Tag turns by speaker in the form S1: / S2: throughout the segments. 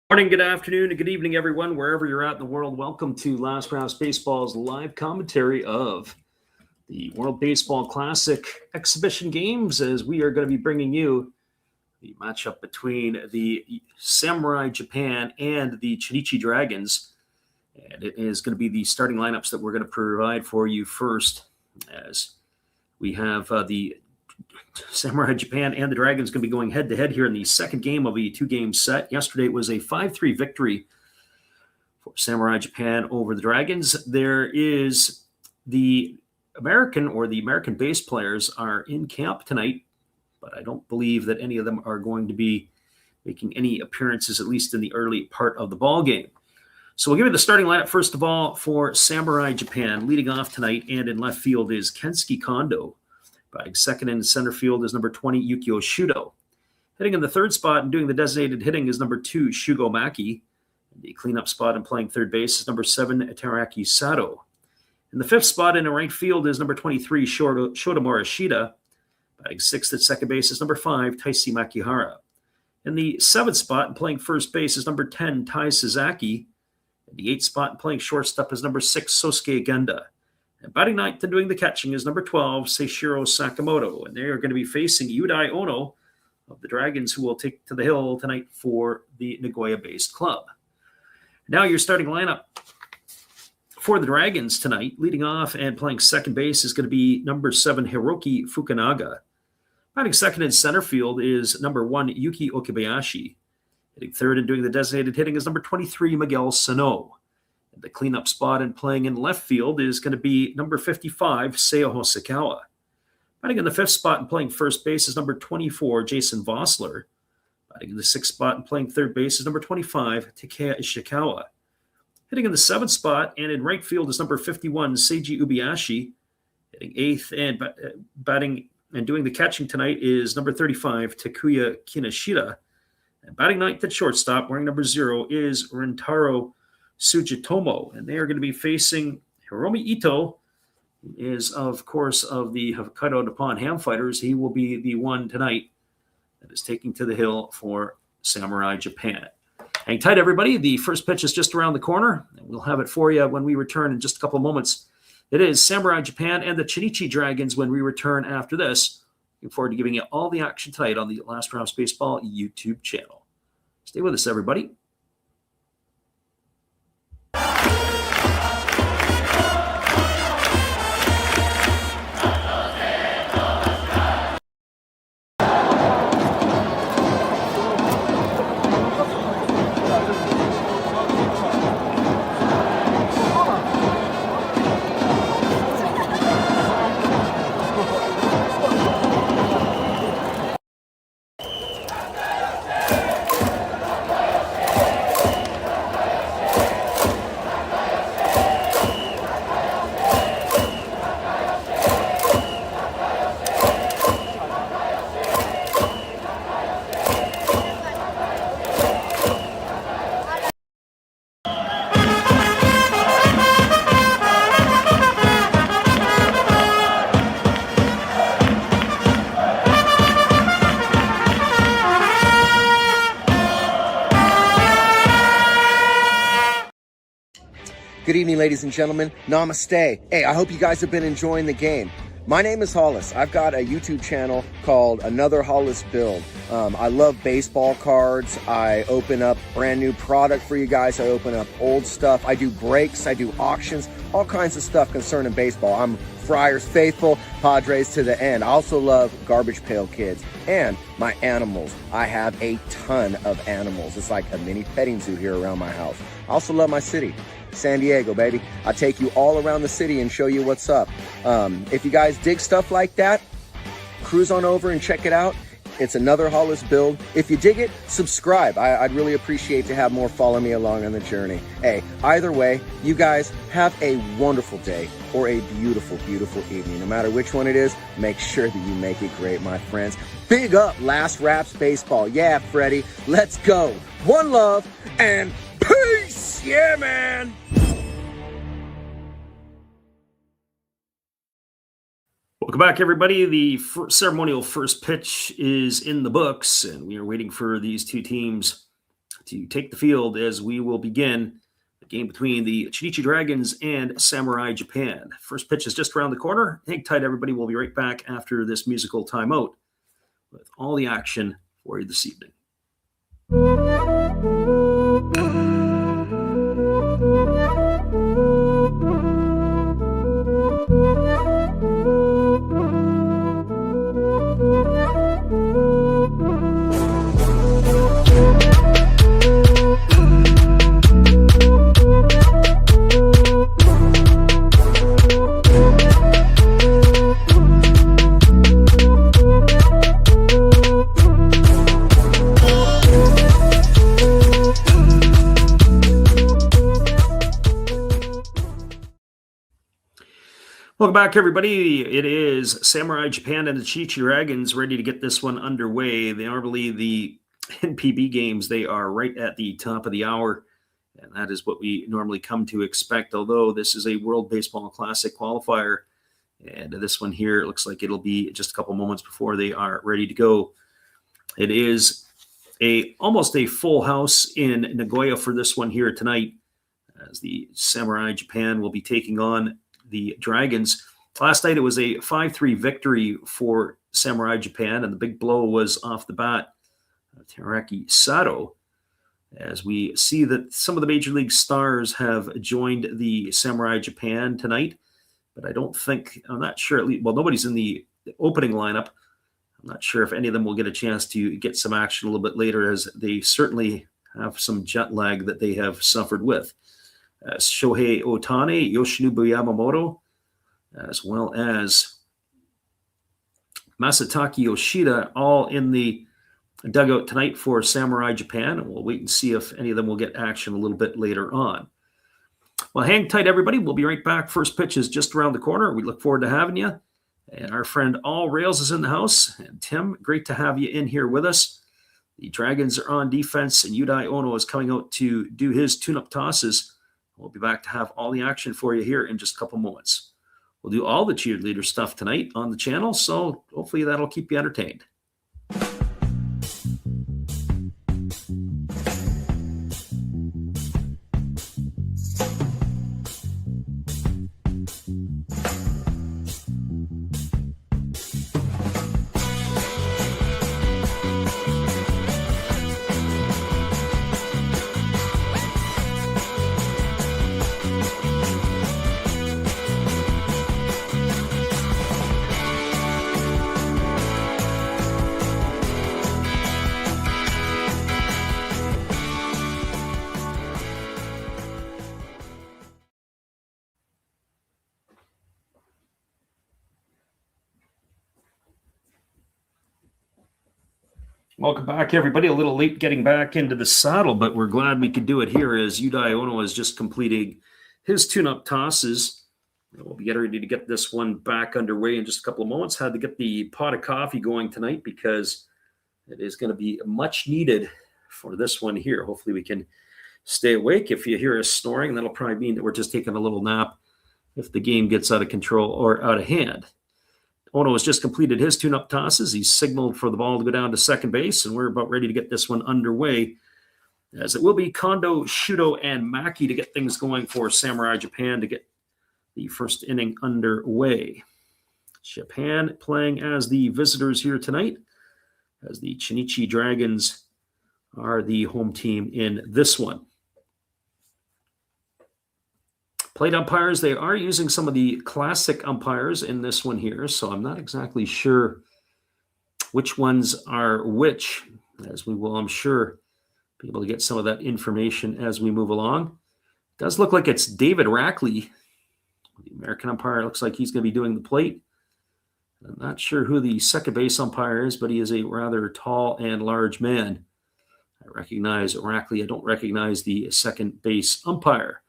S1: Morning, good afternoon, and good evening, everyone, wherever you're at in the world. Welcome to Last Rounds Baseball's live commentary of the World Baseball Classic exhibition games, as we are going to be bringing you the matchup between the Samurai Japan and the Chunichi Dragons. And it is going to be the starting lineups that we're going to provide for you first, as we have the Samurai Japan and the Dragons going to be going head-to-head here in the second game of a two-game set. Yesterday it was a 5-3 victory for Samurai Japan over the Dragons. There is the American base players are in camp tonight, but I don't believe that any of them are going to be making any appearances, at least in the early part of the ball game. So we'll give you the starting lineup first of all for Samurai Japan. Leading off tonight and in left field is Kensuke Kondo. Batting second in center field is number 20, Yukio Shudo. Hitting in the third spot and doing the designated hitting is number 2, Shugo Maki. The cleanup spot and playing third base is number 7, Teraki Sato. In the fifth spot in the right field is number 23, Shota Morishita. Batting sixth at second base is number 5, Taisi Makihara. In the seventh spot and playing first base is number 10, Tai Suzaki. In the eighth spot and playing shortstop is number 6, Sosuke Genda. And batting ninth and doing the catching is number 12, Seishiro Sakamoto. And they are going to be facing Yudai Ono of the Dragons, who will take to the hill tonight for the Nagoya-based club. Now your starting lineup for the Dragons tonight. Leading off and playing second base is going to be number 7, Hiroki Fukunaga. Batting second in center field is number 1, Yuki Okabayashi. Hitting third and doing the designated hitting is number 23, Miguel Sano. The cleanup spot and playing in left field is going to be number 55, Seo Hosokawa. Batting in the fifth spot and playing first base is number 24, Jason Vossler. Batting in the sixth spot and playing third base is number 25, Takeya Ishikawa. Hitting in the seventh spot and in right field is number 51, Seiji Ubiashi. Hitting eighth and batting and doing the catching tonight is number 35, Takuya Kinoshita. And batting ninth at shortstop, wearing number 0, is Rentaro Sugitomo, and they are going to be facing Hiromi Ito, who is, of course, of the Hokkaido Nippon Ham Fighters. He will be the one tonight that is taking to the hill for Samurai Japan. Hang tight, everybody. The first pitch is just around the corner, and we'll have it for you when we return in just a couple of moments. It is Samurai Japan and the Chunichi Dragons when we return after this. Looking forward to giving you all the action tonight on the Last Rounds Baseball YouTube channel. Stay with us, everybody.
S2: Good evening, ladies and gentlemen. Namaste. Hey, I hope you guys have been enjoying the game. My name is Hollis. I've got a YouTube channel called Another Hollis Build. I love baseball cards. I open up brand new product for you guys. I open up old stuff. I do breaks. I do auctions. All kinds of stuff concerning baseball. I'm Friars faithful, Padres to the end. I also love Garbage Pail Kids and my animals. I have a ton of animals. It's like a mini petting zoo here around my house. I also love my city. San Diego, baby. I take you all around the city and show you what's up. If you guys dig stuff like that, cruise on over and check it out. It's Another Hollis Build. If you dig it, subscribe. I'd really appreciate to have more follow me along on the journey. Hey, either way, you guys have a wonderful day or a beautiful, beautiful evening. No matter which one it is, make sure that you make it great, my friends. Big up Last Raps Baseball. Yeah, Freddie, let's go. One love and peace. Yeah, man.
S1: Welcome back, everybody. The ceremonial first pitch is in the books, and we are waiting for these two teams to take the field as we will begin the game between the Chunichi Dragons and Samurai Japan. First pitch is just around the corner. Hang tight, everybody. We'll be right back after this musical timeout with all the action for you this evening. Welcome back, everybody. It is Samurai Japan and the Chunichi Dragons ready to get this one underway. Normally, the NPB games, they are right at the top of the hour, and that is what we normally come to expect, although this is a World Baseball Classic qualifier, and this one here, it looks like it'll be just a couple moments before they are ready to go. It is almost a full house in Nagoya for this one here tonight, as the Samurai Japan will be taking on the Dragons. Last night, it was a 5-3 victory for Samurai Japan, and the big blow was off the bat, Teraki Sato, as we see that some of the Major League stars have joined the Samurai Japan tonight, but I'm not sure, nobody's in the opening lineup. I'm not sure if any of them will get a chance to get some action a little bit later, as they certainly have some jet lag that they have suffered with. Shohei Ohtani, Yoshinobu Yamamoto, as well as Masataka Yoshida, all in the dugout tonight for Samurai Japan. And we'll wait and see if any of them will get action a little bit later on. Well, hang tight, everybody. We'll be right back. First pitch is just around the corner. We look forward to having you. And our friend All Rails is in the house. And Tim, great to have you in here with us. The Dragons are on defense, and Yudai Ono is coming out to do his tune-up tosses. We'll be back to have all the action for you here in just a couple moments. We'll do all the cheerleader stuff tonight on the channel, so hopefully that'll keep you entertained. Welcome back, everybody. A little late getting back into the saddle, but we're glad we could do it here as Yudai Ono is just completing his tune-up tosses. We'll be getting ready to get this one back underway in just a couple of moments. Had to get the pot of coffee going tonight because it is going to be much needed for this one here. Hopefully we can stay awake. If you hear us snoring, that'll probably mean that we're just taking a little nap if the game gets out of control or out of hand. Ono has just completed his tune-up tosses. He's signaled for the ball to go down to second base, and we're about ready to get this one underway, as it will be Kondo, Shudo, and Maki to get things going for Samurai Japan to get the first inning underway. Japan playing as the visitors here tonight, as the Chunichi Dragons are the home team in this one. Plate umpires, they are using some of the classic umpires in this one here, so I'm not exactly sure which ones are which, as we will, I'm sure, be able to get some of that information as we move along. It does look like it's David Rackley, the American umpire. Looks like he's going to be doing the plate. I'm not sure who the second base umpire is, but he is a rather tall and large man. I recognize Rackley. I don't recognize the second base umpire.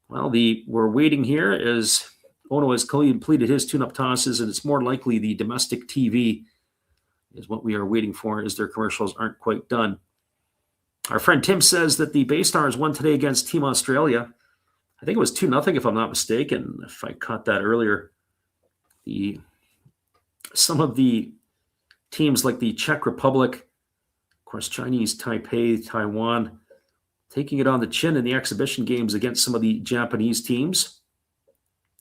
S1: Well, we're waiting here as Ono has completed his tune-up tosses, and it's more likely the domestic TV is what we are waiting for, as their commercials aren't quite done. Our friend Tim says that the Bay Stars won today against Team Australia. I think it was 2-0, if I'm not mistaken, if I caught that earlier. Some of the teams like the Czech Republic, of course, Chinese Taipei, Taiwan, taking it on the chin in the exhibition games against some of the Japanese teams.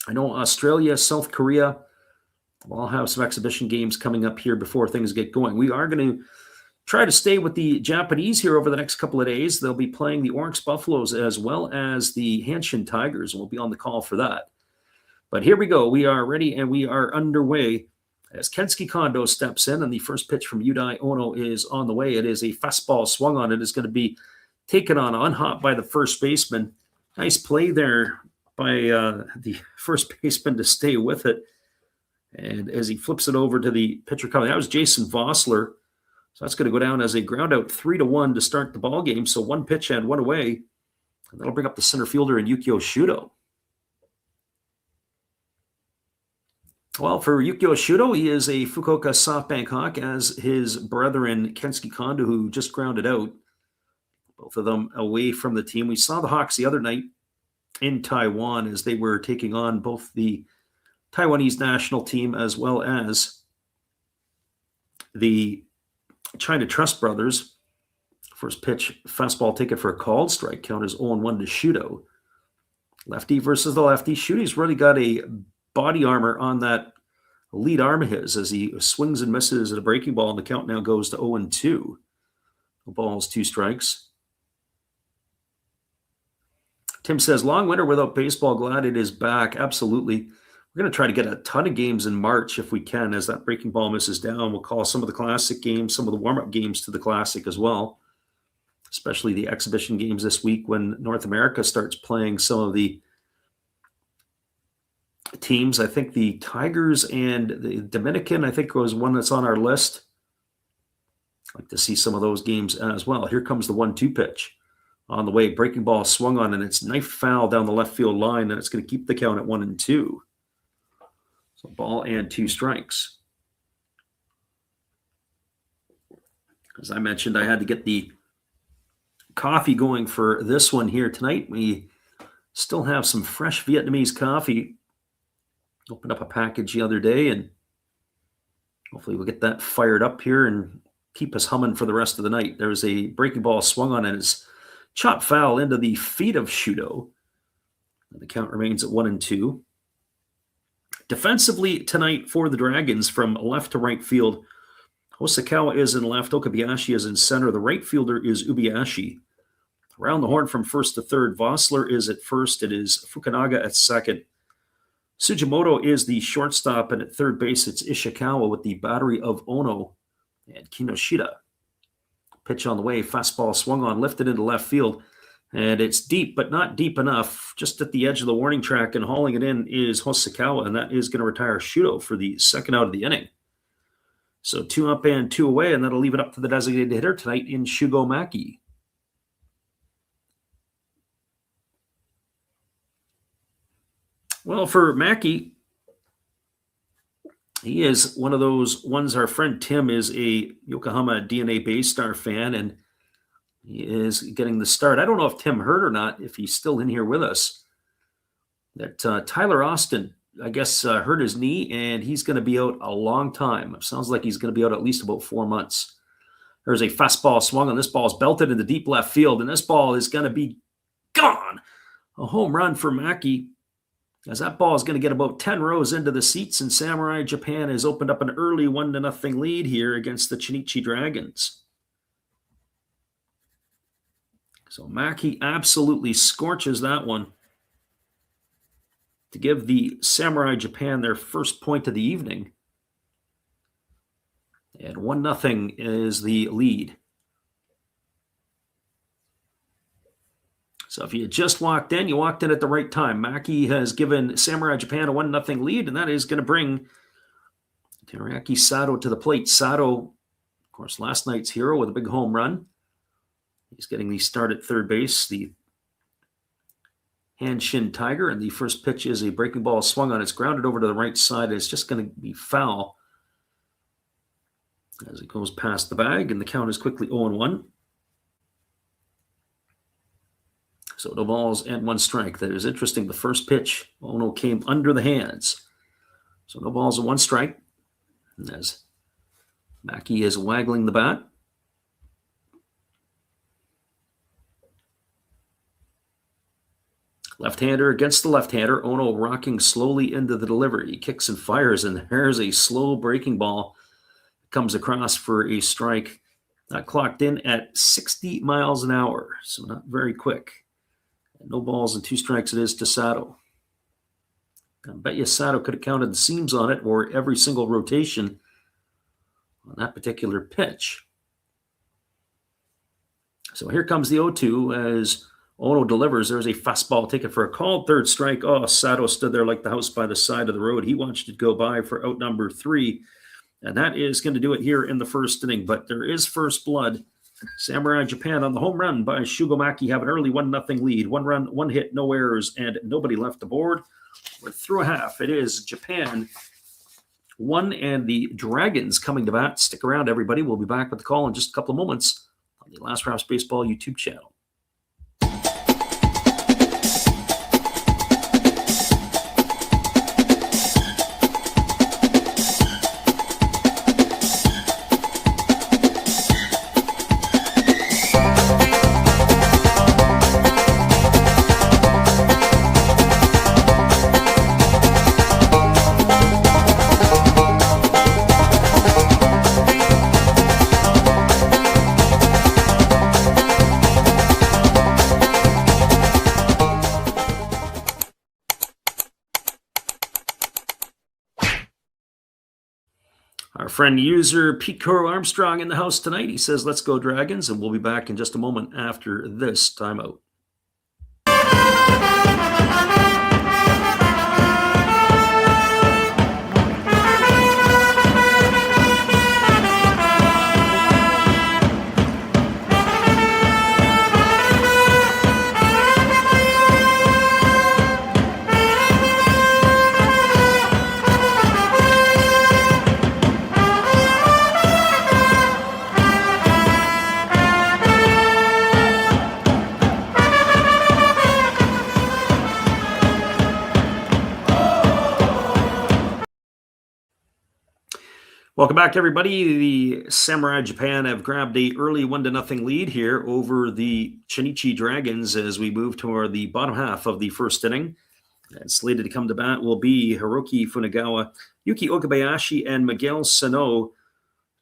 S1: I know Australia, South Korea will all have some exhibition games coming up here before things get going. We are going to try to stay with the Japanese here over the next couple of days. They'll be playing the Oryx Buffaloes as well as the Hanshin Tigers, and we'll be on the call for that. But here we go. We are ready and we are underway as Kensuke Kondo steps in, and the first pitch from Yudai Ono is on the way. It is a fastball swung on. It is going to be taken on hop by the first baseman. Nice play there by the first baseman to stay with it. And as he flips it over to the pitcher coming, that was Jason Vossler. So that's going to go down as a ground out 3-1 to start the ball game. So one pitch and one away. And that'll bring up the center fielder in Yukio Shudo. Well, for Yukio Shudo, he is a Fukuoka SoftBank Hawk, as his brethren Kensuke Kondo, who just grounded out. Both of them away from the team. We saw the Hawks the other night in Taiwan as they were taking on both the Taiwanese national team as well as the China Trust brothers. First pitch, fastball taken for a called strike. Count is 0-1 to Shudo. Lefty versus the lefty. Shudo's really got a body armor on that lead arm of his as he swings and misses at a breaking ball, and the count now goes to 0-2. No balls, 2 strikes. Tim says, long winter without baseball. Glad it is back. Absolutely. We're going to try to get a ton of games in March if we can. As that breaking ball misses down, we'll call some of the Classic games, some of the warm-up games to the Classic as well, especially the exhibition games this week when North America starts playing some of the teams. I think the Tigers and the Dominican, I think, was one that's on our list. I'd like to see some of those games as well. Here comes the 1-2 pitch. On the way, breaking ball swung on, and it's knife foul down the left field line, and it's going to keep the count at 1-2. So ball and 2 strikes. As I mentioned, I had to get the coffee going for this one here tonight. We still have some fresh Vietnamese coffee. Opened up a package the other day, and hopefully we'll get that fired up here and keep us humming for the rest of the night. There's a breaking ball swung on, and it's chopped foul into the feet of Shudo. And the count remains at 1-2. Defensively tonight for the Dragons, from left to right field, Hosokawa is in left, Okabayashi is in center. The right fielder is Ubiashi. Around the horn from first to third, Vossler is at first. It is Fukunaga at second. Sugimoto is the shortstop, and at third base, it's Ishikawa with the battery of Ono and Kinoshita. Pitch on the way, fastball swung on, lifted into left field, and it's deep, but not deep enough. Just at the edge of the warning track, and hauling it in is Hosokawa, and that is going to retire Shudo for the second out of the inning. So 2 up and 2 away, and that'll leave it up to the designated hitter tonight in Shugo Maki. Well, for Maki, he is one of those ones. Our friend Tim is a Yokohama DNA Baystar fan, and he is getting the start. I don't know if Tim heard or not, if he's still in here with us, that Tyler Austin, I guess, hurt his knee, and he's going to be out a long time. It sounds like he's going to be out at least about 4 months. There's a fastball swung on. This ball is belted into deep left field, and this ball is going to be gone. A home run for Maki, as that ball is going to get about 10 rows into the seats, and Samurai Japan has opened up an early 1-0 lead here against the Chunichi Dragons. So Maki absolutely scorches that one to give the Samurai Japan their first point of the evening. And 1-0 is the lead. So if you just walked in, you walked in at the right time. Maki has given Samurai Japan a 1-0 lead, and that is going to bring Teriyaki Sato to the plate. Sato, of course, last night's hero with a big home run. He's getting the start at third base, the Hanshin Tiger, and the first pitch is a breaking ball swung on. It's grounded over to the right side. It's just going to be foul as it goes past the bag, and the count is quickly 0-1. So no balls and 1 strike. That is interesting. The first pitch, Ono came under the hands. So no balls and 1 strike. And as Maki is waggling the bat. Left-hander against the left-hander. Ono rocking slowly into the delivery. He kicks and fires, and there's a slow breaking ball. Comes across for a strike. Clocked in at 60 miles an hour, so not very quick. No balls and 2 strikes it is to Sato. I bet you Sato could have counted the seams on it or every single rotation on that particular pitch. So here comes the 0-2 as Ono delivers. There's a fastball taken for a call. 3rd strike. Oh, Sato stood there like the house by the side of the road. He watched it go by for out number 3. And that is going to do it here in the 1st inning. But there is first blood. Samurai Japan on the home run by Shugomaki have an early 1-0 lead. 1 run, 1 hit, no errors, and nobody left the board. We're through a half. It is Japan 1 and the Dragons coming to bat. Stick around, everybody. We'll be back with the call in just a couple of moments on the Last Rouse Baseball YouTube channel. Our friend user Pete Coro Armstrong in the house tonight. He says, let's go Dragons, and we'll be back in just a moment after this timeout. Welcome back, everybody. The Samurai Japan have grabbed a early 1-0 lead here over the Chunichi Dragons as we move toward the bottom half of the 1st inning. And slated to come to bat will be Hiroki Funagawa, Yuki Okabayashi, and Miguel Sano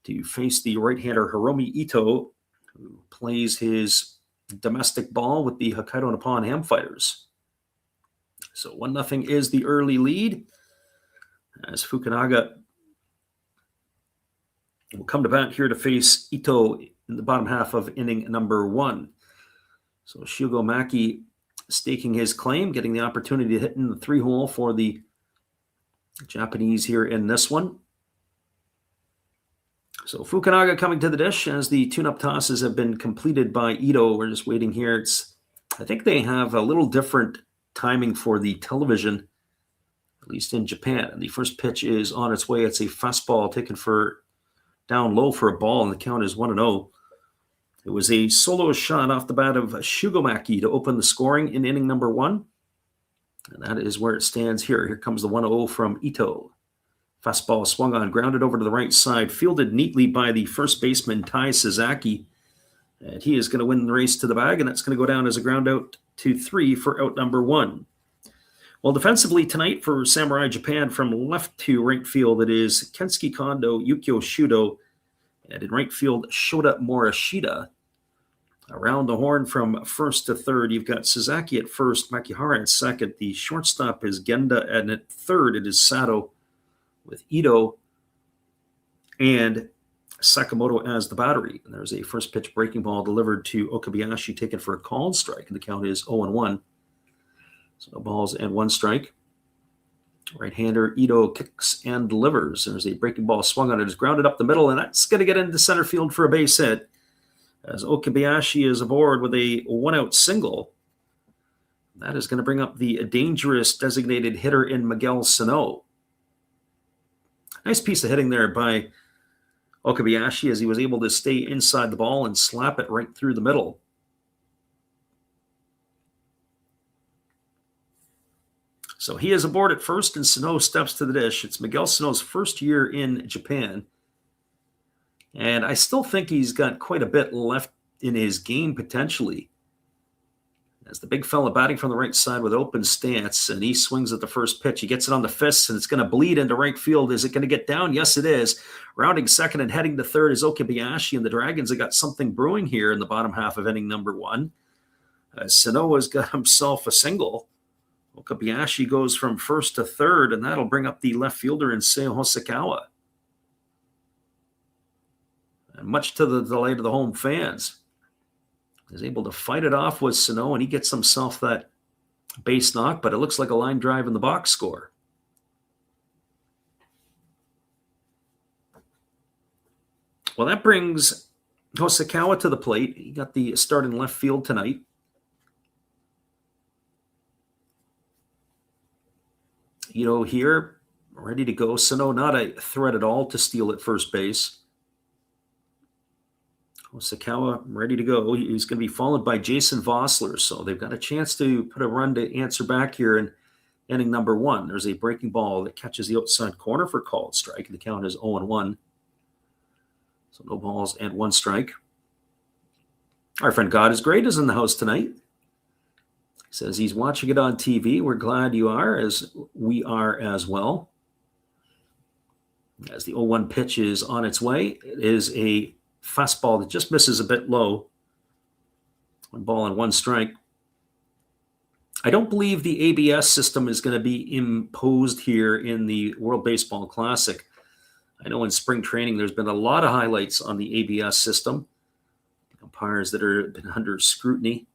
S1: to face the right-hander Hiromi Ito, who plays his domestic ball with the Hokkaido Nippon Ham Fighters. So 1-0 is the early lead as Fukunaga will come to bat here to face Ito in the bottom half of inning number 1. So Shugomaki staking his claim, getting the opportunity to hit in the 3-hole for the Japanese here in this one. So Fukunaga coming to the dish as the tune-up tosses have been completed by Ito. We're just waiting here. I think they have a little different timing for the television, at least in Japan. And the first pitch is on its way. It's a fastball taken for down low for a ball, and the count is 1-0. It was a solo shot off the bat of Shugomaki to open the scoring in inning number 1. And that is where it stands here. Here comes the 1-0 from Ito. Fastball swung on, grounded over to the right side, fielded neatly by the first baseman, Tai Sasaki. And he is going to win the race to the bag, and that's going to go down as a ground out to 3 for out number 1. Well, defensively tonight for Samurai Japan, from left to right field, it is Kensuke Kondo, Yukio Shudo, and in right field, Shota Morishita. Around the horn from first to third, you've got Sasaki at first, Makihara at second. The shortstop is Genda, and at third, it is Sato with Ito and Sakamoto as the battery. And there's a first pitch breaking ball delivered to Okabayashi, taken for a called strike, and the count is 0-1. So no balls and 1 strike. Right-hander Ito kicks and delivers. There's a breaking ball swung on it. It's grounded up the middle, and that's going to get into center field for a base hit as Okabayashi is aboard with a 1-out single. That is going to bring up the dangerous designated hitter in Miguel Sano. Nice piece of hitting there by Okabayashi as he was able to stay inside the ball and slap it right through the middle. So he is aboard at first, and Sano steps to the dish. It's Miguel Sano's first year in Japan. And I still think he's got quite a bit left in his game potentially. As the big fella batting from the right side with open stance, and he swings at the first pitch. He gets it on the fists, and it's going to bleed into right field. Is it going to get down? Yes, it is. Rounding second and heading to third is Okabayashi, and the Dragons have got something brewing here in the bottom half of inning number 1. Sanoa's got himself a single. Okabayashi goes from first to third, and that'll bring up the left fielder in Seiya Hosokawa. And much to the delight of the home fans, is able to fight it off with Sano, and he gets himself that base knock, but it looks like a line drive in the box score. Well, that brings Hosokawa to the plate. He got the start in left field tonight. Here, ready to go. Sano not a threat at all to steal at first base. Hosokawa ready to go. He's going to be followed by Jason Vossler, so they've got a chance to put a run to answer back here in inning number 1. There's a breaking ball that catches the outside corner for called strike. The count is 0-1. So no balls and 1 strike. Our friend God is Great is in the house tonight. He says he's watching it on TV. We're glad you are, as we are as well. As the 0-1 pitch is on its way, it is a fastball that just misses a bit low. 1 ball and 1 strike. I don't believe the ABS system is going to be imposed here in the World Baseball Classic. I know in spring training there's been a lot of highlights on the ABS system. Umpires that are been under scrutiny.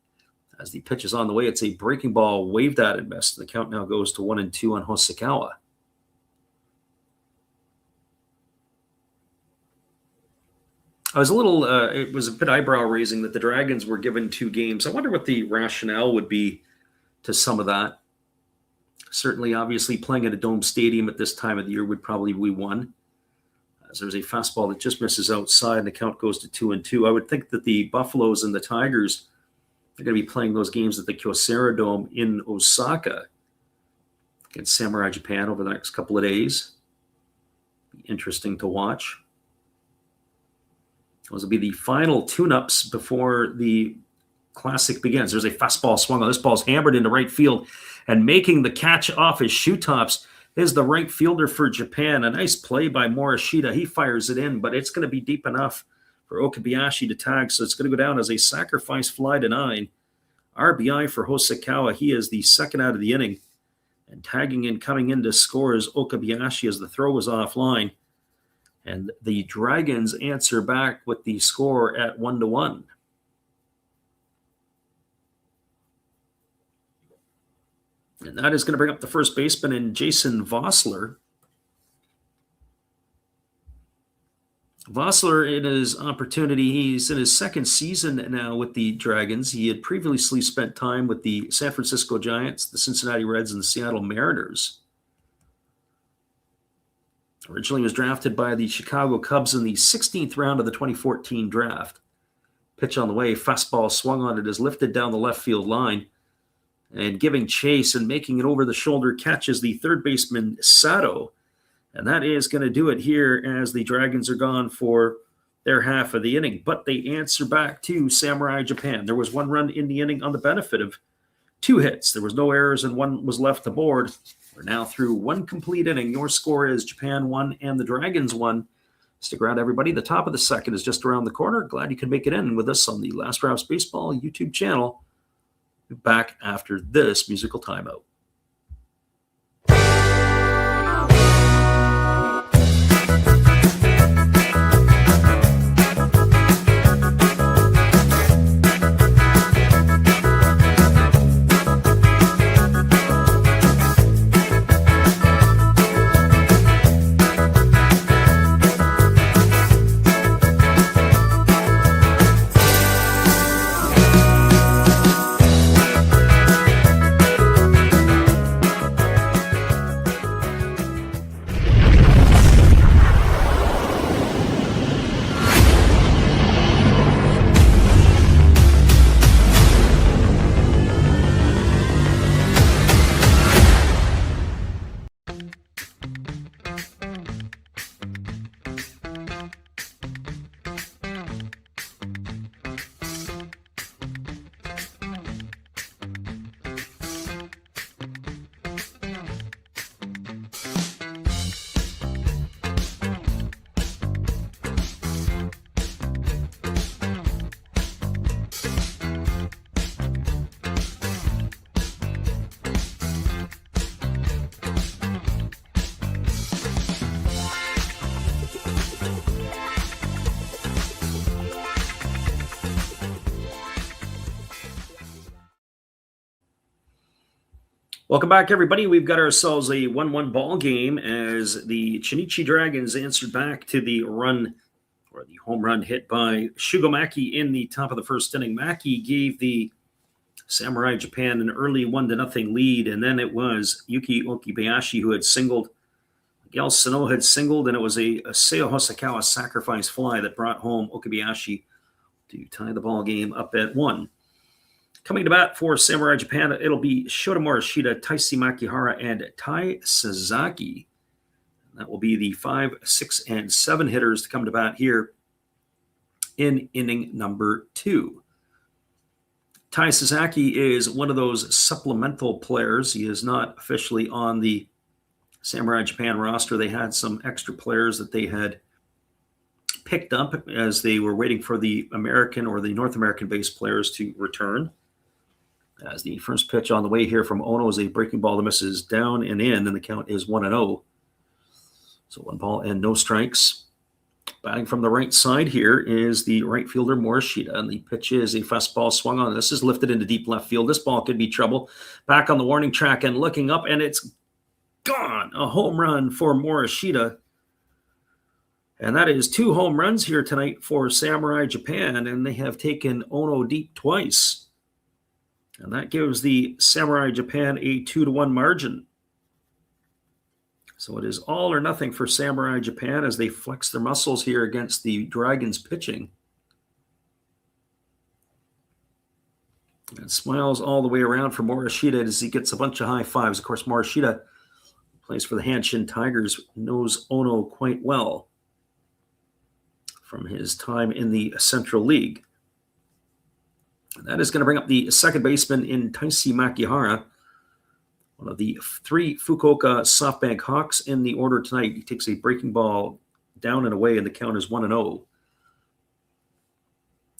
S1: As the pitch is on the way, it's a breaking ball waved at and missed. The count now goes to 1-2 on Hosokawa. It was a bit eyebrow raising that the Dragons were given 2 games. I wonder what the rationale would be to some of that. Certainly, obviously, playing at a dome stadium at this time of the year would probably be 1. As there's a fastball that just misses outside and the count goes to 2-2. I would think that the Buffaloes and the Tigers are going to be playing those games at the Kyocera Dome in Osaka against Samurai Japan over the next couple of days. Be interesting to watch. Those will be the final tune-ups before the Classic begins. There's a fastball swung on. This ball's hammered into right field, and making the catch off his shoe tops is the right fielder for Japan. A nice play by Morishita. He fires it in, but it's going to be deep enough for Okabayashi to tag, so it's going to go down as a sacrifice fly to 9. RBI for Hosokawa. He is the second out of the inning, and tagging in, coming in to score is Okabayashi as the throw was offline. And the Dragons answer back with the score at 1-1. And that is going to bring up the first baseman in Jason Vossler. Vossler, in his opportunity, he's in his second season now with the Dragons. He had previously spent time with the San Francisco Giants, the Cincinnati Reds, and the Seattle Mariners. Originally was drafted by the Chicago Cubs in the 16th round of the 2014 draft. Pitch on the way, fastball swung on it, is lifted down the left field line. And giving chase and making it over the shoulder catches the third baseman, Sato. And that is going to do it here as the Dragons are gone for their half of the inning. But they answer back to Samurai Japan. There was 1 run in the inning on the benefit of 2 hits. There was no errors and 1 was left aboard. We're now through 1 complete inning. Your score is Japan 1 and the Dragons 1. Stick around, everybody. The top of the second is just around the corner. Glad you could make it in with us on the Last Rouse Baseball YouTube channel. Back after this musical timeout. Welcome back, everybody. We've got ourselves a 1-1 ball game as the Chunichi Dragons answered back to the run or the home run hit by Shugo Maki in the top of the first inning. Maki gave the Samurai Japan an early 1-0 lead, and then it was Yuki Okabayashi who had singled. Miguel Sano had singled, and it was a Seo Hosokawa sacrifice fly that brought home Okabayashi to tie the ball game up at 1. Coming to bat for Samurai Japan, it'll be Shota Morishita, Taisi Makihara, and Tai Sasaki. That will be the 5, 6, and 7 hitters to come to bat here in inning number 2. Tai Sasaki is one of those supplemental players. He is not officially on the Samurai Japan roster. They had some extra players that they had picked up as they were waiting for the American or the North American-based players to return. As the first pitch on the way here from Ono is a breaking ball that misses down and in, and the count is 1-0. So 1 ball and no strikes. Batting from the right side here is the right fielder Morishita, and the pitch is a fastball swung on. This is lifted into deep left field. This ball could be trouble. Back on the warning track and looking up, and it's gone. A home run for Morishita. And that is 2 home runs here tonight for Samurai Japan, and they have taken Ono deep twice. And that gives the Samurai Japan a 2-1 margin. So it is all or nothing for Samurai Japan as they flex their muscles here against the Dragons pitching. And smiles all the way around for Morishita as he gets a bunch of high fives. Of course, Morishita plays for the Hanshin Tigers, knows Ono quite well from his time in the Central League. That is going to bring up the second baseman in Taisi Makihara, one of the 3 Fukuoka SoftBank Hawks in the order tonight. He takes a breaking ball down and away, and the count is 1-0.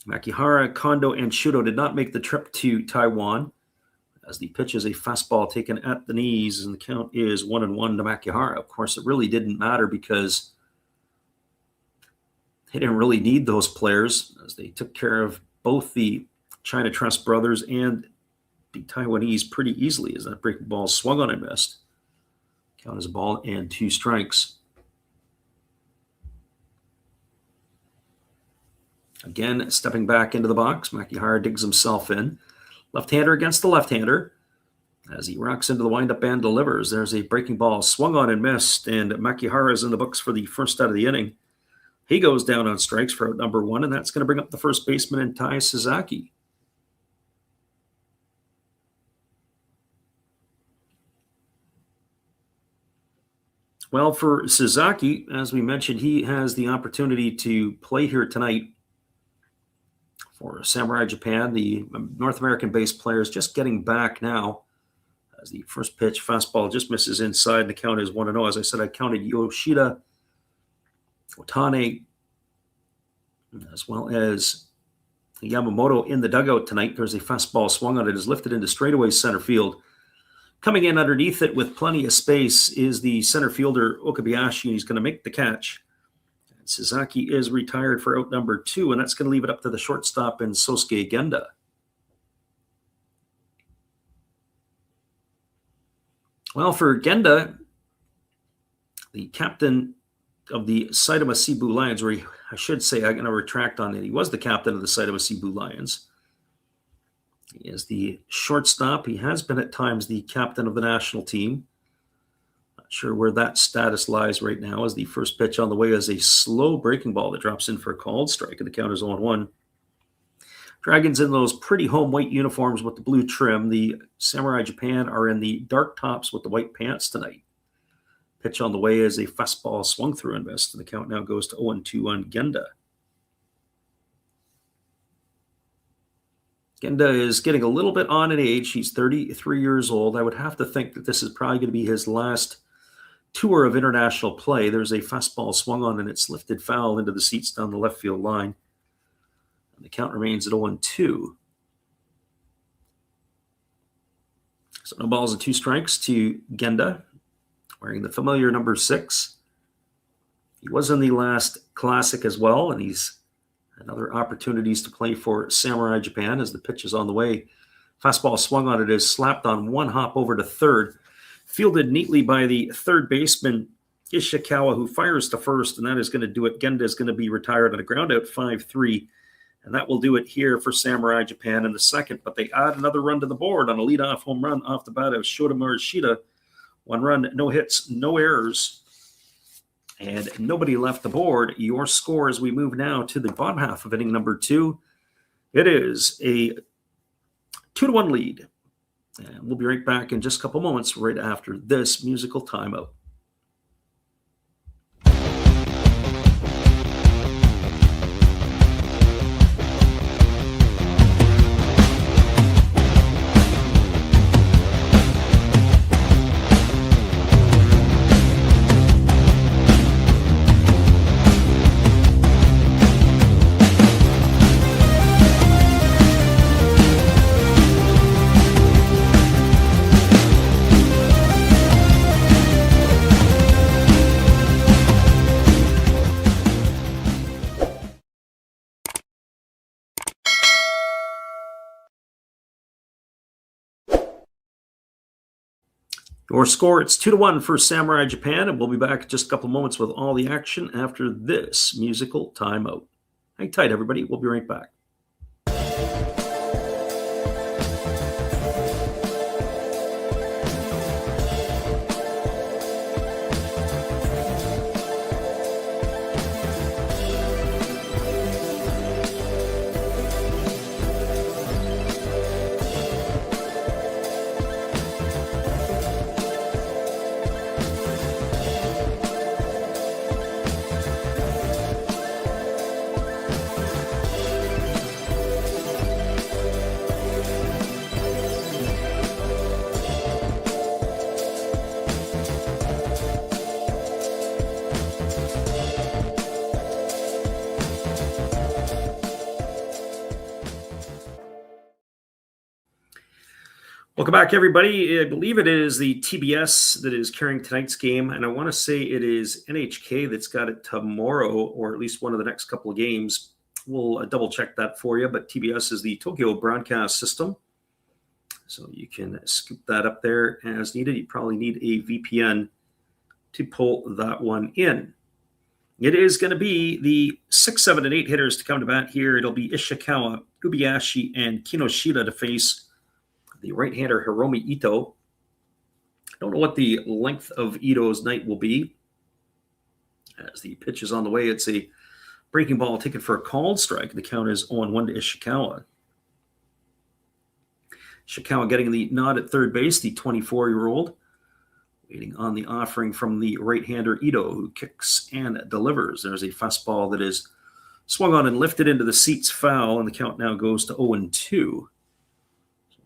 S1: Makihara, Kondo, and Shudo did not make the trip to Taiwan, as the pitch is a fastball taken at the knees, and the count is 1-1 to Makihara. Of course, it really didn't matter because they didn't really need those players, as they took care of both the China Trust brothers and the Taiwanese pretty easily as that breaking ball swung on and missed. Count as a ball and 2 strikes. Again, stepping back into the box, Makihara digs himself in. Left-hander against the left-hander. As he rocks into the windup and delivers, there's a breaking ball swung on and missed, and Makihara is in the books for the first out of the inning. He goes down on strikes for out number 1, and that's going to bring up the first baseman in Tai Sasaki. Well, for Sasaki, as we mentioned, he has the opportunity to play here tonight for Samurai Japan. The North American-based players just getting back now as the first pitch fastball just misses inside, and the count is 1-0. As I said, I counted Yoshida, Otane, as well as Yamamoto in the dugout tonight. There's a fastball swung on it, is lifted into straightaway center field. Coming in underneath it with plenty of space is the center fielder Okabayashi, and he's going to make the catch. And Sasaki is retired for out number 2, and that's going to leave it up to the shortstop in Sosuke Genda. Well, for Genda, the captain of the Saitama Cebu Lions, or I should say, I'm going to retract on it. He was the captain of the Saitama Cebu Lions. He is the shortstop. He has been at times the captain of the national team. Not sure where that status lies right now, as the first pitch on the way is a slow breaking ball that drops in for a called strike, and the count is 0-1. Dragons in those pretty home white uniforms with the blue trim. The Samurai Japan are in the dark tops with the white pants tonight. Pitch on the way is a fastball swung through and missed, and the count now goes to 0-2 on Genda. Genda is getting a little bit on in age. He's 33 years old. I would have to think that this is probably going to be his last tour of international play. There's a fastball swung on, and it's lifted foul into the seats down the left field line. And the count remains at 0-2. So no balls and 2 strikes to Genda, wearing the familiar number 6. He was in the last Classic as well, and he's had other opportunities to play for Samurai Japan as the pitch is on the way Fastball swung on, it is slapped on one hop over to third, fielded neatly by the third baseman Ishikawa, who fires to first, and that is going to do it. Genda is going to be retired on a ground out 5-3, and that will do it here for Samurai Japan in the second. But they add another run to the board on a leadoff home run off the bat of Shota Morishita. 1 run, no hits, no errors, and nobody left the board. Your score as we move now to the bottom half of inning number 2. It is a 2-1 lead. And we'll be right back in just a couple moments right after this musical timeout. Your score, it's 2-1 for Samurai Japan, and we'll be back in just a couple moments with all the action after this musical timeout. Hang tight, everybody. We'll be right back. Welcome back, everybody. I believe it is the TBS that is carrying tonight's game, and I want to say it is NHK that's got it tomorrow, or at least one of the next couple of games. We'll double check that for you, but TBS is the Tokyo Broadcast System, so you can scoop that up there as needed. You probably need a VPN to pull that one in. It is going to be the 6, 7, and 8 hitters to come to bat here. It'll be Ishikawa, Ubiyashi, and Kinoshita to face the right-hander Hiromi Ito. I don't know what the length of Ito's night will be. As the pitch is on the way, it's a breaking ball taken for a called strike. The count is 0-1 to Ishikawa. Ishikawa getting the nod at third base, the 24-year-old, waiting on the offering from the right-hander Ito, who kicks and delivers. There's a fastball that is swung on and lifted into the seats foul, and the count now goes to 0-2.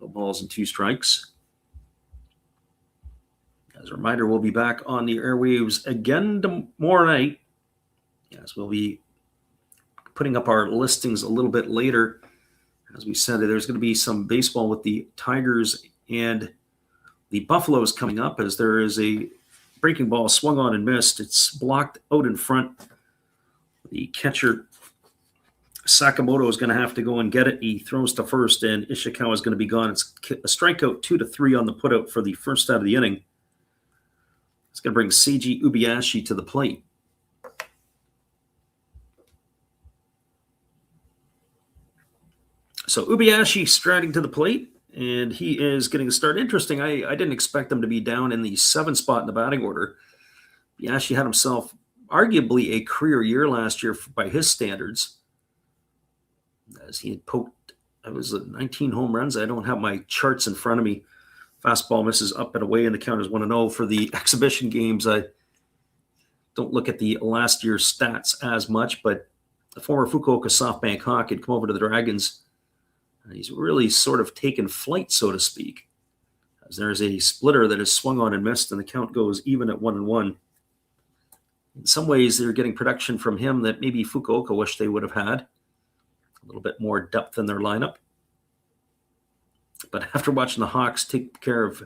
S1: Balls and 2 strikes. As a reminder, we'll be back on the airwaves again tomorrow night. Yes, we'll be putting up our listings a little bit later. As we said, there's going to be some baseball with the Tigers and the Buffaloes coming up, as there is a breaking ball swung on and missed. It's blocked out in front. The catcher Sakamoto is going to have to go and get it. He throws to first, and Ishikawa is going to be gone. It's a strikeout, 2-3 on the putout for the first out of the inning. It's going to bring Seiji Ubiyashi to the plate. So Ubiyashi striding to the plate, and he is getting the start. Interesting, I didn't expect him to be down in the 7th spot in the batting order. Ubiyashi had himself arguably a career year last year by his standards, as he had poked, it was 19 home runs. I don't have my charts in front of me. Fastball misses up and away, and the count is 1-0 for the exhibition games. I don't look at the last year's stats as much, but the former Fukuoka SoftBank Hawk had come over to the Dragons. He's really sort of taken flight, so to speak, as there's a splitter that is swung on and missed, and the count goes even at 1-1. In some ways, they're getting production from him that maybe Fukuoka wished they would have had. A little bit more depth in their lineup. But after watching the Hawks take care of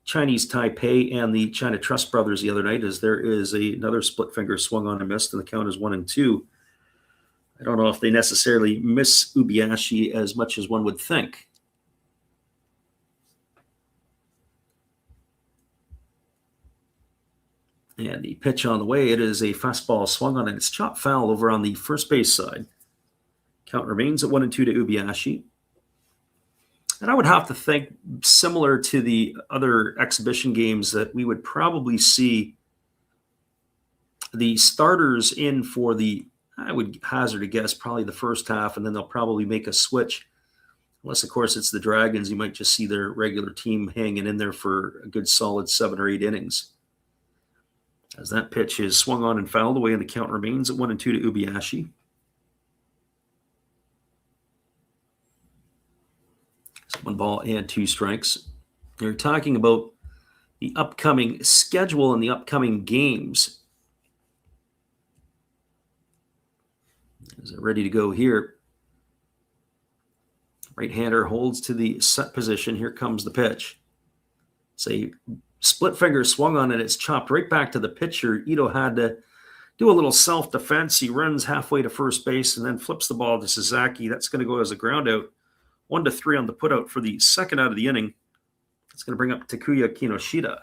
S1: Chinese Taipei and the China Trust Brothers the other night, as there is another split finger swung on and missed, and the count is 1-2. I don't know if they necessarily miss Ubiyashi as much as one would think. And the pitch on the way, it is a fastball swung on, and it's chopped foul over on the first base side. Count remains at 1-2 to Ubiashi. And I would have to think, similar to the other exhibition games, that we would probably see the starters in for I would hazard a guess, probably the first half, and then they'll probably make a switch. Unless, of course, it's the Dragons. You might just see their regular team hanging in there for a good solid 7 or 8 innings. As that pitch is swung on and fouled away, and the count remains at 1-2 to Ubiashi. So 1 ball and 2 strikes. You're talking about the upcoming schedule and the upcoming games. Is it ready to go here? Right-hander holds to the set position. Here comes the pitch. It's a split finger swung on it. It's chopped right back to the pitcher. Ito had to do a little self-defense. He runs halfway to first base and then flips the ball to Sasaki. That's going to go as a ground out. 1-3 on the putout for the second out of the inning. It's going to bring up Takuya Kinoshita.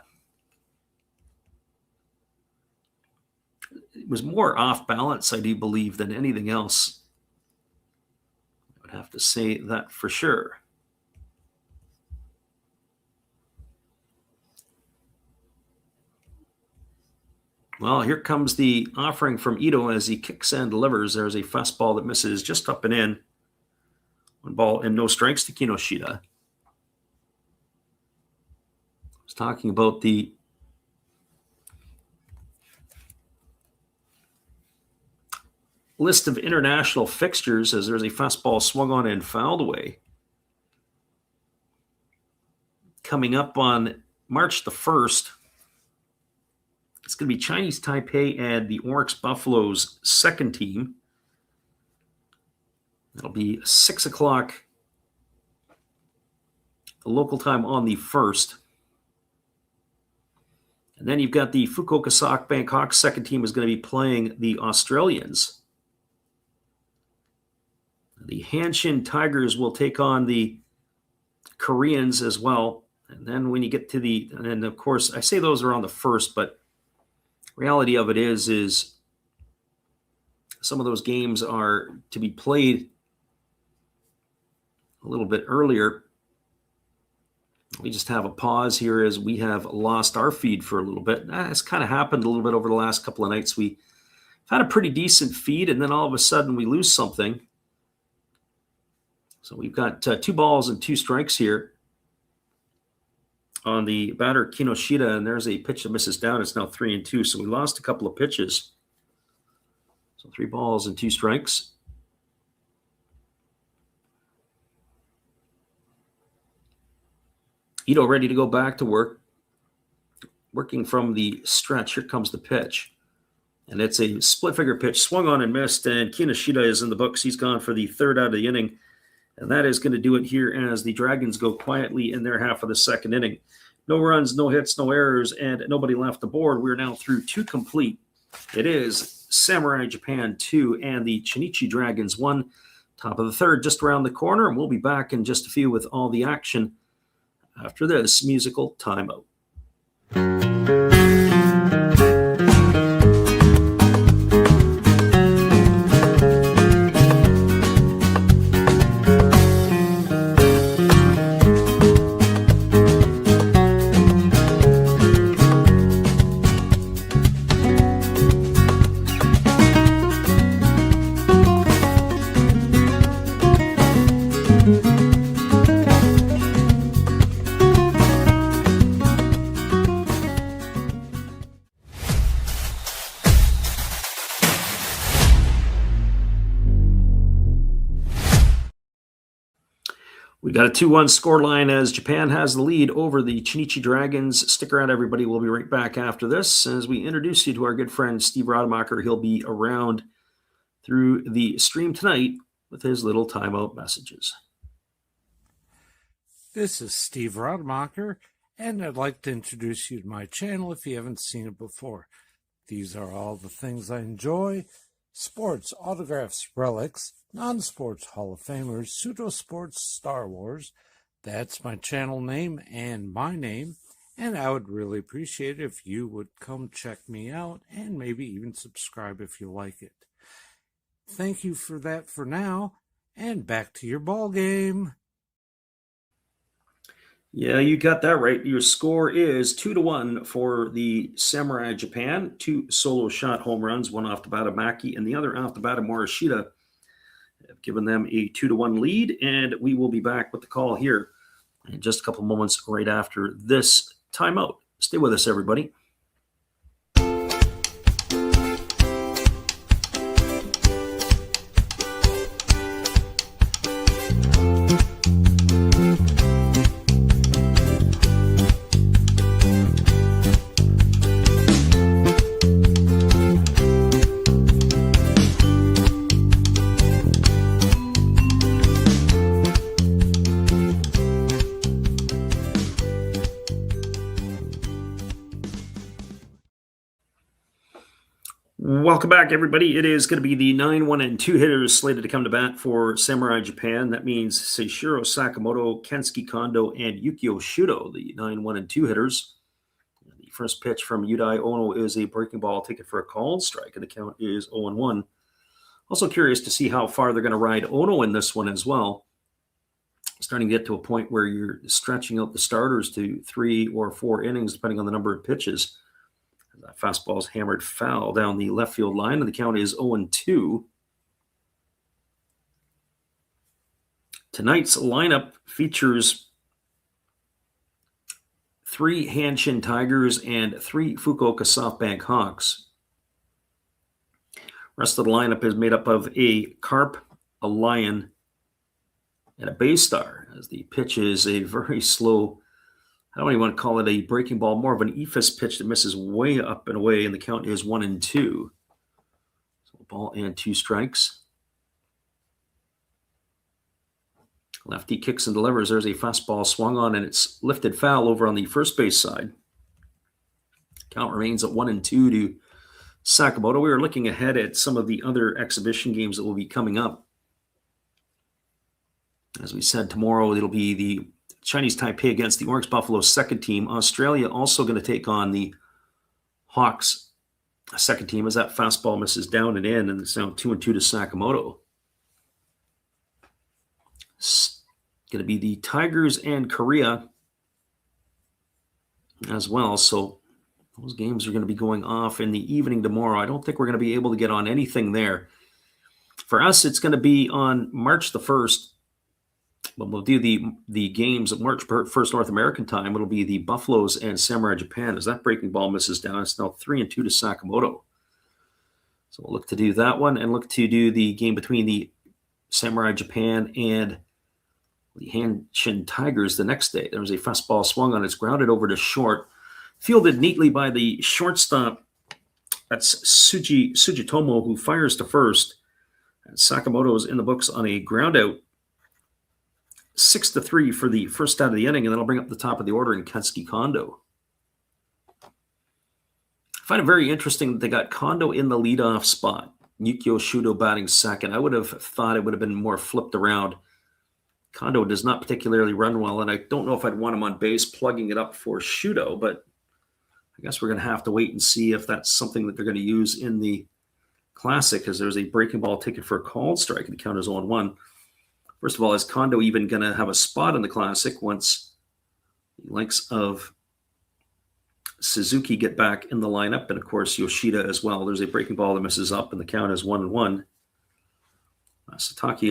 S1: It was more off balance, I do believe, than anything else. I would have to say that for sure. Well, here comes the offering from Ito as he kicks and delivers. There's a fastball that misses just up and in. 1 ball and no strikes to Kinoshita. I was talking about the list of international fixtures as there's a fastball swung on and fouled away. Coming up on March the 1st, it's going to be Chinese Taipei and the Oryx Buffaloes' second team. It'll be 6 o'clock local time on the 1st. And then you've got the Fukuoka SoftBank Hawks' second team is going to be playing the Australians. The Hanshin Tigers will take on the Koreans as well. And then when you get to and of course, I say those are on the 1st, but reality of it is some of those games are to be played a little bit earlier. We just have a pause here as we have lost our feed for a little bit. It's kind of happened a little bit over the last couple of nights. We've had a pretty decent feed, and then all of a sudden we lose something. So we've got 2 balls and 2 strikes here on the batter Kinoshita, and there's a pitch that misses down. It's now 3-2, so we lost a couple of pitches. So 3 balls and 2 strikes. Ito ready to go back to work. Working from the stretch. Here comes the pitch. And it's a split figure pitch swung on and missed, and Kinoshita is in the books. He's gone for the 3rd out of the inning. And that is going to do it here as the Dragons go quietly in their half of the 2nd inning. No runs, no hits, no errors, and nobody left the board. We're now through 2 complete. It is Samurai Japan 2 and the Chunichi Dragons 1. Top of the 3rd, just around the corner, and we'll be back in just a few with all the action after this musical timeout. We got a 2-1 scoreline as Japan has the lead over the Chunichi Dragons. Stick around, everybody. We'll be right back after this as we introduce you to our good friend Steve Rademacher. He'll be around through the stream tonight with his little timeout messages.
S3: This is Steve Rademacher, and I'd like to introduce you to my channel if you haven't seen it before. These are all the things I enjoy: sports, autographs, relics, non-sports Hall of Famers, pseudo-sports, Star Wars. That's my channel name and my name. And I would really appreciate it if you would come check me out and maybe even subscribe if you like it. Thank you for that for now, and back to your ball game.
S1: Yeah, you got that right. Your score is 2-1 for the Samurai Japan. 2 solo shot home runs, one off the bat of Maki and the other off the bat of Morishita. Have given them a 2-1 lead, and we will be back with the call here in just a couple moments right after this timeout. Stay with us, everybody. Welcome back, everybody. It is going to be the 9-1-2 hitters slated to come to bat for Samurai Japan. That means Seishiro Sakamoto, Kensuke Kondo, and Yukio Shudo, the 9-1-2 hitters. The first pitch from Yudai Ono is a breaking ball taken for a called strike, and the count is 0-1. Also curious to see how far they're going to ride Ono in this one as well. Starting to get to a point where you're stretching out the starters to 3 or 4 innings, depending on the number of pitches. That fastball is hammered foul down the left field line, and the count is 0-2. Tonight's lineup features 3 Hanshin Tigers and 3 Fukuoka SoftBank Hawks. Rest of the lineup is made up of a Carp, a Lion, and a Bay Star, as the pitch is a very slow, I don't even want to call it a breaking ball, more of an eephus pitch that misses way up and away, and the count is 1-2. So ball and 2 strikes. Lefty kicks and delivers. There's a fastball swung on, and it's lifted foul over on the first base side. Count remains at 1-2 to Sakamoto. We are looking ahead at some of the other exhibition games that will be coming up. As we said, tomorrow it'll be the Chinese Taipei against the Oryx Buffalo second team. Australia also going to take on the Hawks second team as that fastball misses down and in, and it's now 2-2 to Sakamoto. It's going to be the Tigers and Korea as well. So those games are going to be going off in the evening tomorrow. I don't think we're going to be able to get on anything there. For us, it's going to be on March the 1st. But we'll do the games at March 1st North American time. It'll be the Buffaloes and Samurai Japan. As that breaking ball misses down, it's now 3-2 to Sakamoto. So we'll look to do that one and look to do the game between the Samurai Japan and the Hanshin Tigers the next day. There was a fastball swung on. It's grounded over to short. Fielded neatly by the shortstop. That's Sugitomo, who fires to first. And Sakamoto is in the books on a ground out. 6-3 for the first out of the inning, and then I'll bring up the top of the order in Kensuke Kondo. I find it very interesting that they got Kondo in the leadoff spot. Yukio Shudo batting second. I would have thought it would have been more flipped around. Kondo does not particularly run well, and I don't know if I'd want him on base plugging it up for Shudo, but I guess we're going to have to wait and see if that's something that they're going to use in the Classic, because there's a breaking ball ticket for a called strike, and the count is 0-1. First of all, is Kondo even going to have a spot in the Classic once the likes of Suzuki get back in the lineup, and of course Yoshida as well? There's a breaking ball that misses up, and the count is 1-1. Sataki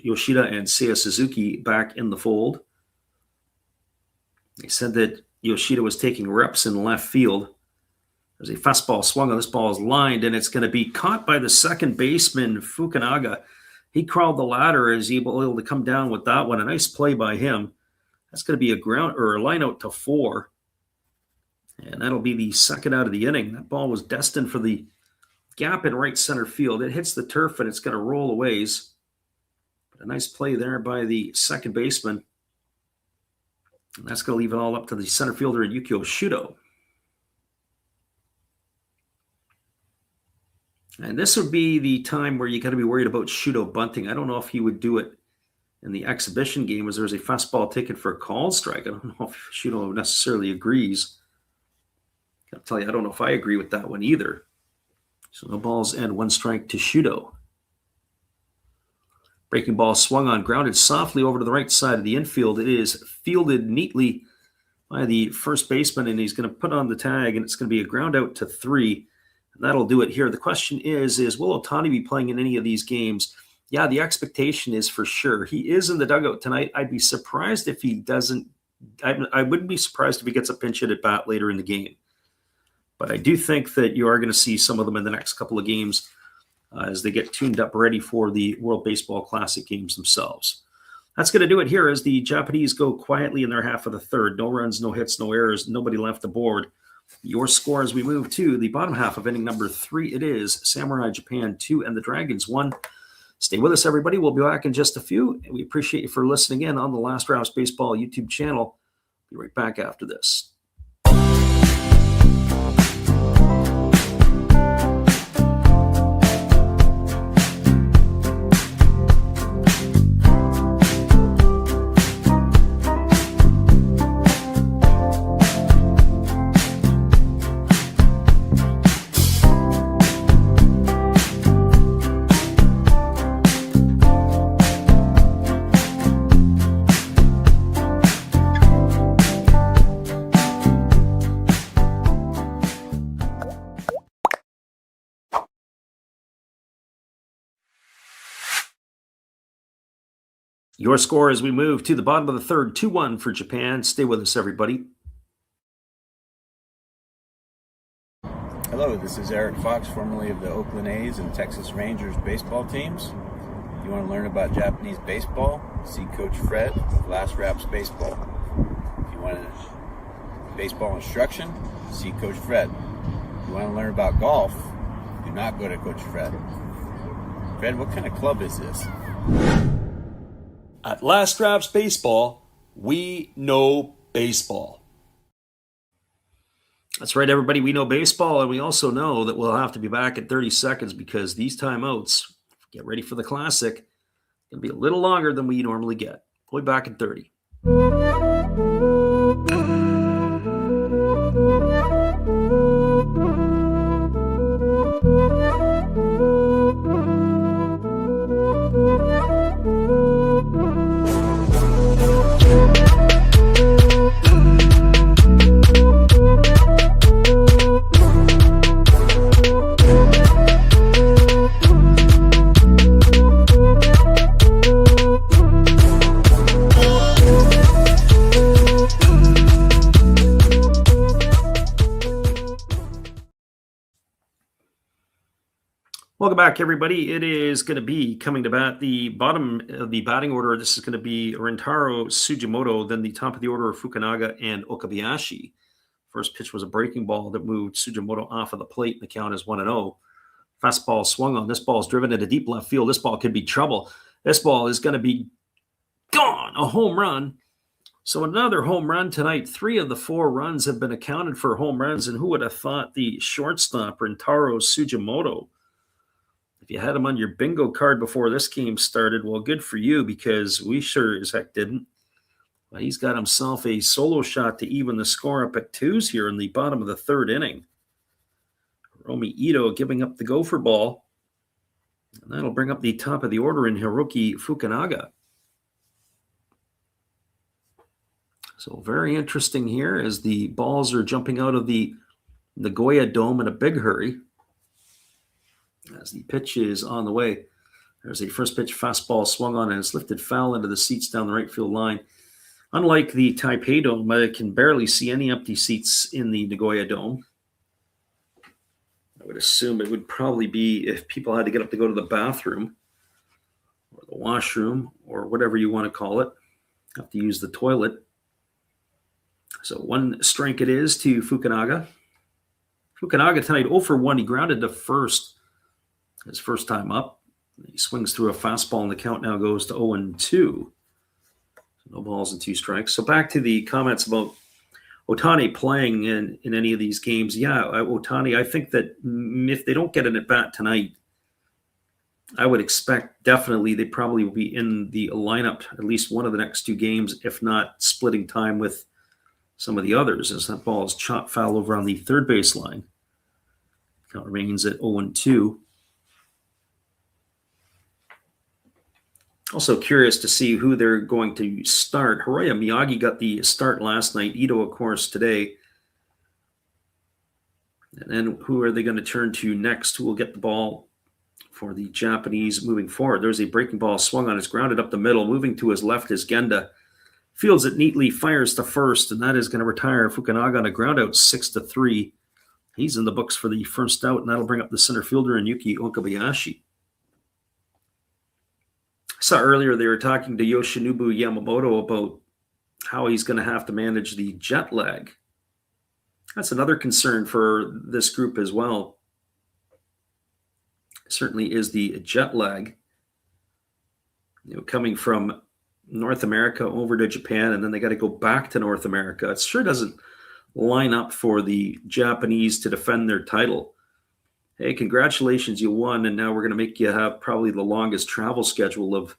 S1: Yoshida and Seiya Suzuki back in the fold. They said that Yoshida was taking reps in left field. There's a fastball swung on. This ball is lined, and it's going to be caught by the second baseman, Fukunaga. He crawled the ladder and is able to come down with that one. A nice play by him. That's going to be a ground or a line out to 4. And that'll be the second out of the inning. That ball was destined for the gap in right center field. It hits the turf and it's going to roll a ways. But a nice play there by the second baseman. And that's going to leave it all up to the center fielder, Yukio Shudo. And this would be the time where you got to be worried about Shudo bunting. I don't know if he would do it in the exhibition game was there was a fastball taken for a called strike. I don't know if Shudo necessarily agrees. I'll tell you, I don't know if I agree with that one either. So no balls and 1 strike to Shudo. Breaking ball swung on, grounded softly over to the right side of the infield. It is fielded neatly by the first baseman, and he's going to put on the tag, and it's going to be a ground out to 3. And that'll do it here. The question is will Ohtani be playing in any of these games? Yeah, the expectation is for sure. He is in the dugout tonight. I'd be surprised if he doesn't. I wouldn't be surprised if he gets a pinch hit at bat later in the game. But I do think that you are going to see some of them in the next couple of games as they get tuned up ready for the World Baseball Classic games themselves. That's going to do it here as the Japanese go quietly in their half of the third. No runs, no hits, no errors, nobody left the board. Your score as we move to the bottom half of inning number 3, it is Samurai Japan 2 and the Dragons 1. Stay with us, everybody. We'll be back in just a few. We appreciate you for listening in on the Last Rouse Baseball YouTube channel. Be right back after this. Your score as we move to the bottom of the third, 2-1 for Japan. Stay with us, everybody.
S4: Hello, this is Eric Fox, formerly of the Oakland A's and Texas Rangers baseball teams. If you want to learn about Japanese baseball, see Coach Fred of Last Raps Baseball. If you want baseball instruction, see Coach Fred. If you want to learn about golf, do not go to Coach Fred. Fred, what kind of club is this?
S1: At Last Raps Baseball, we know baseball. That's right, everybody. We know baseball, and we also know that we'll have to be back in 30 seconds because these timeouts, get ready for the Classic, going to be a little longer than we normally get. We'll be back in 30. Welcome back, everybody. It is going to be coming to bat the bottom of the batting order. This is going to be Rentaro Sugimoto, then the top of the order of Fukunaga and Okabayashi. First pitch was a breaking ball that moved Sugimoto off of the plate, and the count is 1-0. Fastball swung on. This ball is driven into deep left field. This ball could be trouble. This ball is going to be gone, a home run. So another home run tonight. 3 of the 4 runs have been accounted for home runs, and who would have thought the shortstop, Rentaro Sugimoto, if you had him on your bingo card before this game started, well, good for you, because we sure as heck didn't. But he's got himself a solo shot to even the score up at 2s here in the bottom of the 3rd inning. Hiromi Ito giving up the gopher ball. And that'll bring up the top of the order in Hiroki Fukunaga. So very interesting here as the balls are jumping out of the Nagoya Dome in a big hurry. As the pitch is on the way, there's a first pitch fastball swung on and it's lifted foul into the seats down the right field line. Unlike the Taipei Dome, I can barely see any empty seats in the Nagoya Dome. I would assume it would probably be if people had to get up to go to the bathroom or the washroom or whatever you want to call it, have to use the toilet. So 1 strike it is to Fukunaga. Fukunaga tonight 0 for 1. He grounded to first. His first time up. He swings through a fastball, and the count now goes to 0-2. So no balls and 2 strikes. So back to the comments about Ohtani playing in any of these games. Yeah, Ohtani, I think that if they don't get an at-bat tonight, I would expect definitely they probably will be in the lineup at least one of the next 2 games, if not splitting time with some of the others, as that ball is chopped foul over on the third baseline. Count remains at 0-2. Also curious to see who they're going to start. Hiroya Miyagi got the start last night. Ito, of course, today. And then who are they going to turn to next? Who will get the ball for the Japanese moving forward? There's a breaking ball swung on. It's grounded up the middle. Moving to his left is Genda. Fields it neatly, fires to first, and that is going to retire Fukunaga on a ground out 6-3. He's in the books for the first out, and that'll bring up the center fielder in Yuki Okabayashi. I saw earlier they were talking to Yoshinobu Yamamoto about how he's going to have to manage the jet lag. That's another concern for this group as well. Certainly is the jet lag. Coming from North America over to Japan, and then they got to go back to North America. It sure doesn't line up for the Japanese to defend their title. Hey, congratulations, you won, and now we're going to make you have probably the longest travel schedule of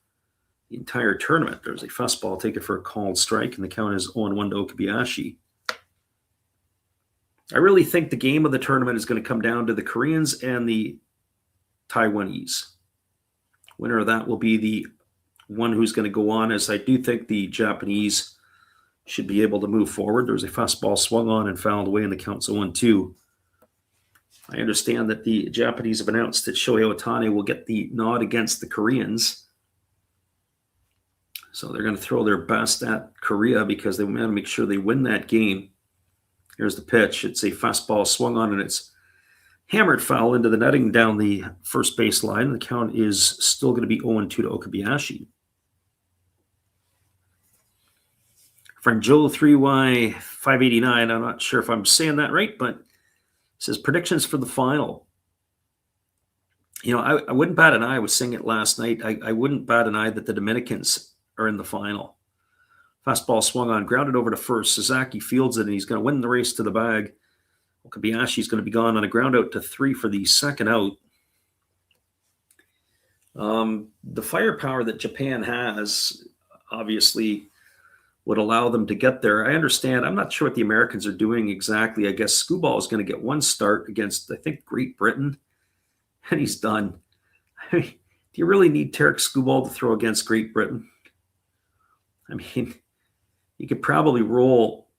S1: the entire tournament. There's a fastball taken for a called strike, and the count is 0-1 to Okabayashi. I really think the game of the tournament is going to come down to the Koreans and the Taiwanese. Winner of that will be the one who's going to go on, as I do think the Japanese should be able to move forward. There's a fastball swung on and fouled away, and the count's 0-2. I understand that the Japanese have announced that Shohei Ohtani will get the nod against the Koreans. So they're going to throw their best at Korea because they want to make sure they win that game. Here's the pitch. It's a fastball swung on, and it's hammered foul into the netting down the first baseline. The count is still going to be 0-2 to Okabayashi. Friend Joe 3Y589, I'm not sure if I'm saying that right, but says predictions for the final. I wouldn't bat an eye. I was saying it last night. I wouldn't bat an eye that the Dominicans are in the final. Fastball swung on, grounded over to first. Sasaki fields it, and he's going to win the race to the bag. Okabayashi's going to be gone on a ground out to 3 for the second out. The firepower that Japan has obviously would allow them to get there. I understand. I'm not sure what the Americans are doing exactly. I guess Skubal is going to get one start against, I think, Great Britain, and he's done. I mean, do you really need Tarek Skubal to throw against Great Britain? I mean, you could probably roll,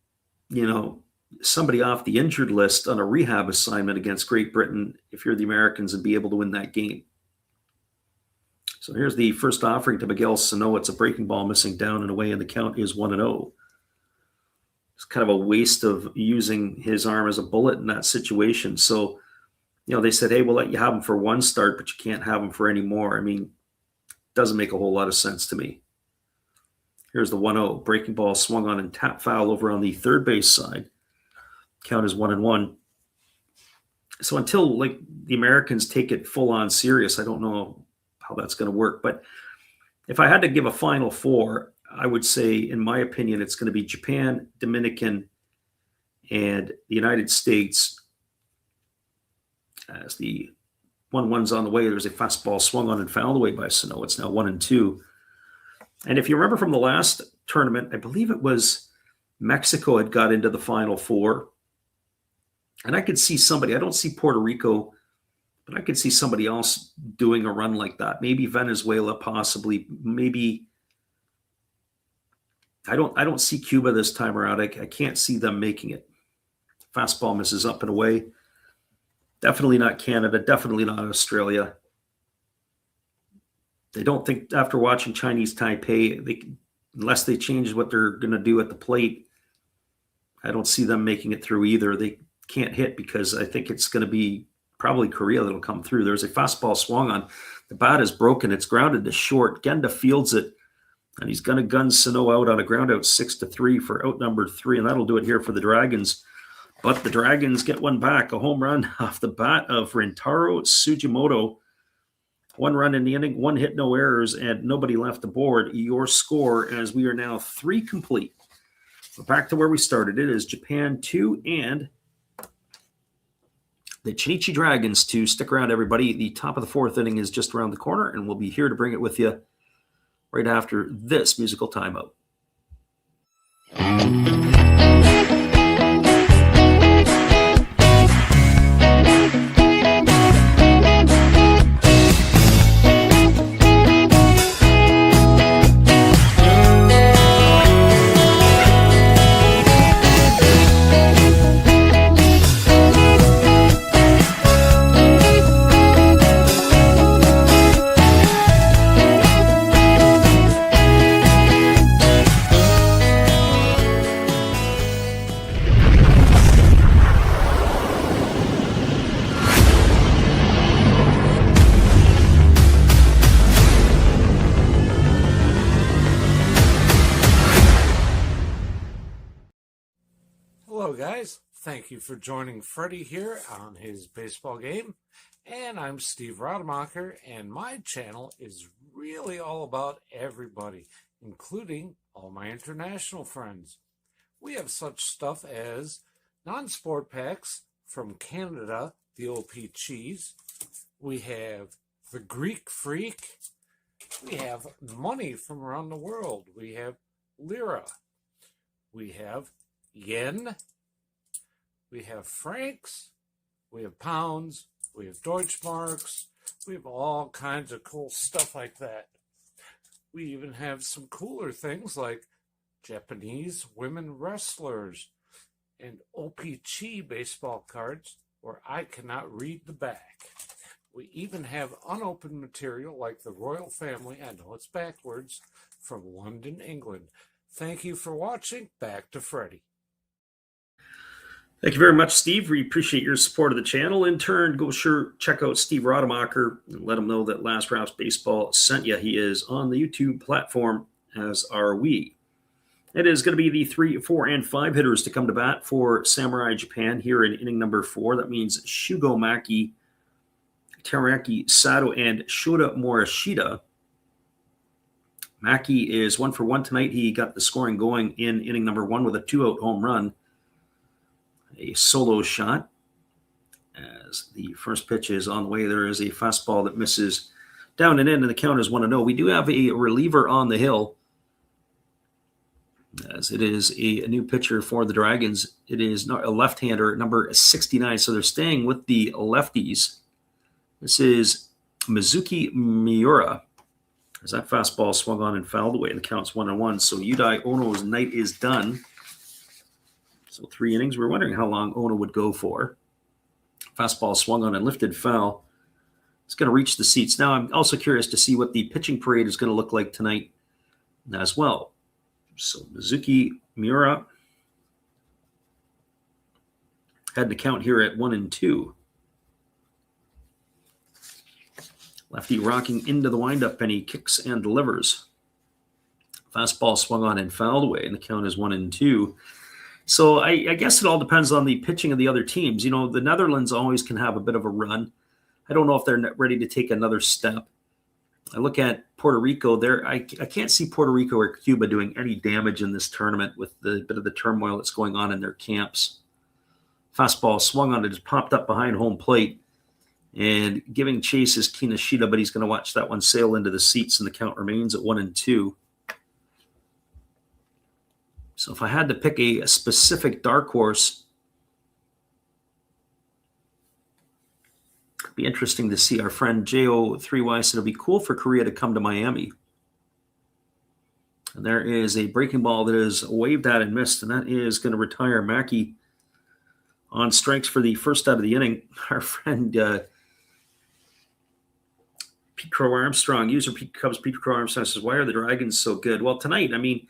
S1: somebody off the injured list on a rehab assignment against Great Britain if you're the Americans and be able to win that game. So here's the first offering to Miguel Sano. It's a breaking ball missing down and away, and the count is 1-0. It's kind of a waste of using his arm as a bullet in that situation. So, they said, hey, we'll let you have him for one start, but you can't have him for any more. I mean, it doesn't make a whole lot of sense to me. Here's the 1-0. Breaking ball swung on and tap foul over on the third base side. Count is 1-1. So until the Americans take it full on serious, I don't know how that's going to work. But if I had to give a final four, I would say, in my opinion, it's going to be Japan, Dominican, and the United States. As the 1-1's on the way, there's a fastball swung on and fouled away by Sano. It's now 1-2. And if you remember from the last tournament, I believe it was Mexico had got into the final four. And I could see somebody, I don't see Puerto Rico, but I could see somebody else doing a run like that. Maybe Venezuela, possibly. Maybe I don't see Cuba this time around. I can't see them making it. Fastball misses up and away. Definitely not Canada. Definitely not Australia. They don't think, after watching Chinese Taipei, unless they change what they're going to do at the plate, I don't see them making it through either. They can't hit because I think it's going to be probably Korea that'll come through. There's a fastball swung on. The bat is broken. It's grounded to short. Genda fields it, and he's going to gun Sano out on a ground out 6-3 for out number 3, and that'll do it here for the Dragons. But the Dragons get one back, a home run off the bat of Rentaro Sugimoto. 1 run in the inning, 1 hit, no errors, and nobody left the board. Your score, as we are now 3 complete. We're back to where we started. It is Japan 2 and the Chunichi Dragons to stick around, everybody. The top of the fourth inning is just around the corner, and we'll be here to bring it with you right after this musical timeout.
S3: Hello guys, thank you for joining Freddie here on his baseball game. And I'm Steve Rademacher, and my channel is really all about everybody, including all my international friends. We have such stuff as non-sport packs from Canada, the OP Cheese. We have the Greek Freak. We have money from around the world. We have Lira. We have Yen. We have francs. We have pounds. We have Deutschmarks. We have all kinds of cool stuff like that. We even have some cooler things like Japanese women wrestlers and OPC baseball cards where I cannot read the back. We even have unopened material like the royal family, I know it's backwards, from London, England. Thank you for watching. Back to Freddie.
S1: Thank you very much, Steve. We appreciate your support of the channel. In turn, go check out Steve Rademacher and let him know that Last Rouse Baseball sent you. He is on the YouTube platform, as are we. It is going to be the 3, 4, and 5 hitters to come to bat for Samurai Japan here in inning number 4. That means Shugo Maki, Teraki Sato, and Shota Morishita. Maki is 1 for 1 tonight. He got the scoring going in inning number 1 with a 2-out home run. A solo shot as the first pitch is on the way. There is a fastball that misses down and in, and the count is 1-0. We do have a reliever on the hill, as it is a new pitcher for the Dragons. It is not a left-hander, number 69, so they're staying with the lefties. This is Mizuki Miura. As that fastball swung on and fouled away, the count's 1-1. So Yudai Ono's night is done. So 3 innings. We're wondering how long Ono would go for. Fastball swung on and lifted foul. It's going to reach the seats. Now I'm also curious to see what the pitching parade is going to look like tonight as well. So Mizuki Miura had the count here at 1-2. Lefty rocking into the windup, and he kicks and delivers. Fastball swung on and fouled away, and the count is 1-2. So I guess it all depends on the pitching of the other teams. You know, the Netherlands always can have a bit of a run. I don't know if they're ready to take another step. I look at Puerto Rico. I can't see Puerto Rico or Cuba doing any damage in this tournament with the bit of the turmoil that's going on in their camps. Fastball swung on it, just popped up behind home plate. And giving chase is Kinoshita, but he's going to watch that one sail into the seats, and the count remains at 1-2. So if I had to pick a specific dark horse, it'd be interesting to see our friend JO3Y said it'll be cool for Korea to come to Miami. And there is a breaking ball that is waved at and missed, and that is going to retire Maki on strikes for the first out of the inning. Our friend Pete Crow Armstrong, user Pete Cubs Pete Crow Armstrong says, why are the Dragons so good? Well, tonight, I mean,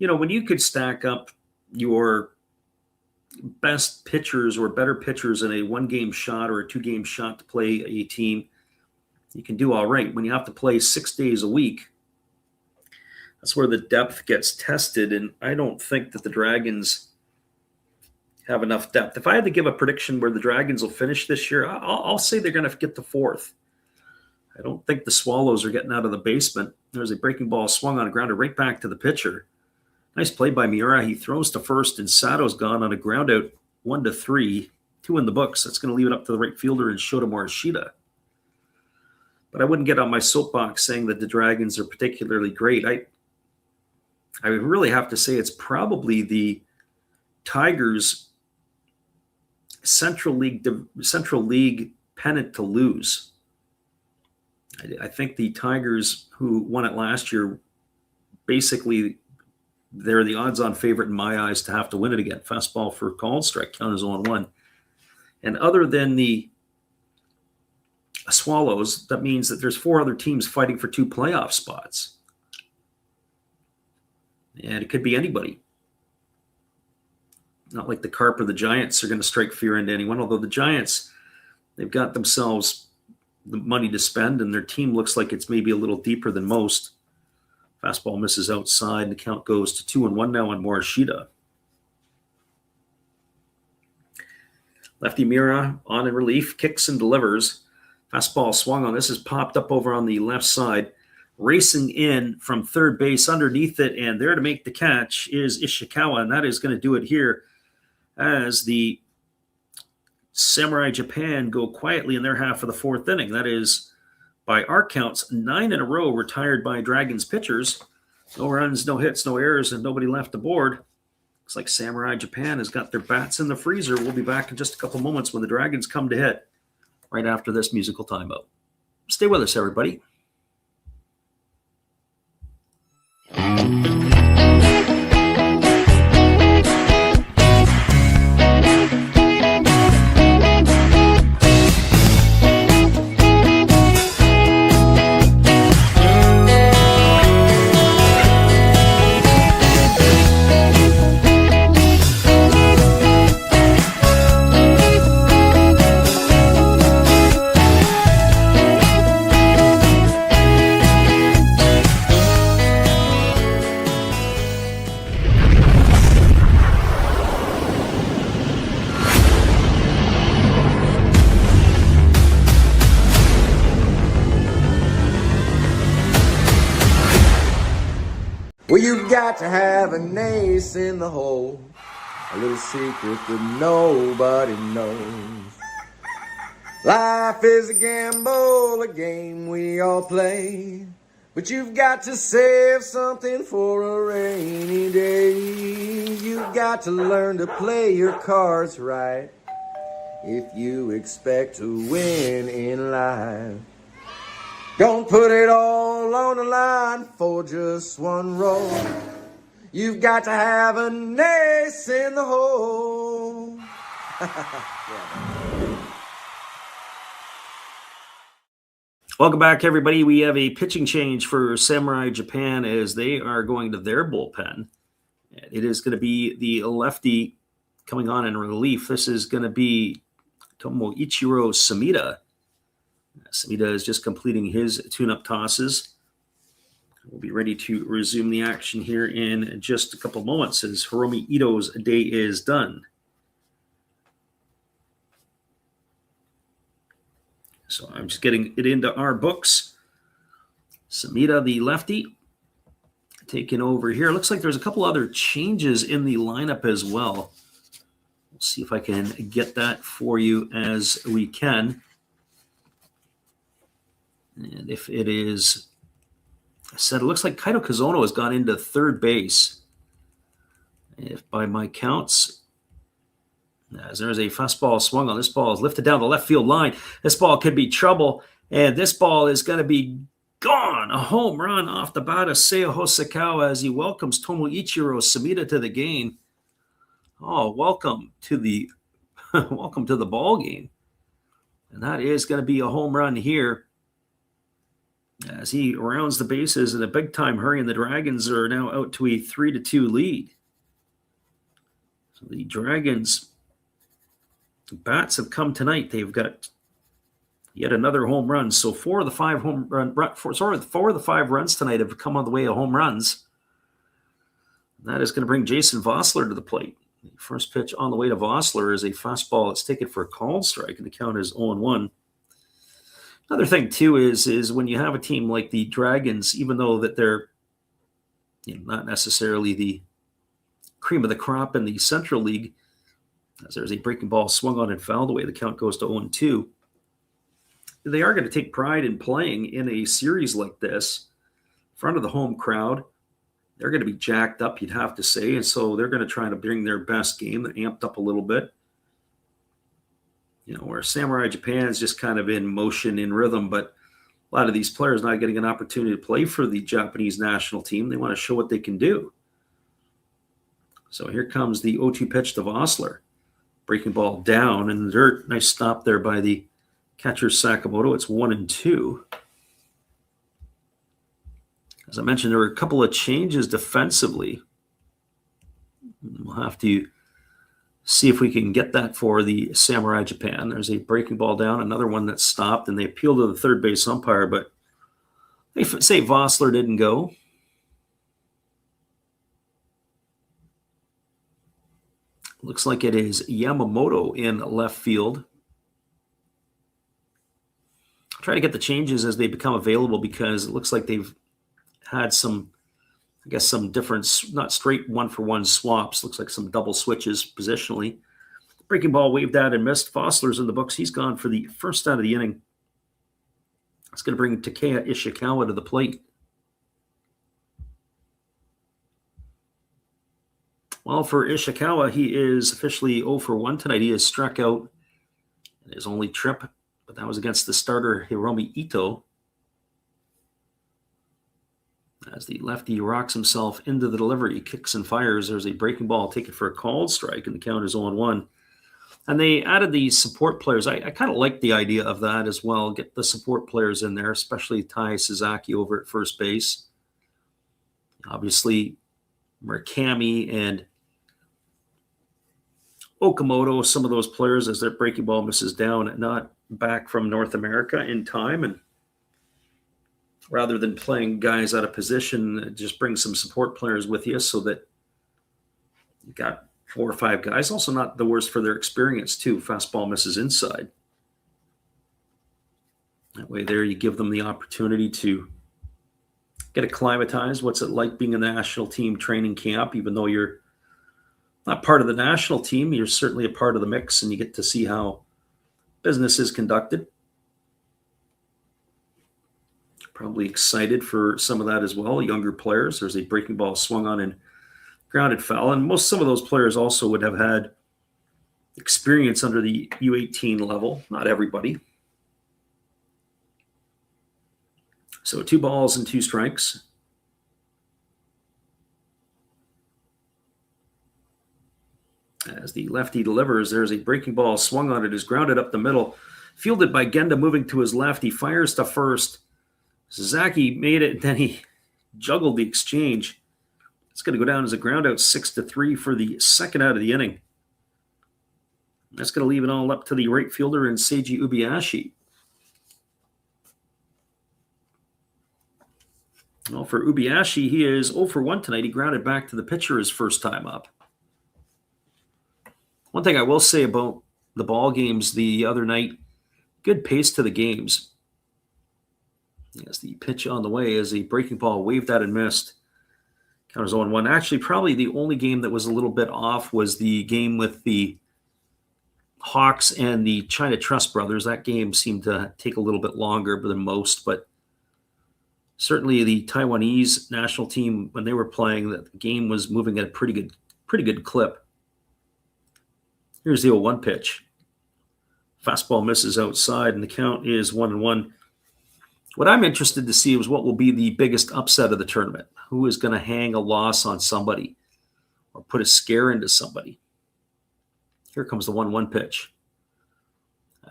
S1: you know, when you could stack up your best pitchers or better pitchers in a 1-game shot or a 2-game shot to play a team, you can do all right. When you have to play 6 days a week, that's where the depth gets tested. And I don't think that the Dragons have enough depth. If I had to give a prediction where the Dragons will finish this year, I'll say they're going to get to 4th. I don't think the Swallows are getting out of the basement. There's a breaking ball swung on a grounder right back to the pitcher. Nice play by Miura. He throws to first, and Sato's gone on a ground out 1-3. 2 in the books. That's going to leave it up to the right fielder and Shota Morishita. But I wouldn't get on my soapbox saying that the Dragons are particularly great. I would really have to say it's probably the Tigers' Central League pennant to lose. I think the Tigers, who won it last year, basically they're the odds-on favorite in my eyes to have to win it again. Fastball for called strike, count as 0-1. And other than the Swallows, that means that there's 4 other teams fighting for 2 playoff spots. And it could be anybody. Not like the Carp or the Giants are going to strike fear into anyone, although the Giants, they've got themselves the money to spend, and their team looks like it's maybe a little deeper than most. Fastball misses outside, and the count goes to 2-1 now on Morishita. Lefty Mira on in relief, kicks and delivers. Fastball swung on. This is popped up over on the left side. Racing in from third base underneath it, and there to make the catch is Ishikawa, and that is going to do it here as the Samurai Japan go quietly in their half of the 4th inning. That is, by our counts, 9 in a row retired by Dragons pitchers. No runs, no hits, no errors, and nobody left the board. Looks like Samurai Japan has got their bats in the freezer. We'll be back in just a couple moments when the Dragons come to hit right after this musical timeout. Stay with us, everybody.
S2: Well, you've got to have an ace in the hole, a little secret that nobody knows. Life is a gamble, a game we all play, but you've got to save something for a rainy day. You've got to learn to play your cards right if you expect to win in life. Don't put it all on the line for just one roll. You've got to have an ace in the hole.
S1: Welcome back, everybody. We have a pitching change for Samurai Japan as they are going to their bullpen. It is going to be the lefty coming on in relief. This is going to be Tomoichiro Samita. Samita is just completing his tune-up tosses. We'll be ready to resume the action here in just a couple moments as Hiromi Ito's day is done. So I'm just getting it into our books. Samita, the lefty, taking over here. Looks like there's a couple other changes in the lineup as well. We'll see if I can get that for you as we can. And if it is said, it looks like Kaito Kazono has gone into third base. If by my counts, as there's a fastball swung on, this ball is lifted down the left field line. This ball could be trouble, and this ball is going to be gone. A home run off the bat of Seiya Hosokawa as he welcomes Tomoichiro Samita to the game. Oh, welcome to the ball game. And that is going to be a home run here as he rounds the bases in a big-time hurry, and the Dragons are now out to a 3-2 lead. So the Dragons bats have come tonight. They've got yet another home run. So four of the five runs tonight have come on the way of home runs. And that is going to bring Jason Vossler to the plate. The first pitch on the way to Vossler is a fastball. It's taken for a called strike, and the count is 0-1. Another thing, too, is when you have a team like the Dragons, even though that they're not necessarily the cream of the crop in the Central League, As there's a breaking ball swung on and fouled away. The count goes to 0-2. They are going to take pride in playing in a series like this in front of the home crowd. They're going to be jacked up, you'd have to say, and so they're going to try to bring their best game. They're amped up a little bit. Where Samurai Japan's just kind of in motion, in rhythm, but a lot of these players not getting an opportunity to play for the Japanese national team. They want to show what they can do. So here comes the 0-2 pitch to Vossler. Breaking ball down in the dirt. Nice stop there by the catcher Sakamoto. It's 1-2. As I mentioned, there were a couple of changes defensively. We'll have to see if we can get that for the Samurai Japan. There's a breaking ball down, another one that stopped, and they appealed to the third base umpire, but they say Vossler didn't go. Looks like it is Yamamoto in left field. I'll try to get the changes as they become available because it looks like they've had some difference, not straight one-for-one swaps. Looks like some double switches positionally. Breaking ball waved out and missed. Fossler's in the books. He's gone for the first out of the inning. It's going to bring Takeya Ishikawa to the plate. Well, for Ishikawa, he is officially 0-for-1 tonight. He has struck out in his only trip, but that was against the starter Hiromi Ito. As the lefty rocks himself into the delivery, he kicks and fires. There's a breaking ball taken for a called strike, and the count is 0-1. And they added the support players. I kind of like the idea of that as well. Get the support players in there, especially Tai Suzaki over at first base. Obviously, Murakami and Okamoto, some of those players, as their breaking ball misses down, not back from North America in time. And rather than playing guys out of position, just bring some support players with you so that you got 4 or 5 guys. Also not the worst for their experience, too. Fastball misses inside. That way there you give them the opportunity to get acclimatized. What's it like being in the national team training camp? Even though you're not part of the national team, you're certainly a part of the mix, and you get to see how business is conducted. Probably excited for some of that as well. Younger players. There's a breaking ball swung on and grounded foul. And some of those players also would have had experience under the U18 level. Not everybody. So 2 balls and 2 strikes. As the lefty delivers, there's a breaking ball swung on. It is grounded up the middle. Fielded by Genda, moving to his left. He fires to first. Suzaki made it, and then he juggled the exchange. It's going to go down as a ground out, 6-3 for the second out of the inning. That's going to leave it all up to the right fielder in Seiji Ubiashi. Well, for Ubiashi, he is 0-for-1 tonight. He grounded back to the pitcher his first time up. One thing I will say about the ball games the other night, good pace to the games. As the pitch on the way, as the breaking ball waved out and missed. Count is 0-1. Actually, probably the only game that was a little bit off was the game with the Hawks and the China Trust Brothers. That game seemed to take a little bit longer than most, but certainly the Taiwanese national team, when they were playing, the game was moving at a pretty good clip. Here's the 0-1 pitch. Fastball misses outside, and the count is 1-1. What I'm interested to see is what will be the biggest upset of the tournament. Who is going to hang a loss on somebody or put a scare into somebody? Here comes the 1-1 pitch.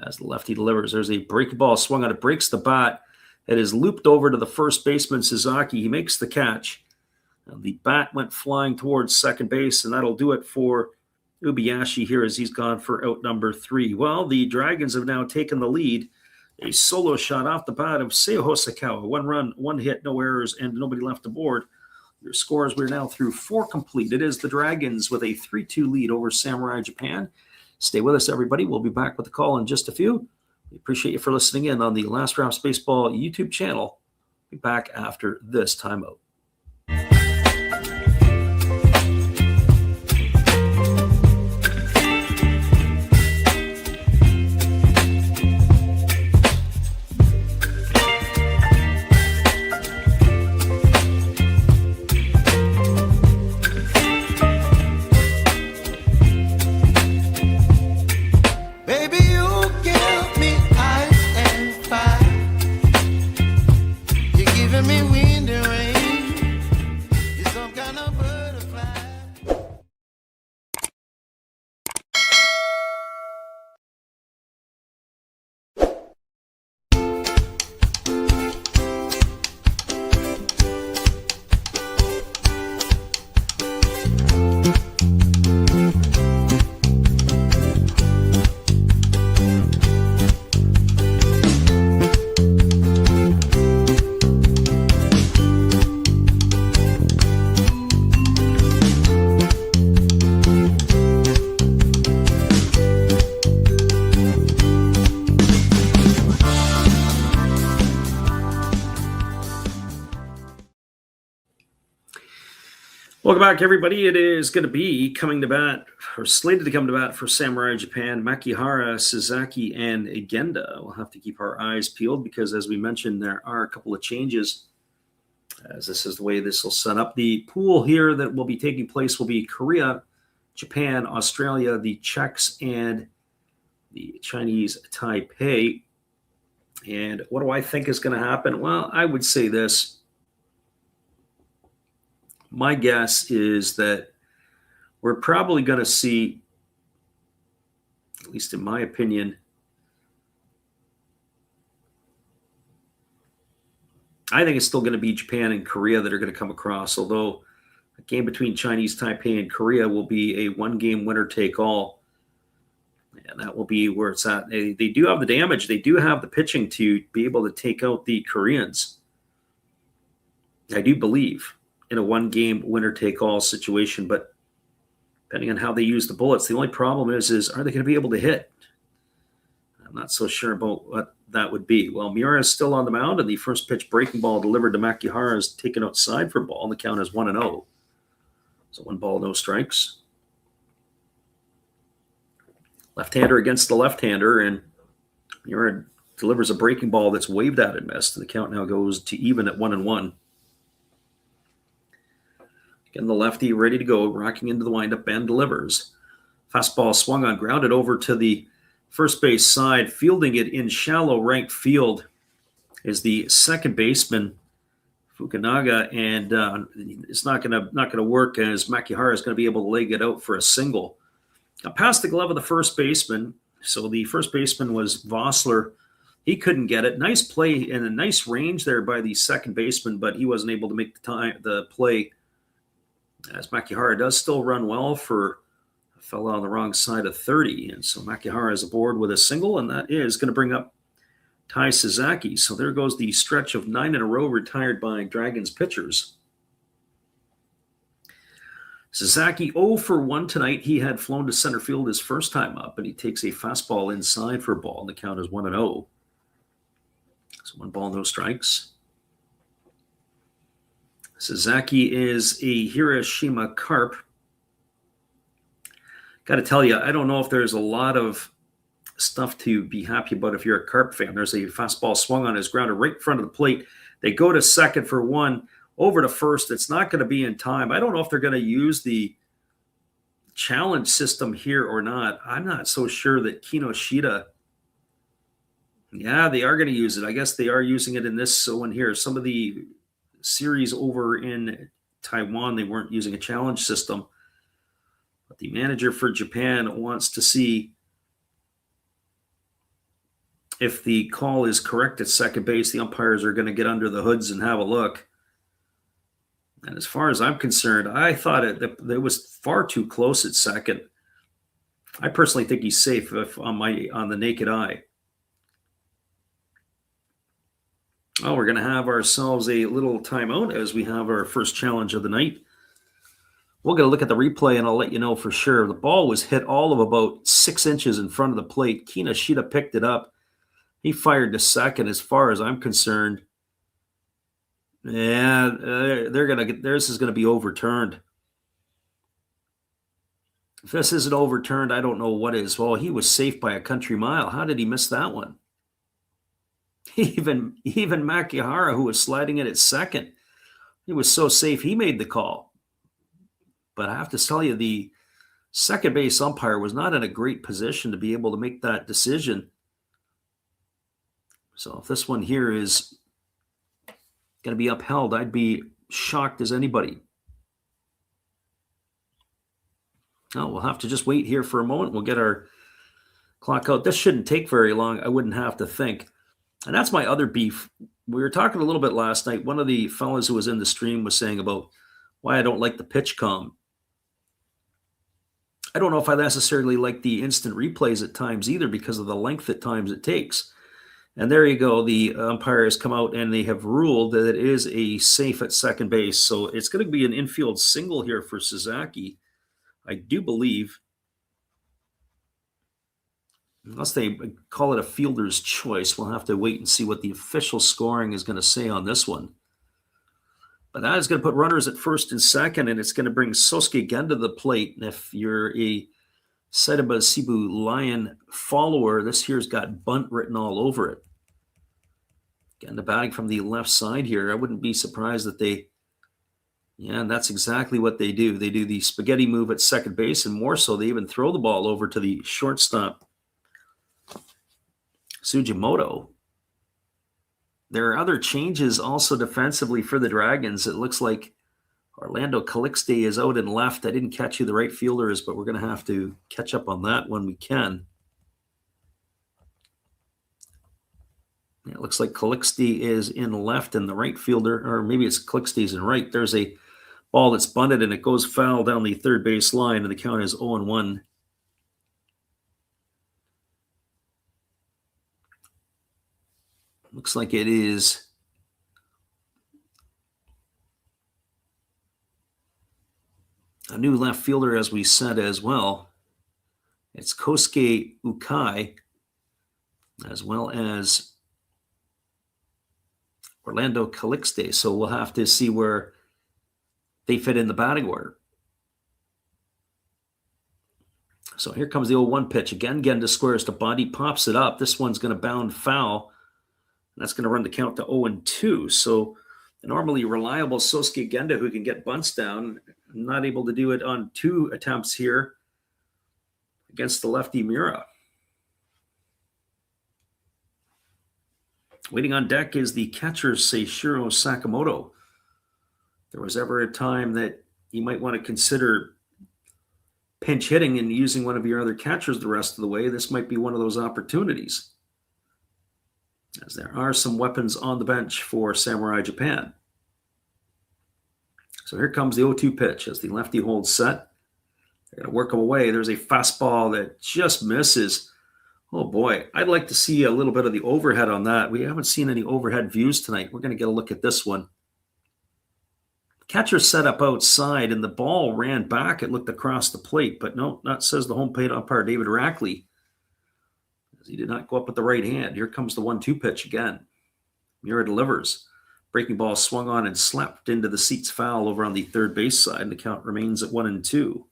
S1: As the lefty delivers, there's a breaking ball swung on. It breaks the bat. It is looped over to the first baseman, Suzaki. He makes the catch. And the bat went flying towards second base, and that'll do it for Ubiashi here as he's gone for out number 3. Well, the Dragons have now taken the lead. A solo shot off the bat of Seo Hosokawa. 1 run, 1 hit, no errors, and nobody left aboard. Your scores, we're now through 4 complete. It is the Dragons with a 3-2 lead over Samurai Japan. Stay with us, everybody. We'll be back with the call in just a few. We appreciate you for listening in on the Last Rounds Baseball YouTube channel. Be back after this timeout. Welcome back, everybody. It is going to be coming to bat, or slated to come to bat for Samurai Japan, Makihara, Sasaki, and Genda. We'll have to keep our eyes peeled because, as we mentioned, there are a couple of changes, as this is the way this will set up. The pool here that will be taking place will be Korea, Japan, Australia, the Czechs, and the Chinese Taipei. And what do I think is going to happen? Well, I would say this. My guess is that we're probably going to see, at least in my opinion, I think it's still going to be Japan and Korea that are going to come across, although a game between Chinese Taipei and Korea will be a one-game winner-take-all, and that will be where it's at. They do have the damage. They do have the pitching to be able to take out the Koreans, I do believe, in a one-game winner-take-all situation, but depending on how they use the bullets, the only problem is are they going to be able to hit? I'm not so sure about what that would be. Well, Miura is still on the mound, and the first pitch breaking ball delivered to Makihara is taken outside for ball, and the count is 1-0. So 1 ball, no strikes. Left-hander against the left-hander, and Miura delivers a breaking ball that's waved at and missed, and the count now goes to even at 1-1. Again, the lefty ready to go, rocking into the windup and delivers. Fastball swung on, grounded over to the first base side. Fielding it in shallow right field is the second baseman, Fukunaga, and it's not gonna work as Makihara is going to be able to leg it out for a single. Past the glove of the first baseman, so the first baseman was Vossler. He couldn't get it. Nice play and a nice range there by the second baseman, but he wasn't able to make the play. As Makihara does still run well for a fellow on the wrong side of 30. And so Makihara is aboard with a single, and that is going to bring up Tai Sasaki. So there goes the stretch of 9 in a row retired by Dragons pitchers. Sasaki 0 for 1 tonight. He had flown to center field his first time up, and he takes a fastball inside for a ball, and the count is 1-0. So 1 ball, no strikes. Sasaki is a Hiroshima Carp. Got to tell you, I don't know if there's a lot of stuff to be happy about if you're a Carp fan. There's a fastball swung on his grounder right in front of the plate. They go to second for 1, over to first. It's not going to be in time. I don't know if they're going to use the challenge system here or not. I'm not so sure that Kinoshita. Yeah, they are going to use it. I guess they are using it in this one here. Some of the series over in Taiwan, they weren't using a challenge system. But the manager for Japan wants to see if the call is correct at second base. The umpires are going to get under the hoods and have a look. And as far as I'm concerned, I thought it was far too close at second. I personally think he's safe on the naked eye. Oh, we're going to have ourselves a little timeout as we have our first challenge of the night. We'll get a look at the replay, and I'll let you know for sure. The ball was hit all of about 6 inches in front of the plate. Kinoshita picked it up. He fired to second. As far as I'm concerned, yeah, theirs is going to be overturned. If this isn't overturned, I don't know what is. Well, he was safe by a country mile. How did he miss that one? Even Makihara, who was sliding it at second, he was so safe, he made the call. But I have to tell you, the second base umpire was not in a great position to be able to make that decision. So if this one here is going to be upheld, I'd be shocked as anybody. Oh, we'll have to just wait here for a moment. We'll get our clock out. This shouldn't take very long, I wouldn't have to think. And that's my other beef. We were talking a little bit last night. One of the fellas who was in the stream was saying about why I don't like the pitch com. I don't know if I necessarily like the instant replays at times either because of the length at times it takes. And there you go. The umpire has come out and they have ruled that it is a safe at second base. So it's going to be an infield single here for Sasaki, I do believe. Unless they call it a fielder's choice, we'll have to wait and see what the official scoring is going to say on this one. But that is going to put runners at first and second, and it's going to bring Sosuke Genda to the plate. And if you're a Saitama Cebu Lion follower, this here's got bunt written all over it. Genda batting from the left side here. I wouldn't be surprised that they, yeah, and that's exactly what they do. They do the spaghetti move at second base, and more so, they even throw the ball over to the shortstop, Sugimoto. There are other changes also defensively for the Dragons. It looks like Orlando Calixte is out and left. I didn't catch who the right fielder is, but we're going to have to catch up on that when we can. It looks like Calixte is in left and the right fielder, or maybe it's Calixte's in right. There's a ball that's bunted and it goes foul down the third base line, and the count is 0-1. Looks like it is a new left fielder, as we said as well. It's Kosuke Ukai, as well as Orlando Calixte. So we'll have to see where they fit in the batting order. So here comes the 0-1 pitch. Again, Genda squares to Bondi, pops it up. This one's going to bound foul. That's going to run the count to 0-2. So the normally reliable Sosuke Genda, who can get bunts down, not able to do it on 2 attempts here against the lefty Miura. Waiting on deck is the catcher, Seishiro Sakamoto. If there was ever a time that you might want to consider pinch hitting and using one of your other catchers the rest of the way, this might be one of those opportunities, as there are some weapons on the bench for Samurai Japan. So here comes the 0-2 pitch as the lefty holds set. They're going to work him away. There's a fastball that just misses. Oh boy, I'd like to see a little bit of the overhead on that. We haven't seen any overhead views tonight. We're going to get a look at this one. Catcher set up outside and the ball ran back. It looked across the plate, but no, that says the home plate umpire, David Rackley. He did not go up with the right hand. Here comes the 1-2 pitch again. Miura delivers. Breaking ball swung on and slapped into the seats foul over on the third base side, and the count remains at 1-2.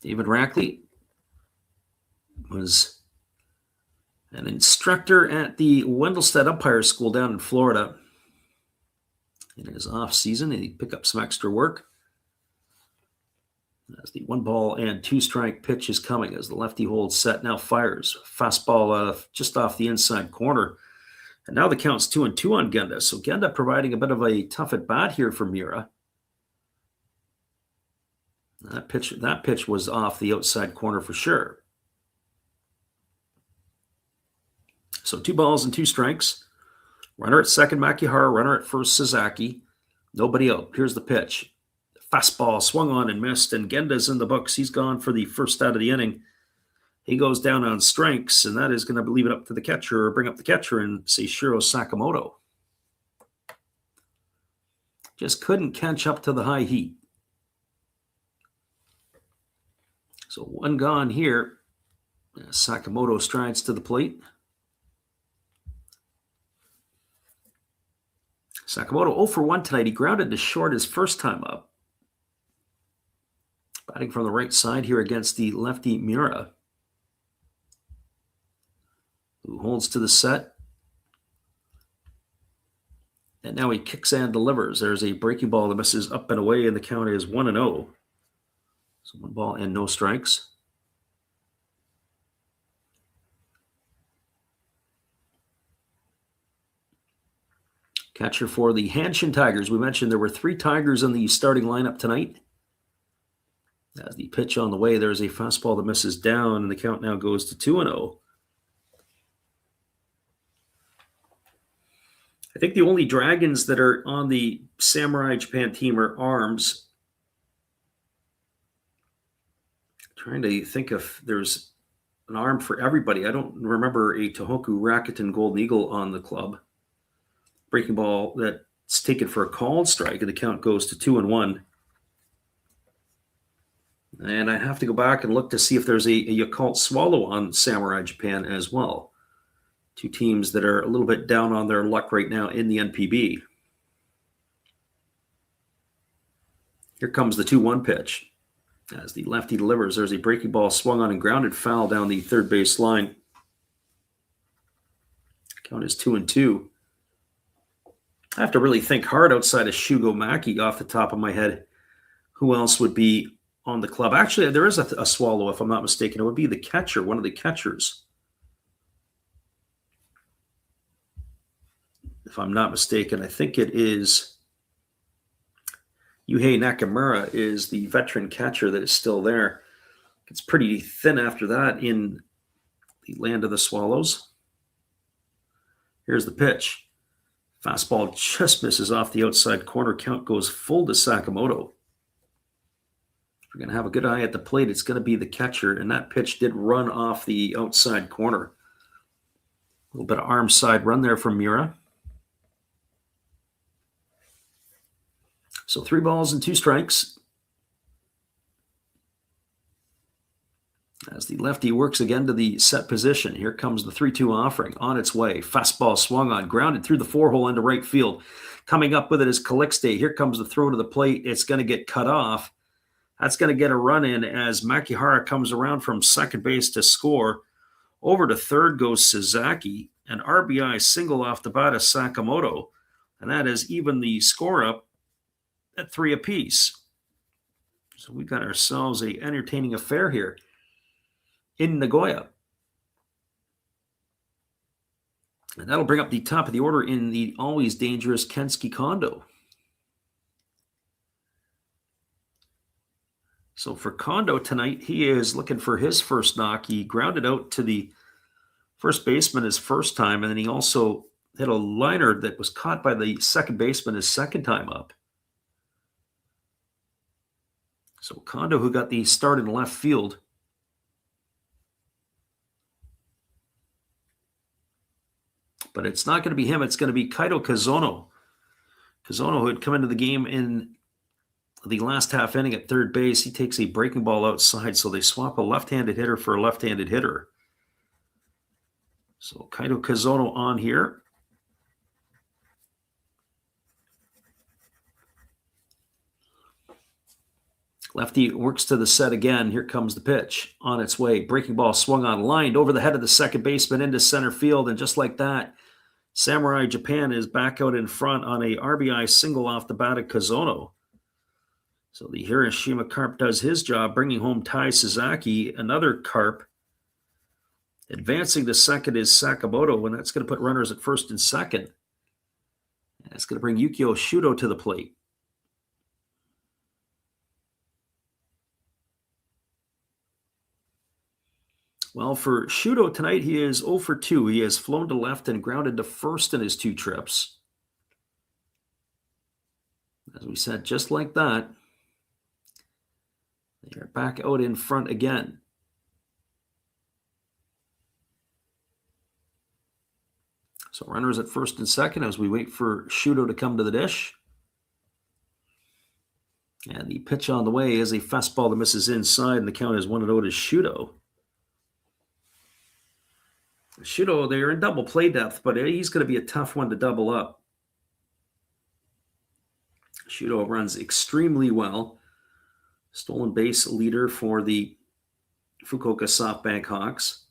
S1: David Rackley was an instructor at the Wendelstedt Umpire School down in Florida. In his off season, he picked up some extra work. As the 1-2 strike pitch is coming, as the lefty holds set, now fires. Fastball just off the inside corner. And now the count's 2-2 on Genda. So Genda providing a bit of a tough at bat here for Miura. That pitch was off the outside corner for sure. So 2 strikes. Runner at second, Makihara. Runner at first, Sasaki. Nobody out. Here's the pitch. Fastball swung on and missed, and Genda's in the books. He's gone for the first out of the inning. He goes down on strikes, and that is going to leave it up to the catcher, or bring up the catcher, and Seishiro Sakamoto. Just couldn't catch up to the high heat. So 1 gone here. Sakamoto strides to the plate. Sakamoto 0 for 1 tonight. He grounded to short his first time up. Batting from the right side here against the lefty Miura, who holds to the set. And now he kicks and delivers. There's a breaking ball that misses up and away, and the count is 1-0. So 1 ball and no strikes. Catcher for the Hanshin Tigers. We mentioned there were 3 Tigers in the starting lineup tonight. As the pitch on the way, there's a fastball that misses down, and the count now goes to 2-0. I think the only Dragons that are on the Samurai Japan team are arms. Trying to think if there's an arm for everybody. I don't remember a Tohoku Rakuten Golden Eagle on the club. Breaking ball that's taken for a called strike, and the count goes to 2-1. And I have to go back and look to see if there's a Yakult Swallow on Samurai Japan as well. Two teams that are a little bit down on their luck right now in the NPB. Here comes the 2-1 pitch. As the lefty delivers, there's a breaking ball swung on and grounded foul down the third base line. Count is 2-2. I have to really think hard outside of Shugo Maki off the top of my head. Who else would be on the club? Actually, there is a Swallow, if I'm not mistaken. It would be the catcher, one of the catchers. If I'm not mistaken, I think it is Yuhei Nakamura is the veteran catcher that is still there. It's pretty thin after that in the land of the Swallows. Here's the pitch. Fastball just misses off the outside corner. Count goes full to Sakamoto. If we're going to have a good eye at the plate, it's going to be the catcher, and that pitch did run off the outside corner. A little bit of arm side run there from Miura. So 3 balls and 2 strikes. As the lefty works again to the set position, here comes the 3-2 offering on its way. Fastball swung on, grounded through the 4-hole into right field. Coming up with it is Calixte. Here comes the throw to the plate. It's going to get cut off. That's going to get a run in as Makihara comes around from second base to score. Over to third goes Sasaki. An RBI single off the bat of Sakamoto. And that is even the score up at 3 apiece. So we've got ourselves an entertaining affair here in Nagoya. And that'll bring up the top of the order in the always dangerous Kensuke Kondo. So for Kondo tonight, he is looking for his first knock. He grounded out to the first baseman his first time, and then he also hit a liner that was caught by the second baseman his second time up. So Kondo, who got the start in left field, but it's not going to be him. It's going to be Kaito Kazono. Kazono, who had come into the game in the last half inning at third base, he takes a breaking ball outside, so they swap a left-handed hitter for a left-handed hitter. So Kaito Kazono on here. Lefty works to the set again. Here comes the pitch on its way. Breaking ball swung on, lined over the head of the second baseman into center field. And just like that, Samurai Japan is back out in front on a RBI single off the bat of Kazono. So the Hiroshima Carp does his job, bringing home Tai Sasaki, another Carp. Advancing to second is Sakamoto, and that's going to put runners at first and second. And that's going to bring Yukio Shudo to the plate. Well, for Shudo tonight, he is 0 for 2. He has flown to left and grounded to first in his 2 trips. As we said, just like that, they are back out in front again. So runners at first and second as we wait for Shudo to come to the dish. And the pitch on the way is a fastball that misses inside, and the count is 1-0 to Shudo. Shudo, they're in double play depth, but he's going to be a tough one to double up. Shudo runs extremely well. Stolen base leader for the Fukuoka SoftBank Hawks.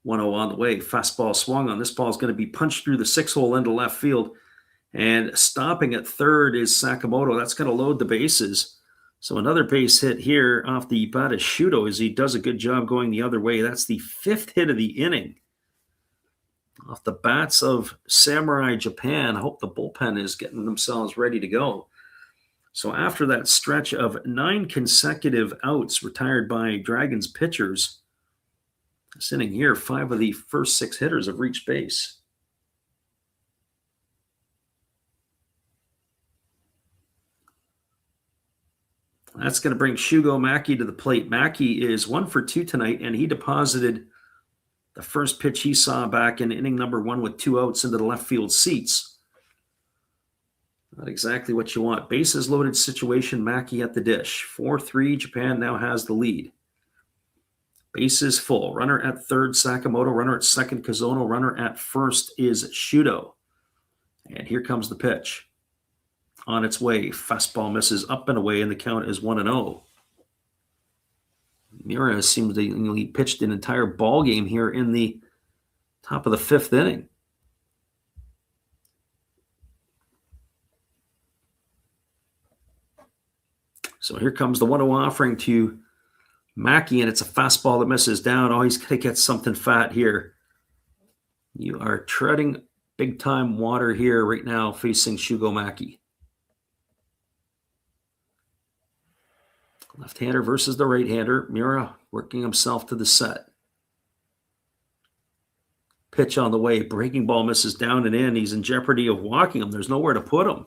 S1: 1-0 on the way. Fastball swung on. This ball is going to be punched through the 6-hole into left field. And stopping at third is Sakamoto. That's going to load the bases. So another base hit here off the bat of Shudo as he does a good job going the other way. That's the 5th hit of the inning. Off the bats of Samurai Japan. I hope the bullpen is getting themselves ready to go. So after that stretch of 9 consecutive outs retired by Dragons pitchers, this inning here, 5 of the first 6 hitters have reached base. That's going to bring Shugo Maki to the plate. Maki is 1 for 2 tonight, and he deposited the first pitch he saw back in inning number 1 with 2 outs into the left field seats. Not exactly what you want. Bases loaded situation, Maki at the dish. 4-3, Japan now has the lead. Bases full. Runner at third, Sakamoto. Runner at second, Kazono. Runner at first is Shudo. And here comes the pitch. On its way. Fastball misses up and away, and the count is 1-0. Miura seems to he pitched an entire ball game here in the top of the fifth inning. So here comes the 1-0 offering to Mackey, and it's a fastball that misses down. Oh, he's going to get something fat here. You are treading big-time water here right now facing Shugo Maki. Left-hander versus the right-hander. Miura working himself to the set. Pitch on the way. Breaking ball misses down and in. He's in jeopardy of walking him. There's nowhere to put him.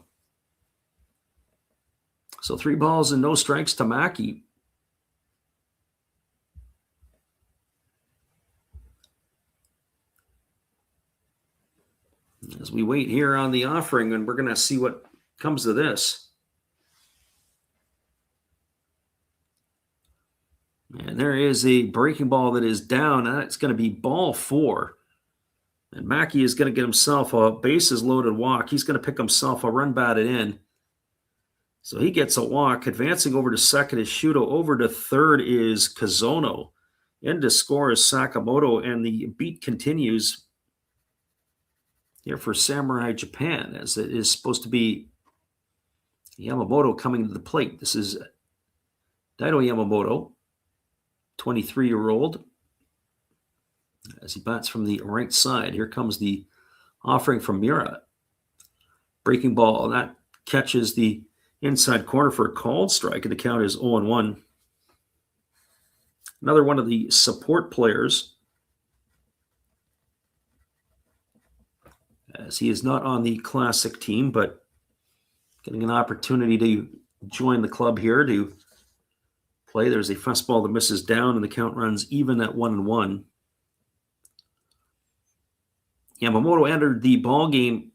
S1: So 3 balls and no strikes to Mackey. As we wait here on the offering, and we're going to see what comes of this. And there is a breaking ball that is down. That's going to be ball 4. And Mackey is going to get himself a bases loaded walk. He's going to pick himself a run batted in. So he gets a walk. Advancing over to second is Shudo. Over to third is Kazono. In to score is Sakamoto. And the beat continues here for Samurai Japan, as it is supposed to be Yamamoto coming to the plate. This is Daido Yamamoto, 23-year-old, as he bats from the right side. Here comes the offering from Miura. Breaking ball, and that catches the inside corner for a called strike, and the count is 0-1. Another one of the support players, as he is not on the classic team, but getting an opportunity to join the club here to play. There's a fastball that misses down, and the count runs even at 1-1. Yamamoto entered the ball game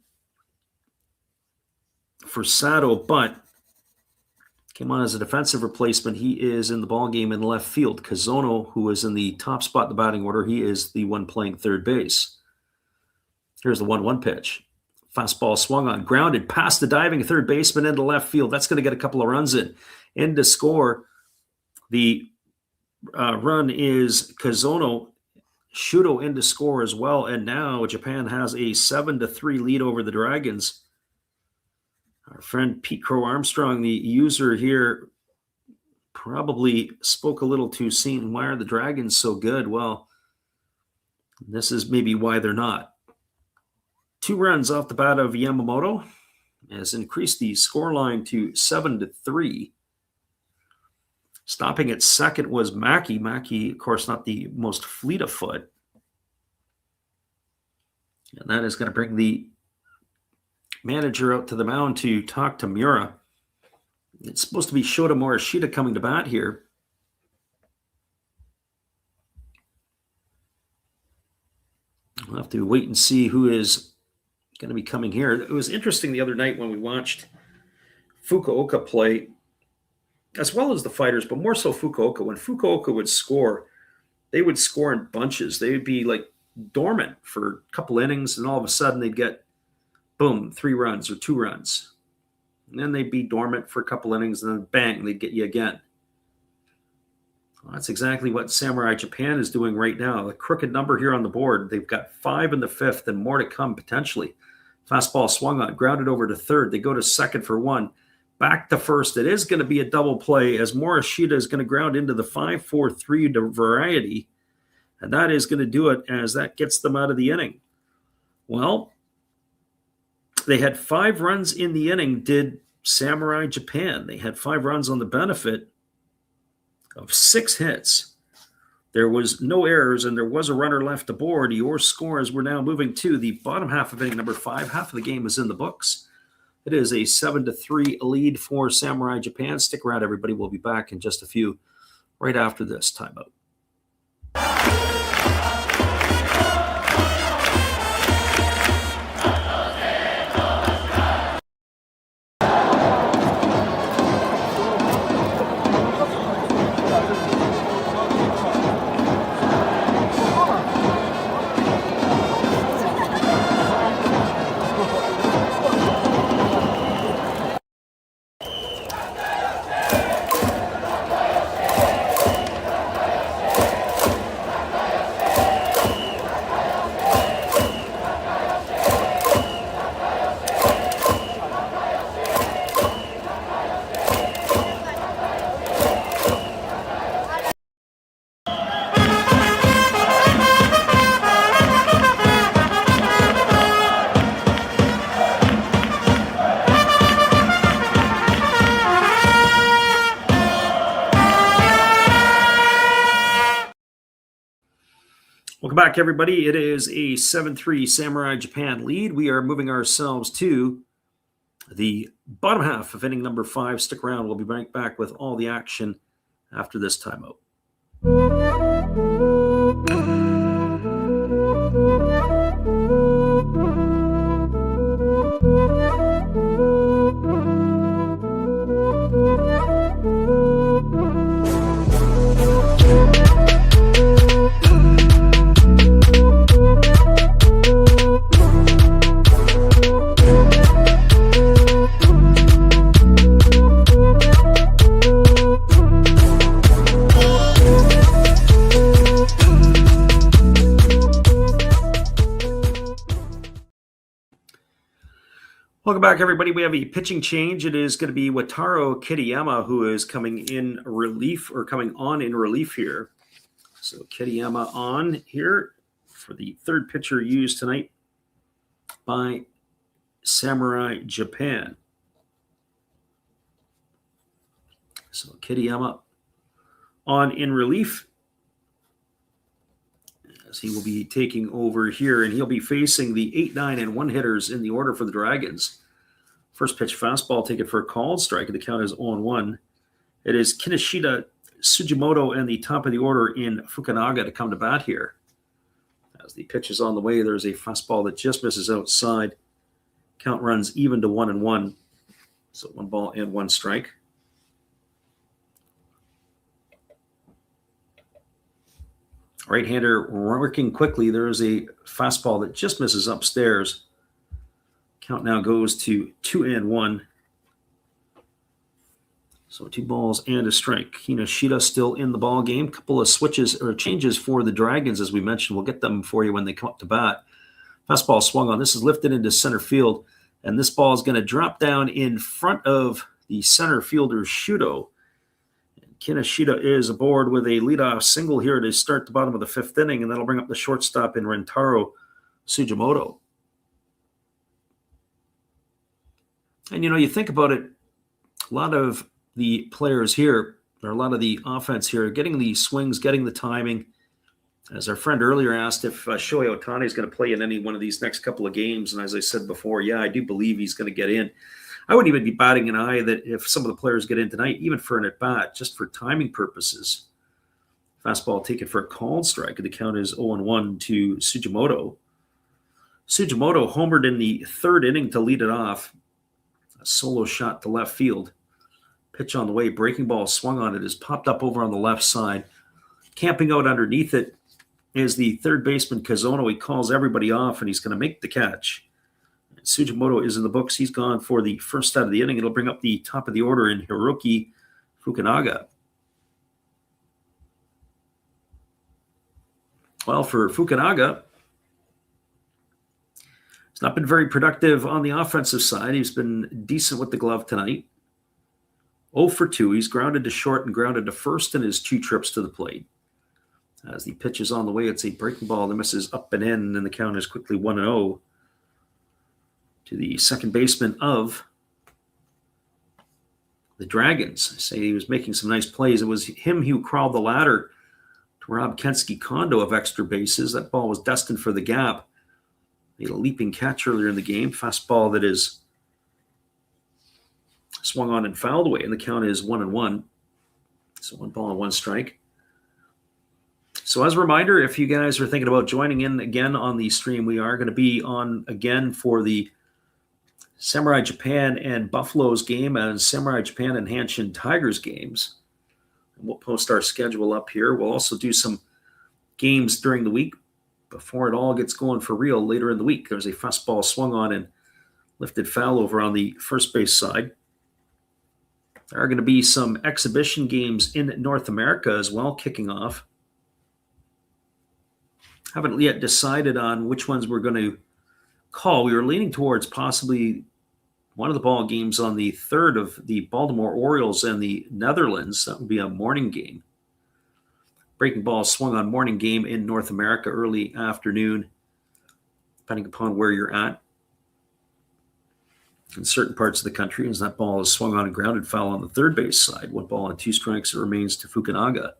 S1: for Sato, but came on as a defensive replacement. He is in the ball game in left field. Kazono, who is in the top spot in the batting order, he is the one playing third base. Here's the 1-1 pitch. Fastball swung on, grounded past the diving third baseman into left field. That's going to get a couple of runs in to score. The run is Kazono. Shudo in to score as well. And now Japan has a 7-3 lead over the Dragons. Our friend Pete Crow Armstrong, the user here, probably spoke a little too soon. Why are the Dragons so good? Well, this is maybe why they're not. 2 runs off the bat of Yamamoto has increased the scoreline to 7-3. Stopping at second was Mackey. Mackey, of course, not the most fleet of foot. And that is going to bring the manager out to the mound to talk to Miura. It's supposed to be Shota Morishita coming to bat here. We'll have to wait and see who is going to be coming here. It was interesting the other night when we watched Fukuoka play, as well as the Fighters, but more so Fukuoka. When Fukuoka would score, they would score in bunches. They would be like dormant for a couple innings, and all of a sudden they'd get, boom, 3 runs or 2 runs. And then they'd be dormant for a couple innings, and then bang, they'd get you again. Well, that's exactly what Samurai Japan is doing right now. The crooked number here on the board, they've got 5 in the 5th and more to come potentially. Fastball swung on, grounded over to third. They go to second for 1. Back to first. It is going to be a double play as Morishita is going to ground into the 5-4-3 variety. And that is going to do it as that gets them out of the inning. Well, they had 5 runs in the inning, did Samurai Japan. They had 5 runs on the benefit of 6 hits. There was no errors, and there was a runner left aboard. Your scores, we're now moving to the bottom half of inning number 5. Half of the game is in the books. It is a 7-3 lead for Samurai Japan. Stick around, everybody. We'll be back in just a few right after this timeout. back, everybody. It is a 7-3 Samurai Japan lead. We are moving ourselves to the bottom half of inning number 5. Stick around. We'll be right back with all the action after this timeout. Welcome back, everybody. We have a pitching change. It is going to be Wataru Kitayama who is coming on in relief here. So Kitayama on here for the third pitcher used tonight by Samurai Japan. So Kitayama on in relief, as he will be taking over here, and he'll be facing the 8, 9, and 1 hitters in the order for the Dragons. First pitch fastball taken for a called strike, and the count is 0-1. It is Kinoshita, Sugimoto, and the top of the order in Fukunaga to come to bat here. As the pitch is on the way, there's a fastball that just misses outside. Count runs even to 1-1. So 1 ball and 1 strike. Right-hander working quickly. There is a fastball that just misses upstairs. Count now goes to 2-1. So 2 balls and a strike. Kinoshita still in the ball game. Couple of switches or changes for the Dragons, as we mentioned. We'll get them for you when they come up to bat. Fastball swung on. This is lifted into center field, and this ball is going to drop down in front of the center fielder Shudo. Kinoshita is aboard with a leadoff single here to start the bottom of the 5th inning, and that'll bring up the shortstop in Rentaro Sugimoto. And, you think about it, a lot of the players here, or a lot of the offense here, getting the swings, getting the timing. As our friend earlier asked if Shohei Ohtani is going to play in any one of these next couple of games, and as I said before, yeah, I do believe he's going to get in. I wouldn't even be batting an eye that if some of the players get in tonight, even for an at-bat, just for timing purposes. Fastball taken for a called strike, and the count is 0-1 to Sugimoto. Sugimoto homered in the 3rd inning to lead it off. A solo shot to left field. Pitch on the way, breaking ball swung on it, is popped up over on the left side. Camping out underneath it is the third baseman Kazono. He calls everybody off, and he's going to make the catch. Sugimoto is in the books. He's gone for the first out of the inning. It'll bring up the top of the order in Hiroki Fukunaga. Well, for Fukunaga, he's not been very productive on the offensive side. He's been decent with the glove tonight. 0 for 2. He's grounded to short and grounded to first in his 2 trips to the plate. As the pitch is on the way, it's a breaking ball that misses up and in, and the count is quickly 1-0. To the second baseman of the Dragons. I say he was making some nice plays. It was him who crawled the ladder to Rob Kensky-Kondo of extra bases. That ball was destined for the gap. Made a leaping catch earlier in the game. Fastball that is swung on and fouled away, and the count is 1-1. So 1 ball and 1 strike. So as a reminder, if you guys are thinking about joining in again on the stream, we are going to be on again for the Samurai Japan and Buffaloes game and Samurai Japan and Hanshin Tigers games. And we'll post our schedule up here. We'll also do some games during the week before it all gets going for real later in the week. There's a fastball swung on and lifted foul over on the first base side. There are going to be some exhibition games in North America as well kicking off. Haven't yet decided on which ones we're going to call. We were leaning towards possibly one of the ball games on the 3rd of the Baltimore Orioles and the Netherlands. That would be a morning game. Breaking ball swung on morning game in North America early afternoon, depending upon where you're at. In certain parts of the country, as that ball is swung on and grounded foul on the third base side. 1 ball and 2 strikes. It remains to Fukunaga.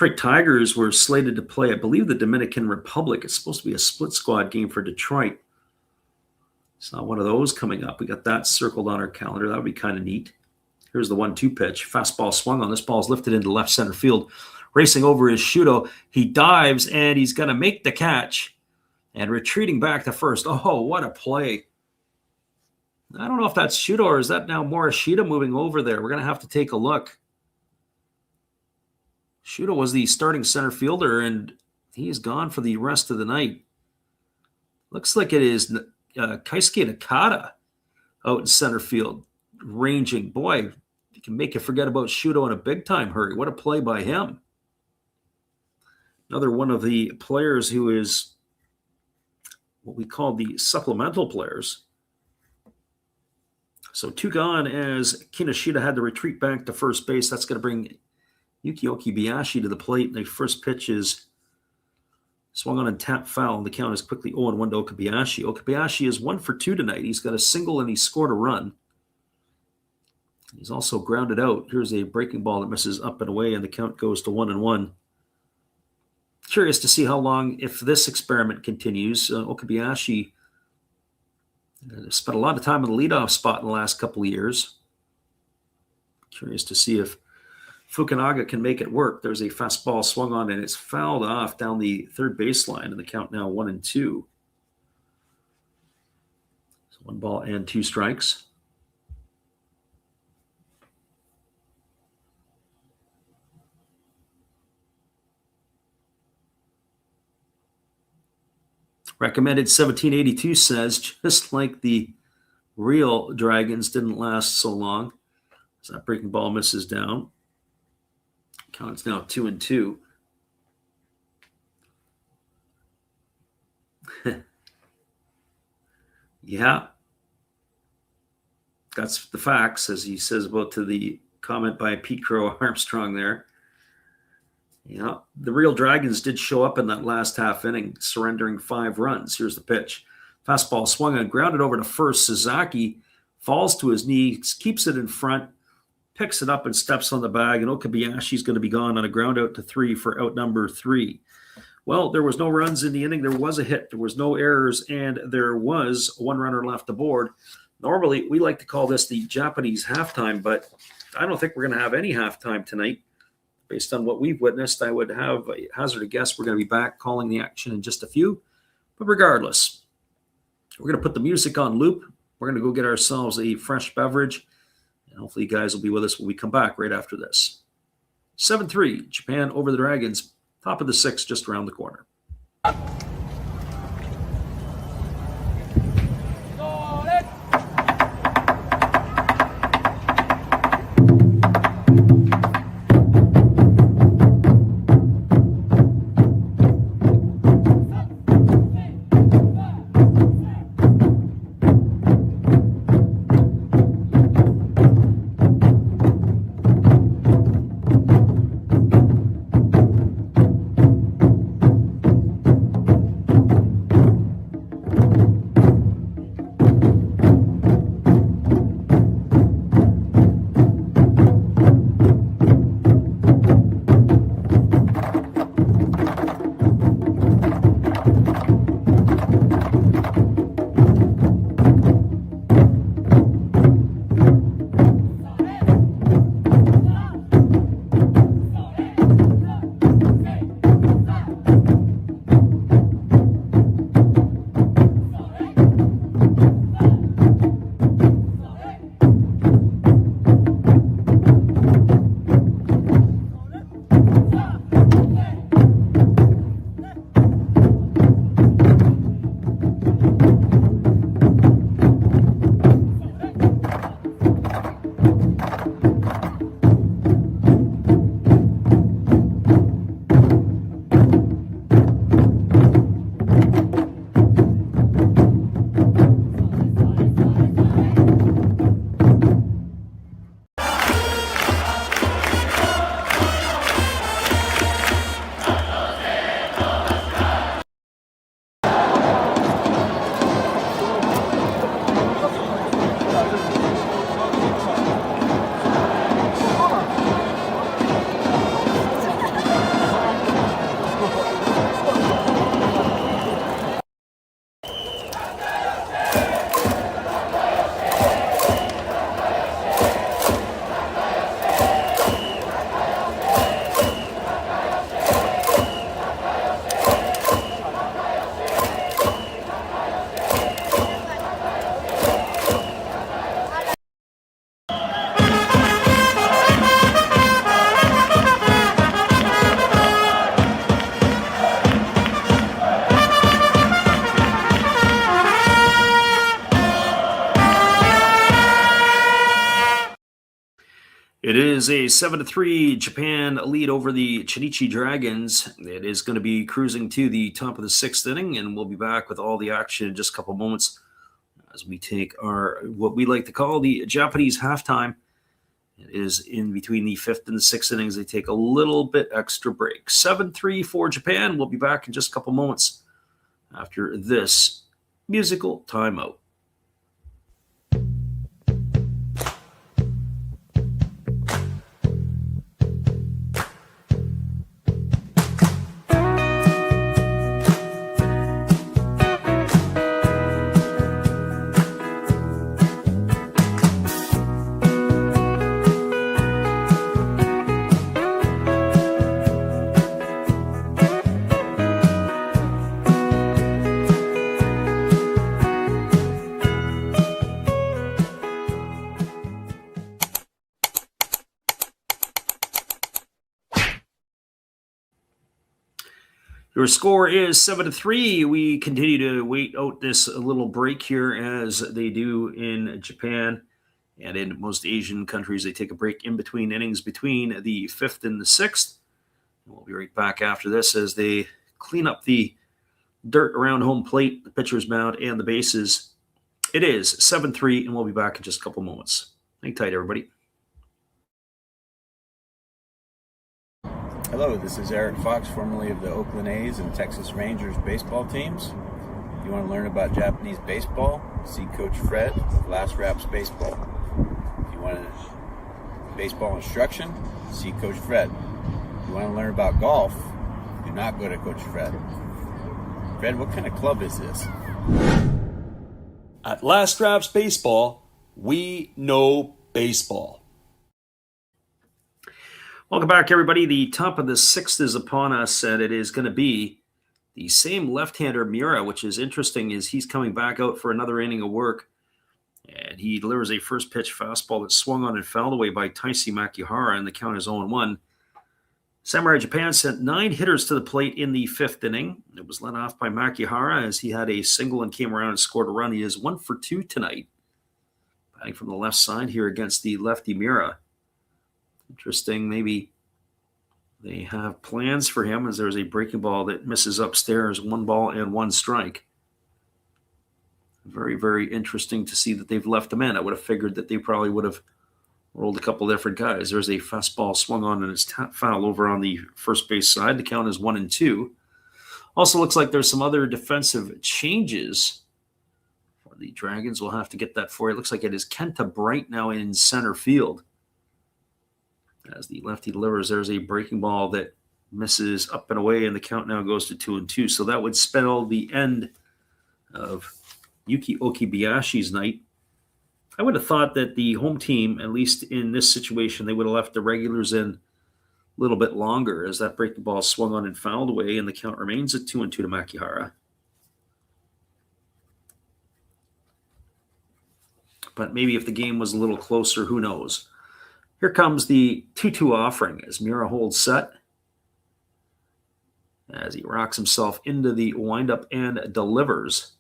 S1: Detroit Tigers were slated to play, I believe, the Dominican Republic. It's supposed to be a split squad game for Detroit. It's not one of those coming up. We got that circled on our calendar. That would be kind of neat. Here's the 1-2 pitch. Fastball swung on. This ball's lifted into left center field. Racing over is Shuto. He dives, and he's going to make the catch. And retreating back to first. Oh, what a play. I don't know if that's Shuto or is that now Morishita moving over there. We're going to have to take a look. Shuto was the starting center fielder, and he's gone for the rest of the night. Looks like it is Keisuke Nakata out in center field, ranging. Boy, you can make you forget about Shuto in a big-time hurry. What a play by him. Another one of the players who is what we call the supplemental players. So 2 gone as Kinoshita had to retreat back to first base. That's going to bring Yukio Kobayashi to the plate. The first pitch is swung on and tapped foul. The count is quickly 0-1 to Okabayashi. Okabayashi is 1 for 2 tonight. He's got a single and he scored a run. He's also grounded out. Here's a breaking ball that misses up and away, and the count goes to 1-1. Curious to see how long, if this experiment continues. Okabayashi spent a lot of time in the leadoff spot in the last couple of years. Curious to see if Fukunaga can make it work. There's a fastball swung on, and it's fouled off down the third baseline, and the count now 1-2. So 1 ball and 2 strikes. Recommended 1782 says, just like the real Dragons didn't last so long. So that breaking ball misses down. Count's now 2-2. Yeah. That's the facts, as he says about to the comment by Pete Crow Armstrong there. Yeah, the real Dragons did show up in that last half inning, surrendering 5 runs. Here's the pitch. Fastball swung and grounded over to first. Sasaki falls to his knees, keeps it in front, picks it up and steps on the bag, and Okabayashi's going to be gone on a ground out to 3 for out number 3. Well, there was no runs in the inning. There was a hit. There was no errors, and there was 1 runner left aboard. Normally, we like to call this the Japanese halftime, but I don't think we're going to have any halftime tonight. Based on what we've witnessed, I would have a hazard a guess we're going to be back calling the action in just a few. But regardless, we're going to put the music on loop. We're going to go get ourselves a fresh beverage. And hopefully you guys will be with us when we come back right after this. 7-3, Japan over the Dragons. Top of the 6th, just around the corner. It is a 7-3 Japan lead over the Chunichi Dragons. It is going to be cruising to the top of the sixth inning, and we'll be back with all the action in just a couple moments as we take our, what we like to call the Japanese halftime. It is in between the fifth and the sixth innings. They take a little bit extra break. 7-3 for Japan. We'll be back in just a couple moments after this musical timeout. Your score is 7-3. We continue to wait out this little break here as they do in Japan and in most Asian countries. They take a break in between innings between the fifth and the sixth. And we'll be right back after this as they clean up the dirt around home plate, the pitcher's mound, and the bases. It is 7-3, and we'll be back in just a couple moments. Hang tight, everybody.
S4: Hello, this is Eric Fox, formerly of the Oakland A's and Texas Rangers baseball teams. If you want to learn about Japanese baseball, see Coach Fred of Last Raps Baseball. If you want baseball instruction, see Coach Fred. If you want to learn about golf, do not go to Coach Fred. Fred, what kind of club is this?
S1: At Last Raps Baseball, we know baseball. Welcome back, everybody. The top of the sixth is upon us, and it is going to be the same left-hander Miura, which is interesting is he's coming back out for another inning of work, and he delivers a first pitch fastball that swung on and fouled away by Taisi Makihara, and the count is 0-1. Samurai Japan sent 9 hitters to the plate in the fifth inning. It was led off by Makihara as he had a single and came around and scored a run. He is 1 for 2 tonight, batting from the left side here against the lefty Miura. Interesting, maybe they have plans for him as there's a breaking ball that misses upstairs, 1 ball and 1 strike. Very, very interesting to see that they've left him in. I would have figured that they probably would have rolled a couple different guys. There's a fastball swung on and it's foul over on the first base side. The count is 1-2. Also looks like there's some other defensive changes for the Dragons. We'll have to get that for you. It looks like it is Kenta Bright now in center field. As the lefty delivers, there's a breaking ball that misses up and away, and the count now goes to 2-2. So that would spell the end of Yuki Okibayashi's night. I would have thought that the home team, at least in this situation, they would have left the regulars in a little bit longer as that breaking ball swung on and fouled away, and the count remains at 2-2 to Makihara. But maybe if the game was a little closer, who knows? Here comes the 2-2 offering as Miura holds set as he rocks himself into the windup and delivers.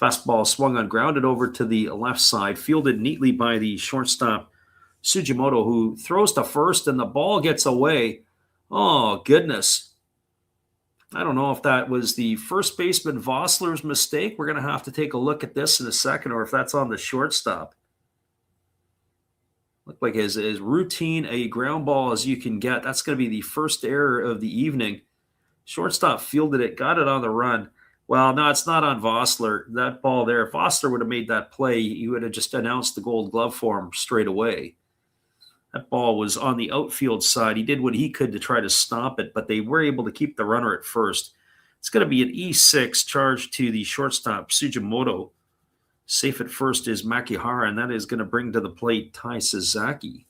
S1: Fastball swung on, grounded over to the left side, fielded neatly by the shortstop Sugimoto, who throws to first, and the ball gets away. Oh, goodness. I don't know if that was the first baseman Vossler's mistake. We're going to have to take a look at this in a second, or if that's on the shortstop. Looked like as routine a ground ball as you can get. That's going to be the first error of the evening. Shortstop fielded it, got it on the run. Well, no, it's not on Vossler. That ball there, if Vossler would have made that play, he would have just announced the gold glove for him straight away. That ball was on the outfield side. He did what he could to try to stop it, but they were able to keep the runner at first. It's going to be an E6 charge to the shortstop, Sugimoto. Safe at first is Makihara, and that is going to bring to the plate Tai Sasaki.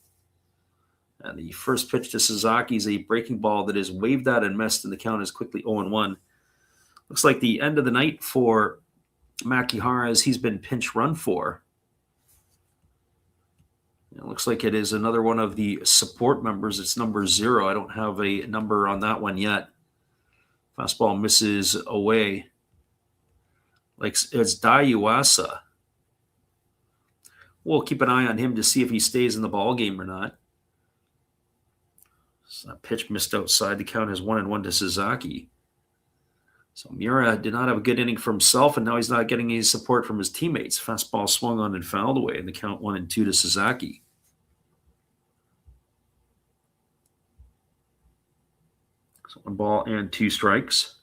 S1: And the first pitch to Sasaki is a breaking ball that is waved out and missed, and the count is quickly 0-1. Looks like the end of the night for Makihara as he's been pinch run for. It looks like it is another one of the support members. It's number 0. I don't have a number on that one yet. Fastball misses away. Like it's Daiuasa. We'll keep an eye on him to see if he stays in the ball game or not. So that pitch missed outside. The count is 1-1 to Sasaki. So Miura did not have a good inning for himself, and now he's not getting any support from his teammates. Fastball swung on and fouled away, and the count 1-2 to Sasaki. So 1 ball and 2 strikes.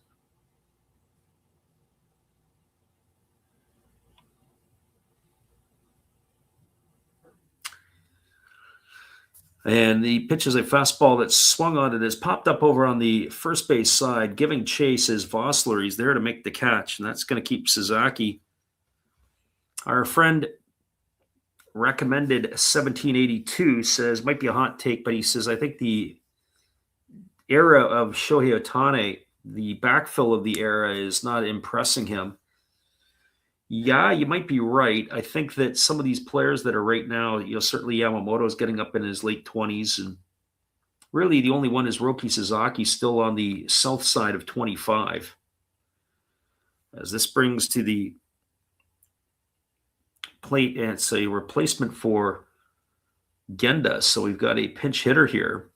S1: And the pitch is a fastball that swung on and has popped up over on the first base side. Giving chase is Vossler. He's there to make the catch, and that's going to keep Sasaki. Our friend recommended 1782 says, might be a hot take, but he says, I think the era of Shohei Ohtani, the backfill of the era, is not impressing him. Yeah, you might be right. I think that some of these players that are right now, certainly Yamamoto is getting up in his late 20s, and really the only one is Roki Sasaki, still on the south side of 25. As this brings to the plate, and it's a replacement for Genda, so we've got a pinch hitter here.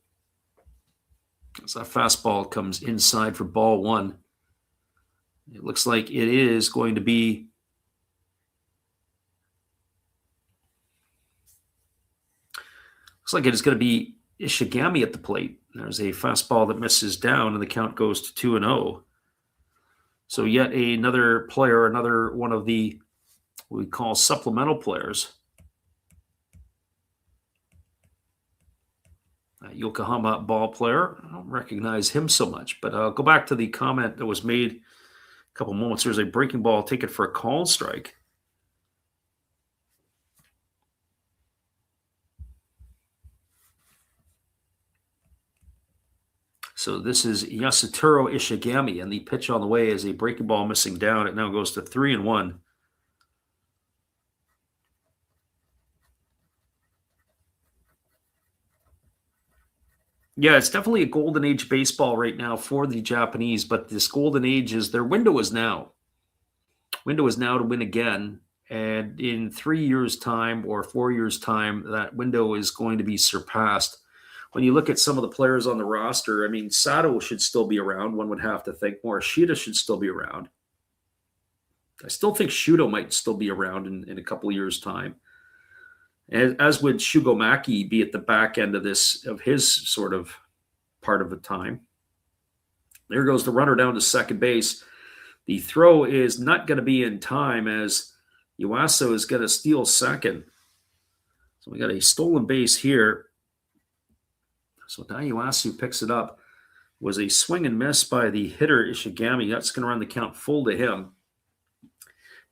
S1: As that fastball comes inside for ball 1. It looks like it is going to be it is going to be Ishigami at the plate. There's a fastball that misses down, and the count goes to 2-0. So yet another player, another one of the what we call supplemental players. Yokohama ball player. I don't recognize him so much, but I'll go back to the comment that was made a couple moments. There's a breaking ball, take it for a called strike. So this is Yasutaro Ishigami, and the pitch on the way is a breaking ball missing down. It now goes to 3-1. Yeah, it's definitely a golden age baseball right now for the Japanese, but this golden age is their window is now. Window is now to win again. And in 3 years' time or 4 years' time, that window is going to be surpassed. When you look at some of the players on the roster, I mean, Sato should still be around. One would have to think Morishita should still be around. I still think Shudo might still be around in a couple of years' time. As would Shugo Maki be at the back end of his sort of part of the time. There goes the runner down to second base. The throw is not going to be in time as Yuaso is going to steal second. So we got a stolen base here. So Yuasu picks it up. Was a swing and miss by the hitter Ishigami. That's going to run the count full to him.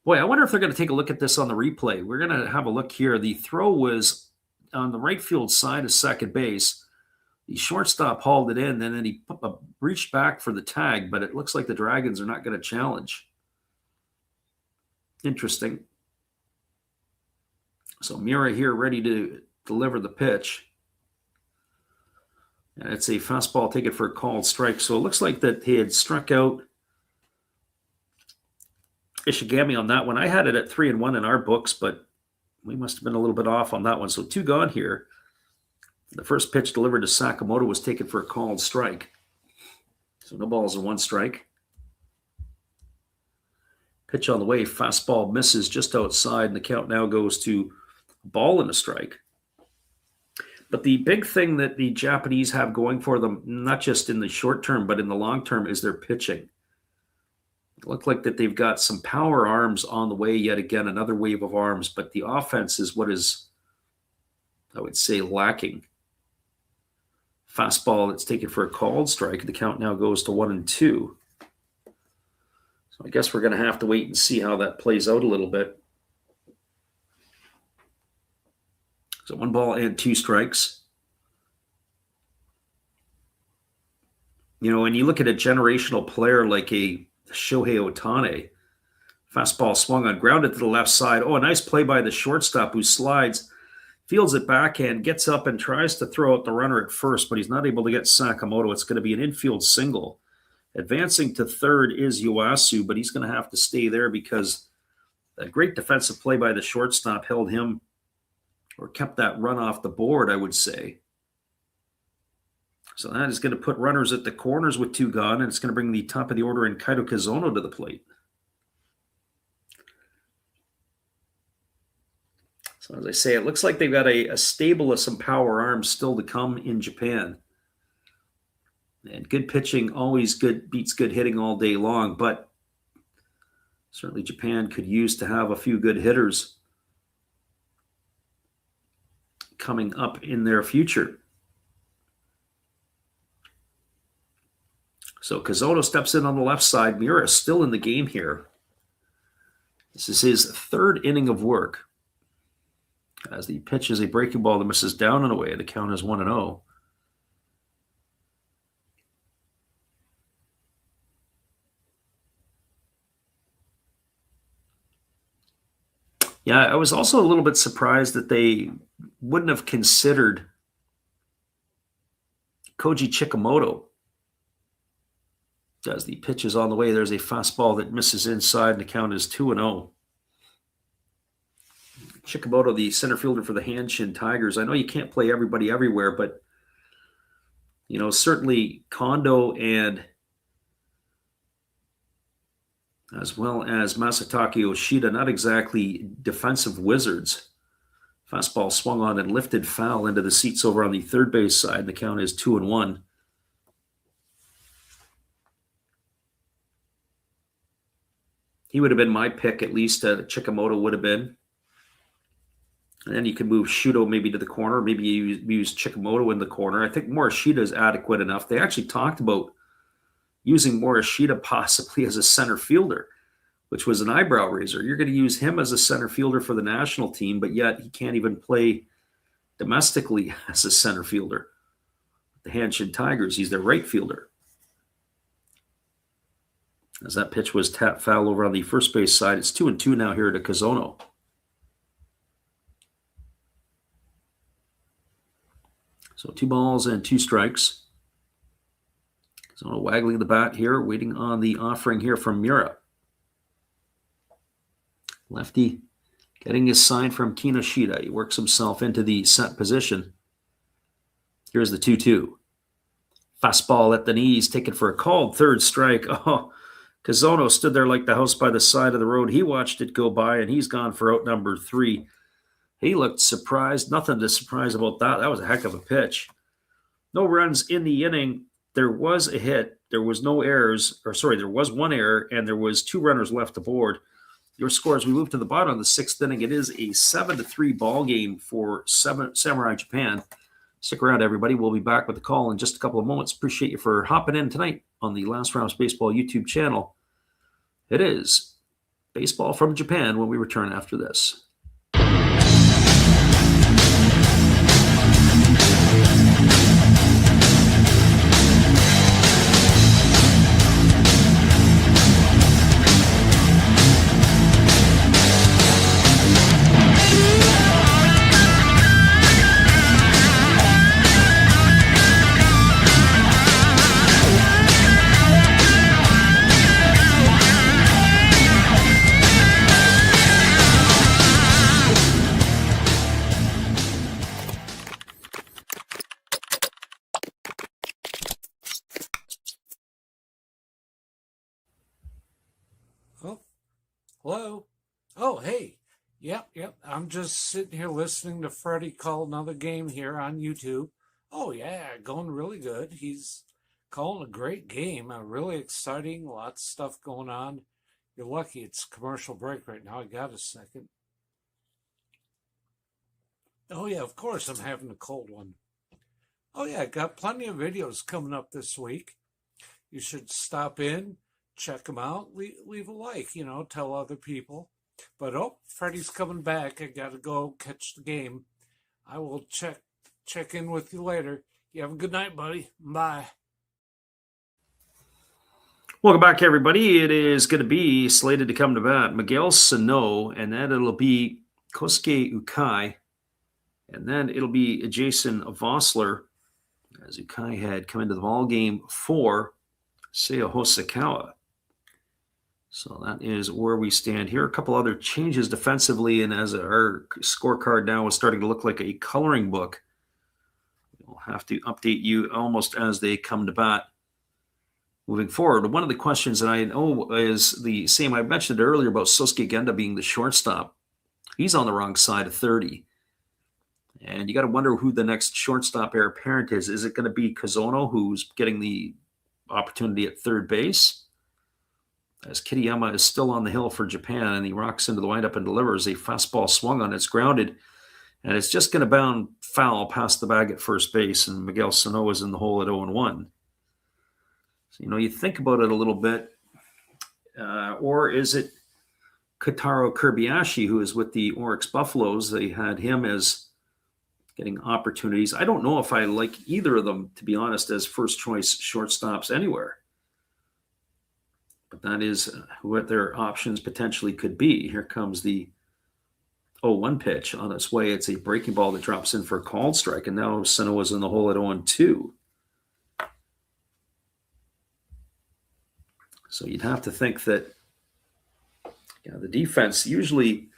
S1: Boy, I wonder if they're going to take a look at this on the replay. We're going to have a look here. The throw was on the right field side of second base. The shortstop hauled it in, and then he reached back for the tag, but it looks like the Dragons are not going to challenge. Interesting. So Miura here ready to deliver the pitch. And it's a fastball, take it for a called strike. So it looks like that he had struck out Ishigami on that one. I had it at 3-1 in our books, but we must have been a little bit off on that one. So 2 gone here. The first pitch delivered to Sakamoto was taken for a called strike. So no balls and 1 strike. Pitch on the way, fastball misses just outside, and the count now goes to a ball and a strike. But the big thing that the Japanese have going for them, not just in the short term, but in the long term, is their pitching. It looked like that they've got some power arms on the way yet again, another wave of arms, but the offense is what is, I would say, lacking. Fastball that's taken for a called strike. The count now goes to 1-2. So I guess we're going to have to wait and see how that plays out a little bit. So 1 ball and 2 strikes. When you look at a generational player like a Shohei Ohtani, fastball swung on, grounded to the left side. Oh, a nice play by the shortstop who slides, fields it backhand, gets up and tries to throw out the runner at first, but he's not able to get Sakamoto. It's going to be an infield single. Advancing to third is Yuasu, but he's going to have to stay there because a great defensive play by the shortstop held him or kept that run off the board, I would say. So that is going to put runners at the corners with 2 gone, and it's going to bring the top of the order in Kaito Kazono to the plate. So as I say, it looks like they've got a stable of some power arms still to come in Japan. And good pitching always beats good hitting all day long, but certainly Japan could use to have a few good hitters coming up in their future. So Kazono steps in on the left side. Miura is still in the game here. This is his 3rd inning of work. As the pitch is a breaking ball that misses down and away. The count is 1-0. Yeah, I was also a little bit surprised that they wouldn't have considered Koji Chikamoto. As the pitch is on the way, there's a fastball that misses inside, and the count is 2-0. Chikamoto, the center fielder for the Hanshin Tigers. I know you can't play everybody everywhere, but certainly Kondo and as well as Masataka Yoshida, not exactly defensive wizards. Fastball swung on and lifted foul into the seats over on the third base side. The count is 2-1. He would have been my pick, at least. Chikamoto would have been. And then you could move Shuto maybe to the corner. Maybe you use Chikamoto in the corner. I think Morishita is adequate enough. They actually talked about using Morishita possibly as a center fielder, which was an eyebrow raiser. You're going to use him as a center fielder for the national team, but yet he can't even play domestically as a center fielder. The Hanshin Tigers, he's their right fielder. As that pitch was tapped foul over on the first base side, it's 2-2 now here to Kazono. So 2 balls and 2 strikes. Kazono waggling the bat here, waiting on the offering here from Miura. Lefty getting his sign from Kinoshita. He works himself into the set position. Here's the 2-2. Fastball at the knees, taken for a called 3rd strike. Oh, Kazono stood there like the house by the side of the road. He watched it go by, and he's gone for out number 3. He looked surprised. Nothing to surprise about that. That was a heck of a pitch. No runs in the inning. There was a hit. There was no errors. There was 1 error, and there was 2 runners left aboard. Your score as we move to the bottom of the 6th inning. It is a 7-3 ball game for Samurai Japan. Stick around, everybody. We'll be back with the call in just a couple of moments. Appreciate you for hopping in tonight on the Last Rounds Baseball YouTube channel. It is Baseball from Japan when we return after this.
S3: Oh, hello. Oh, hey. Yep. I'm just sitting here listening to Freddie call another game here on YouTube. Oh, yeah, going really good. He's calling a great game. Really exciting. Lots of stuff going on. You're lucky it's commercial break right now. I got a second. Oh, yeah, of course I'm having a cold one. Oh, yeah, got plenty of videos coming up this week. You should stop in. Check them out. Leave a like, tell other people. But, Freddie's coming back. I got to go catch the game. I will check in with you later. You have a good night, buddy. Bye.
S1: Welcome back, everybody. It is going to be slated to come to bat Miguel Sano, and then it'll be Kosuke Ukai, and then it'll be Jason Vossler, as Ukai had come into the ball game for Seiya Hosokawa. So that is where we stand here. A couple other changes defensively, and as our scorecard now is starting to look like a coloring book, We'll have to update you almost as they come to bat moving forward. One of the questions that I know is the same. I mentioned earlier about Sosuke Genda being the shortstop. He's on the wrong side of 30. And you got to wonder who the next shortstop heir apparent is. Is it going to be Kazono, who's getting the opportunity at third base? As Kitayama is still on the hill for Japan, and he rocks into the windup and delivers a fastball swung on. It's grounded, and it's just going to bound foul past the bag at first base, and Miguel Sano is in the hole at 0-1. So, you think about it a little bit. Or is it Kotaro Kobayashi, who is with the Oryx Buffaloes? They had him as getting opportunities. I don't know if I like either of them, to be honest, as first choice shortstops anywhere. But that is what their options potentially could be. Here comes the 0-1 pitch on its way. It's a breaking ball that drops in for a called strike, and now Sano is in the hole at 0-2. So you'd have to think that the defense, usually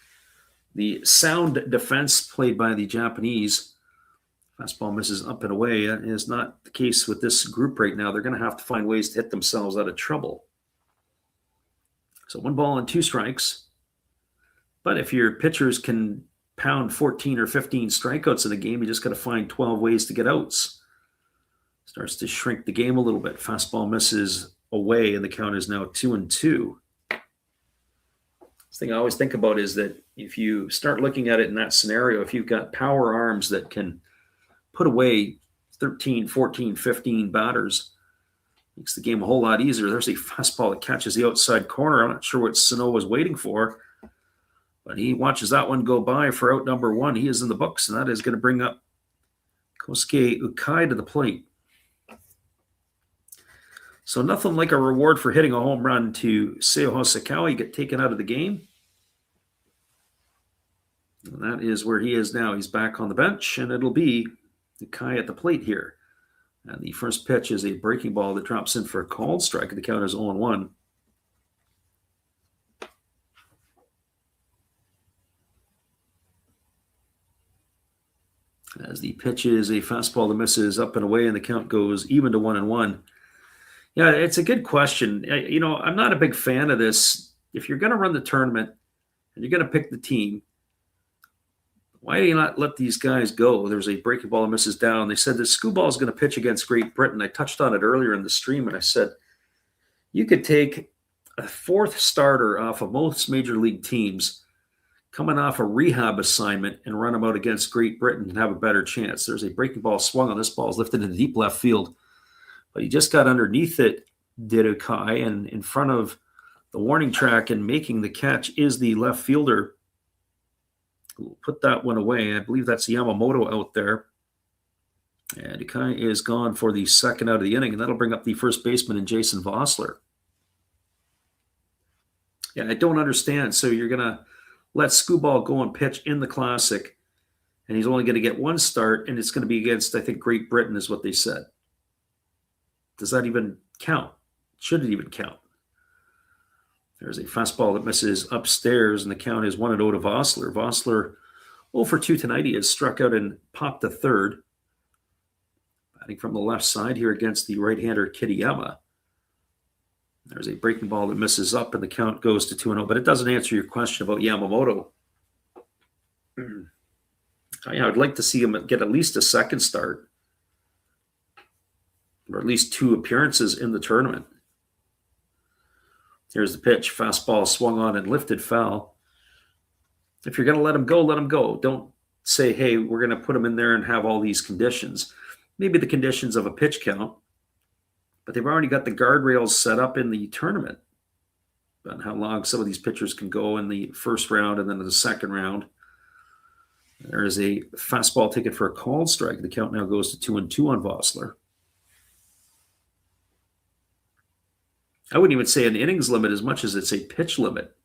S1: the sound defense played by the Japanese, fastball misses up and away, is not the case with this group right now. They're going to have to find ways to hit themselves out of trouble. So 1 ball and 2 strikes. But if your pitchers can pound 14 or 15 strikeouts in a game, you just got to find 12 ways to get outs. Starts to shrink the game a little bit. Fastball misses away, and the count is now 2-2. The thing I always think about is that if you start looking at it in that scenario, if you've got power arms that can put away 13, 14, 15 batters, makes the game a whole lot easier. There's a fastball that catches the outside corner. I'm not sure what Sano was waiting for, but he watches that one go by for out number 1. He is in the books, and that is going to bring up Kosuke Ukai to the plate. So nothing like a reward for hitting a home run to Seo Hosokawa. You get taken out of the game. And that is where he is now. He's back on the bench, and it'll be Ukai at the plate here. And the first pitch is a breaking ball that drops in for a called strike. The count is 0-1. As the pitch is a fastball that misses up and away, and the count goes even to 1-1. Yeah, it's a good question. I'm not a big fan of this. If you're going to run the tournament and you're going to pick the team, why do you not let these guys go? There's a breaking ball that misses down. They said that Skubal is going to pitch against Great Britain. I touched on it earlier in the stream, and I said you could take a 4th starter off of most major league teams coming off a rehab assignment and run them out against Great Britain and have a better chance. There's a breaking ball swung on. This ball is lifted into deep left field, but he just got underneath it, Dirukai, and in front of the warning track and making the catch is the left fielder. We'll put that one away. I believe that's Yamamoto out there. And Ukai is gone for the second out of the inning, and that'll bring up the first baseman in Jason Vossler. Yeah, I don't understand. So you're going to let Skubal go and pitch in the Classic, and he's only going to get 1 start, and it's going to be against, I think, Great Britain is what they said. Does that even count? Should it even count? There's a fastball that misses upstairs, and the count is 1-0 to Vossler. Vossler, 0 for 2 tonight. He has struck out and popped to third. Batting from the left side here against the right-hander Kitayama. There's a breaking ball that misses up, and the count goes to 2-0. But it doesn't answer your question about Yamamoto. I'd like to see him get at least a second start, or at least 2 appearances in the tournament. Here's the pitch. Fastball swung on and lifted foul. If you're going to let him go, let him go. Don't say, hey, we're going to put him in there and have all these conditions. Maybe the conditions of a pitch count, but they've already got the guardrails set up in the tournament on how long some of these pitchers can go in the first round and then in the second round. There is a fastball ticket for a called strike. The count now goes to 2-2 on Vossler. I wouldn't even say an innings limit as much as it's a pitch limit.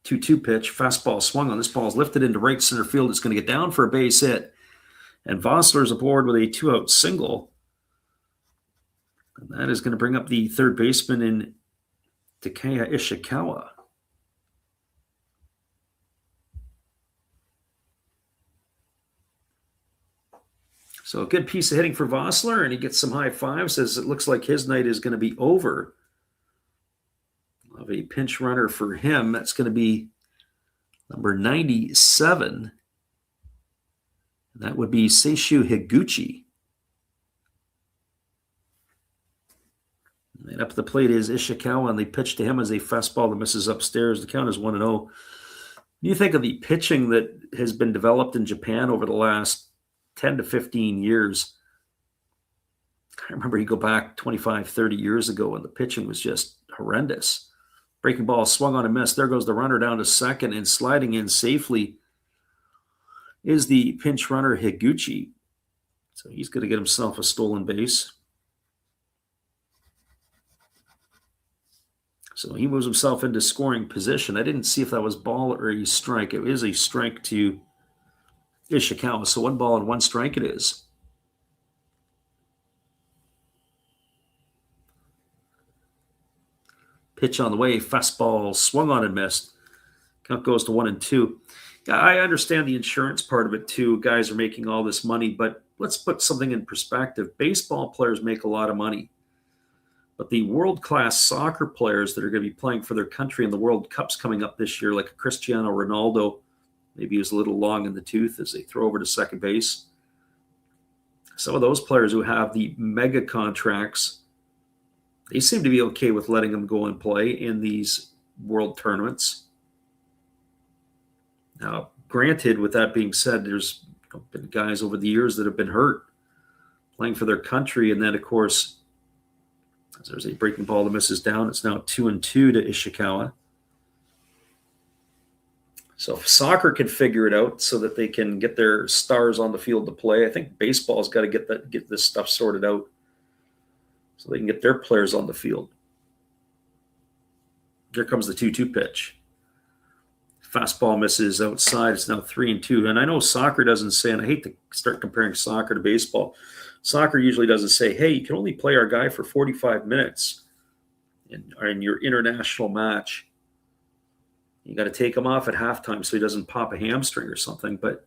S1: 2-2 pitch, fastball swung on. This ball is lifted into right center field. It's going to get down for a base hit. And Vossler's aboard with a 2-out single. And that is going to bring up the third baseman in Takeya Ishikawa. So a good piece of hitting for Vossler, and he gets some high fives as it looks like his night is going to be over. I'll have a pinch runner for him. That's going to be number 97. And that would be Seishu Higuchi. And up the plate is Ishikawa, and they pitch to him as a fastball that misses upstairs. The count is 1-0. You think of the pitching that has been developed in Japan over the last 10 to 15 years. I remember you go back 25, 30 years ago and the pitching was just horrendous. Breaking ball swung on and missed. There goes the runner down to second, and sliding in safely is the pinch runner Higuchi. So he's going to get himself a stolen base. So he moves himself into scoring position. I didn't see if that was ball or a strike. It is a strike to Ishikawa. So 1 ball and 1 strike it is. Pitch on the way. Fastball swung on and missed. Count goes to 1-2. I understand the insurance part of it too. Guys are making all this money, but let's put something in perspective. Baseball players make a lot of money. But the world-class soccer players that are going to be playing for their country in the World Cups coming up this year, like Cristiano Ronaldo, maybe he was a little long in the tooth as they throw over to second base. Some of those players who have the mega contracts, they seem to be okay with letting them go and play in these world tournaments. Now, granted, with that being said, there's been guys over the years that have been hurt playing for their country. And then, of course, as there's a breaking ball that misses down, it's now 2-2 to Ishikawa. So if soccer can figure it out so that they can get their stars on the field to play, I think baseball's got to get this stuff sorted out so they can get their players on the field. Here comes the 2-2 pitch. Fastball misses outside. It's now 3-2. And I know soccer doesn't say, and I hate to start comparing soccer to baseball. Soccer usually doesn't say, hey, you can only play our guy for 45 minutes in your international match. You got to take him off at halftime so he doesn't pop a hamstring or something. But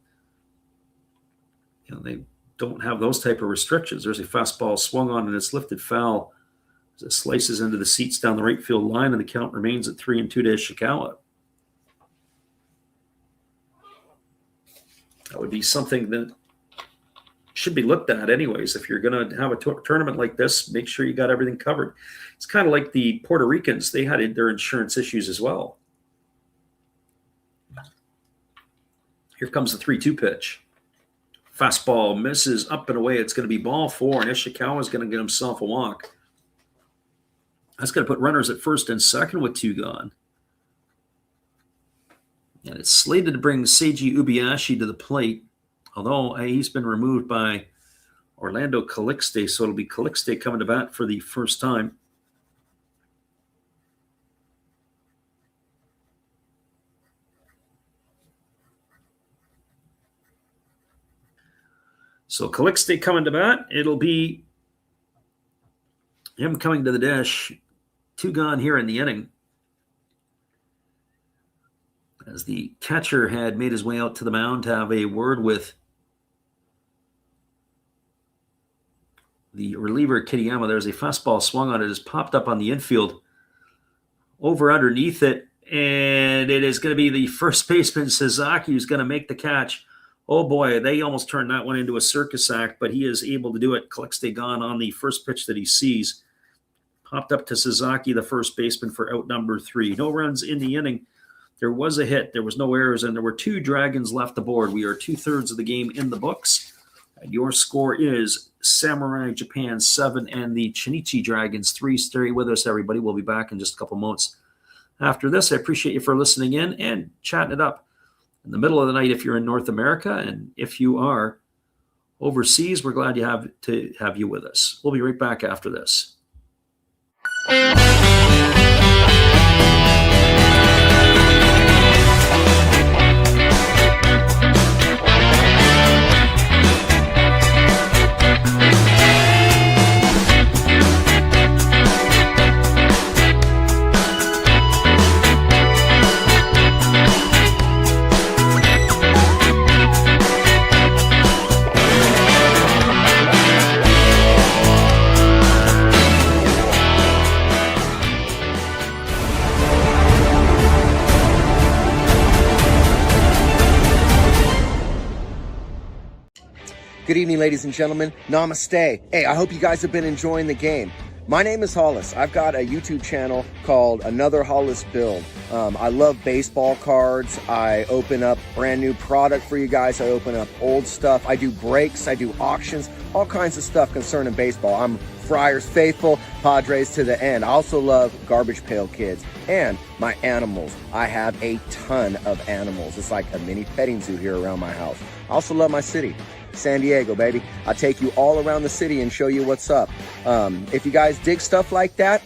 S1: they don't have those type of restrictions. There's a fastball swung on and it's lifted foul as it slices into the seats down the right field line, and the count remains at 3-2 to Ishikawa. That would be something that should be looked at anyways. If you're going to have a tournament like this, make sure you got everything covered. It's kind of like the Puerto Ricans. They had their insurance issues as well. Here comes the 3-2 pitch. Fastball misses up and away. It's going to be ball 4, and Ishikawa is going to get himself a walk. That's going to put runners at first and second with 2 gone. And it's slated to bring Seiji Ubiashi to the plate, although he's been removed by Orlando Calixte, so it'll be Calixte coming to bat for the first time. So Calixte coming to bat. It'll be him coming to the dish. 2 gone here in the inning, as the catcher had made his way out to the mound to have a word with the reliever, Kitayama. There's a fastball swung on it. It has popped up on the infield over underneath it, and it is going to be the first baseman, Sasaki, who's going to make the catch. Oh, boy, they almost turned that one into a circus act, but he is able to do it. Calixte gone on the first pitch that he sees. Popped up to Sasaki, the first baseman, for out number 3. No runs in the inning. There was a hit. There was no errors, and there were 2 Dragons left aboard. We are 2/3 of the game in the books. And your score is Samurai Japan 7 and the Chunichi Dragons 3. Stay with us, everybody. We'll be back in just a couple moments. After this, I appreciate you for listening in and chatting it up in the middle of the night if you're in North America. And if you are overseas, we're glad to have you with us. We'll be right back after this.
S2: Good evening, ladies and gentlemen. Namaste. Hey, I hope you guys have been enjoying the game. My name is Hollis. I've got a YouTube channel called Another Hollis Build. I love baseball cards. I open up brand new product for you guys. I open up old stuff. I do breaks. I do auctions. All kinds of stuff concerning baseball. I'm Friars faithful, Padres to the end. I also love Garbage Pail Kids and my animals. I have a ton of animals. It's like a mini petting zoo here around my house. I also love my city. San Diego, baby. I'll take you all around the city and show you what's up. If you guys dig stuff like that,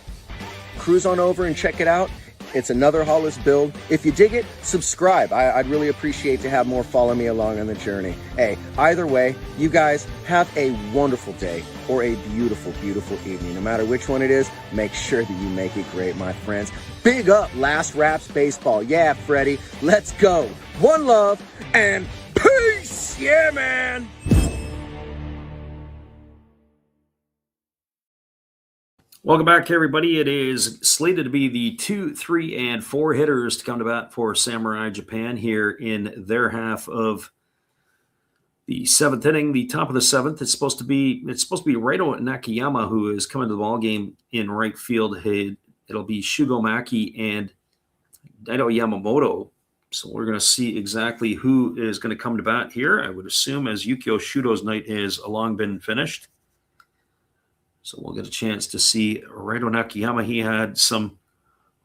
S2: cruise on over and check it out. It's Another Hollis Build. If you dig it, subscribe. I'd really appreciate to have more follow me along on the journey. Hey, either way, you guys have a wonderful day or a beautiful, beautiful evening. No matter which one it is, make sure that you make it great, my friends. Big up Last Raps Baseball. Yeah, Freddie, let's go. One love and peace. Yeah, man.
S1: Welcome back, everybody. It is slated to be the 2, 3, and 4 hitters to come to bat for Samurai Japan here in their half of the 7th inning, the top of the 7th. It's supposed to be Raito Nakayama who is coming to the ball game in right field. It'll be Shugo Maki and Daido Yamamoto. So we're going to see exactly who is going to come to bat here. I would assume as Yukio Shudo's night has long been finished. So we'll get a chance to see Raito Nakayama. He had some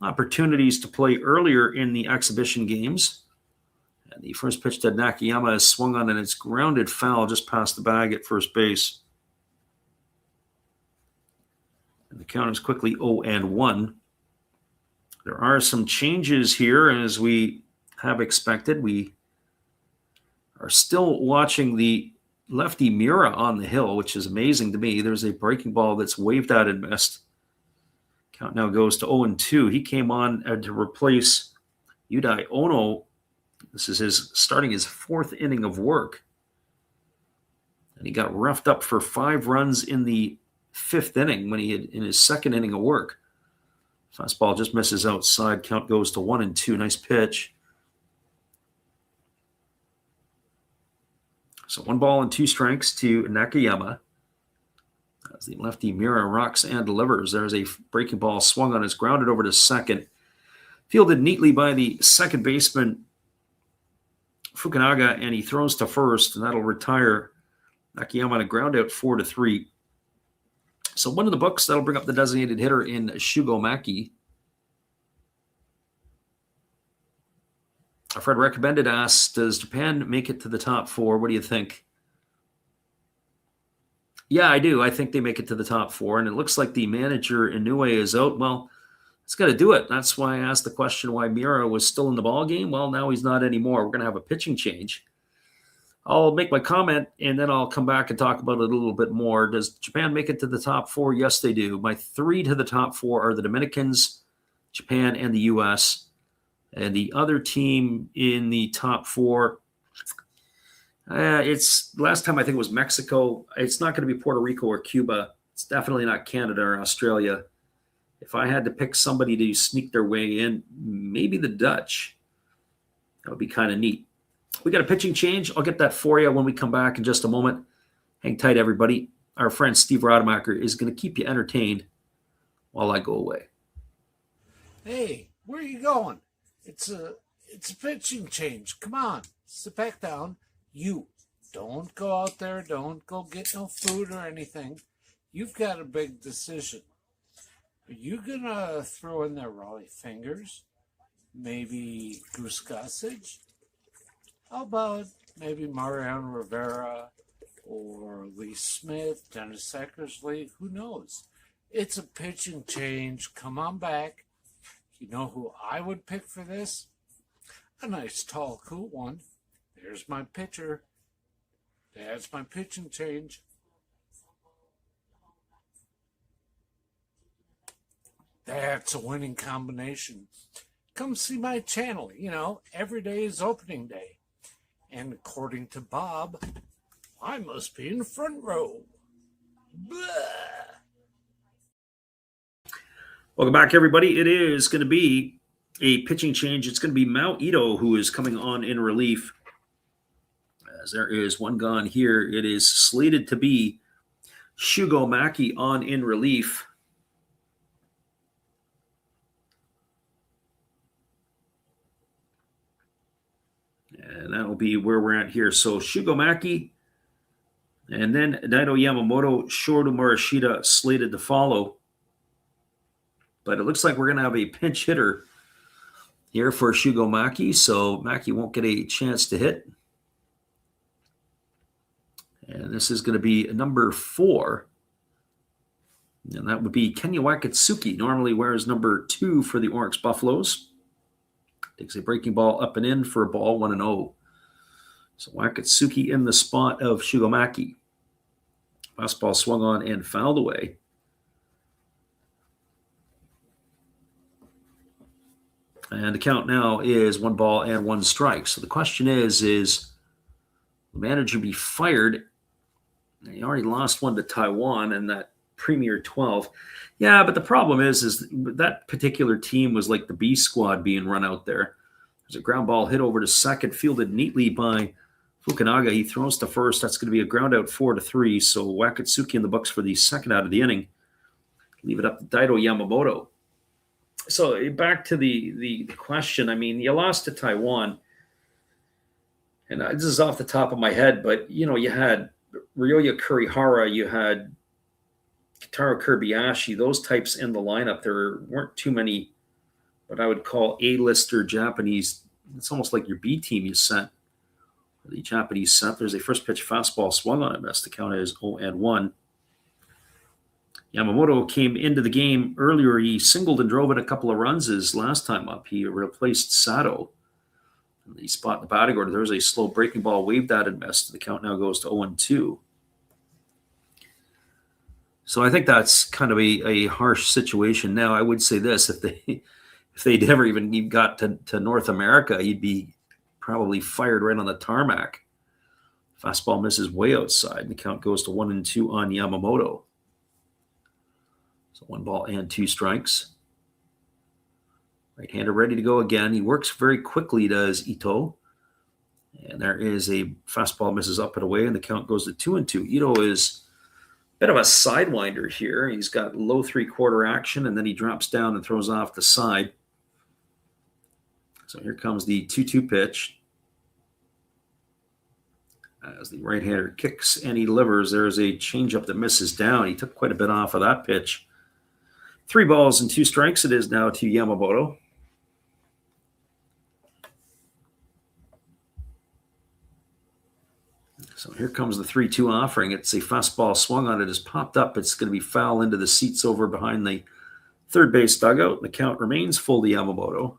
S1: opportunities to play earlier in the exhibition games. And the first pitch to Nakayama is swung on and it's grounded foul just past the bag at first base. And the count is quickly 0-1. There are some changes here as we have expected. We are still watching the lefty Miura on the hill, which is amazing to me. There's a breaking ball that's waved out and missed. Count now goes to 0-2. He came on to replace Yudai Ono. This is starting his 4th inning of work. And he got roughed up for 5 runs in the 5th inning when he had in his 2nd inning of work. Fastball just misses outside. Count goes to 1-2. Nice pitch. So 1 ball and 2 strikes to Nakayama. As the lefty Miura rocks and delivers. There's a breaking ball swung on. It's grounded over to second. Fielded neatly by the second baseman, Fukunaga, and he throws to first, and that'll retire Nakayama on a ground out 4-3. So 1 in the books. That'll bring up the designated hitter in Shugo Maki. Fred Recommended asks, does Japan make it to the top 4? What do you think? Yeah, I do. I think they make it to the top 4. And it looks like the manager, Inoue, is out. Well, it's got to do it. That's why I asked the question why Miura was still in the ball game. Well, now he's not anymore. We're going to have a pitching change. I'll make my comment, and then I'll come back and talk about it a little bit more. Does Japan make it to the top 4? Yes, they do. My 3 to the top 4 are the Dominicans, Japan, and the U.S., and the other team in the top 4, it's last time I think it was Mexico. It's not going to be Puerto Rico or Cuba. It's definitely not Canada or Australia. If I had to pick somebody to sneak their way in, maybe the Dutch. That would be kind of neat. We got a pitching change. I'll get that for you when we come back in just a moment. Hang tight, everybody. Our friend Steve Rademacher is going to keep you entertained while I go away.
S3: Hey, where are you going? It's a pitching change. Come on, sit back down. You don't go out there. Don't go get no food or anything. You've got a big decision. Are you gonna throw in there Raleigh Fingers? Maybe Goose Gossage? How about maybe Mariano Rivera or Lee Smith, Dennis Eckersley? Who knows? It's a pitching change. Come on back. You know who I would pick for this? A nice, tall, cool one. There's my pitcher. That's my pitching change. That's a winning combination. Come see my channel. You know, every day is opening day. And according to Bob, I must be in the front row. Blah.
S1: Welcome back, everybody. It is going to be a pitching change. It's going to be Mao Ito who is coming on in relief As there is one gone here, it is slated to be Shugo Maki on in relief. And that'll be where we're at here. So Shugo Maki, and then Daido Yamamoto, Shoryu Morishita slated to follow. But it looks like we're going to have a pinch hitter here for Shugo Maki, so Maki won't get a chance to hit. And this is going to be number 4. And that would be Kenya Wakatsuki. Normally wears number 2 for the Oryx Buffaloes. Takes a breaking ball up and in for a ball, 1-0. So Wakatsuki in the spot of Shugo Maki. Fastball swung on and fouled away. And the count now is 1 ball and 1 strike. So the question is the manager be fired? He already lost one to Taiwan in that Premier 12. Yeah, but the problem is that particular team was like the B squad being run out there. There's a ground ball hit over to second, fielded neatly by Fukunaga. He throws to first. That's going to be a ground out 4-3. So Wakatsuki in the books for the second out of the inning. Leave it up to Daido Yamamoto. So back to the question. I mean, you lost to Taiwan. And this is off the top of my head, but, you had Ryoya Kurihara, you had Kitaro Kobayashi, those types in the lineup. There weren't too many what I would call A-lister Japanese. It's almost like your B team you sent. The Japanese sent. There's a first pitch fastball swung on it. Missed. The count is 0-1. Yamamoto came into the game earlier. He singled and drove in a couple of runs his last time up. He replaced Sato. The spot in the batting order, there's a slow breaking ball waved at and missed. The count now goes to 0-2. So I think that's kind of a harsh situation. Now, I would say this: if they never even got to North America, he'd be probably fired right on the tarmac. Fastball misses way outside. The count goes to 1-2 on Yamamoto. So 1 ball and 2 strikes. Right-hander ready to go again. He works very quickly, does Ito. And there is a fastball misses up and away, and the count goes to 2-2. Ito is a bit of a sidewinder here. He's got low 3/4 action, and then he drops down and throws off the side. So here comes the 2-2 pitch. As the right-hander kicks and he delivers, there is a changeup that misses down. He took quite a bit off of that pitch. 3 balls and 2 strikes it is now to Yamamoto. So here comes the 3-2 offering. It's a fastball swung on it. Has popped up. It's going to be foul into the seats over behind the third base dugout. The count remains full to Yamamoto.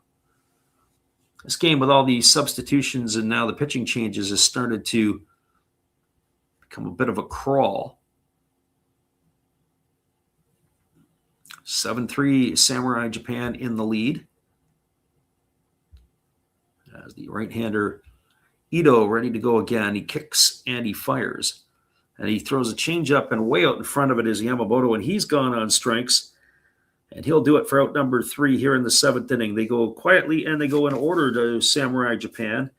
S1: This game, with all these substitutions and now the pitching changes, has started to become a bit of a crawl. 7-3, Samurai Japan in the lead. As the right-hander Ito ready to go again. He kicks and he fires. And he throws a changeup, and way out in front of it is Yamamoto, and he's gone on strikes. And he'll do it for out number 3 here in the 7th inning. They go quietly and they go in order to Samurai Japan.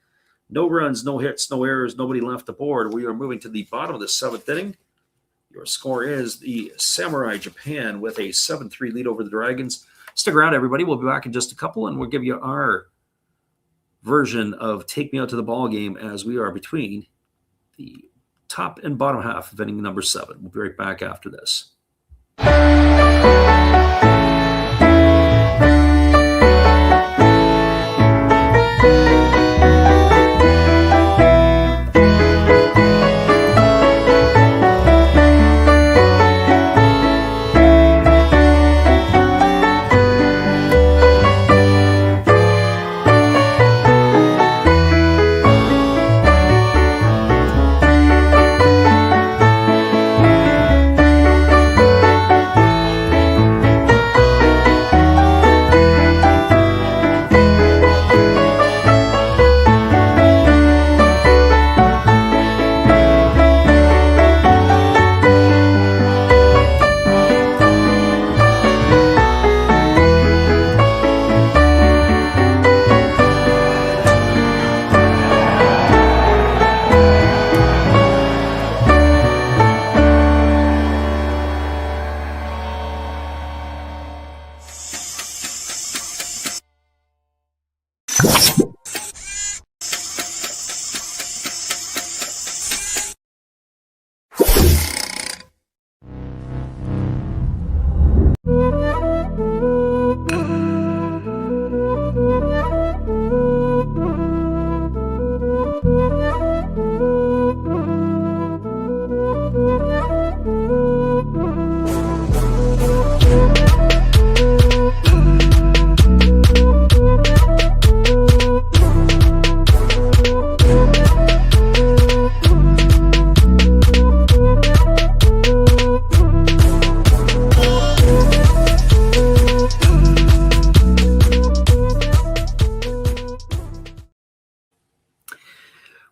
S1: No runs, no hits, no errors, nobody left the board. We are moving to the bottom of the 7th inning. Your score is the Samurai Japan with a 7-3 lead over the Dragons. Stick around, everybody. We'll be back in just a couple, and we'll give you our version of Take Me Out to the Ball Game as we are between the top and bottom half of inning number 7. We'll be right back after this.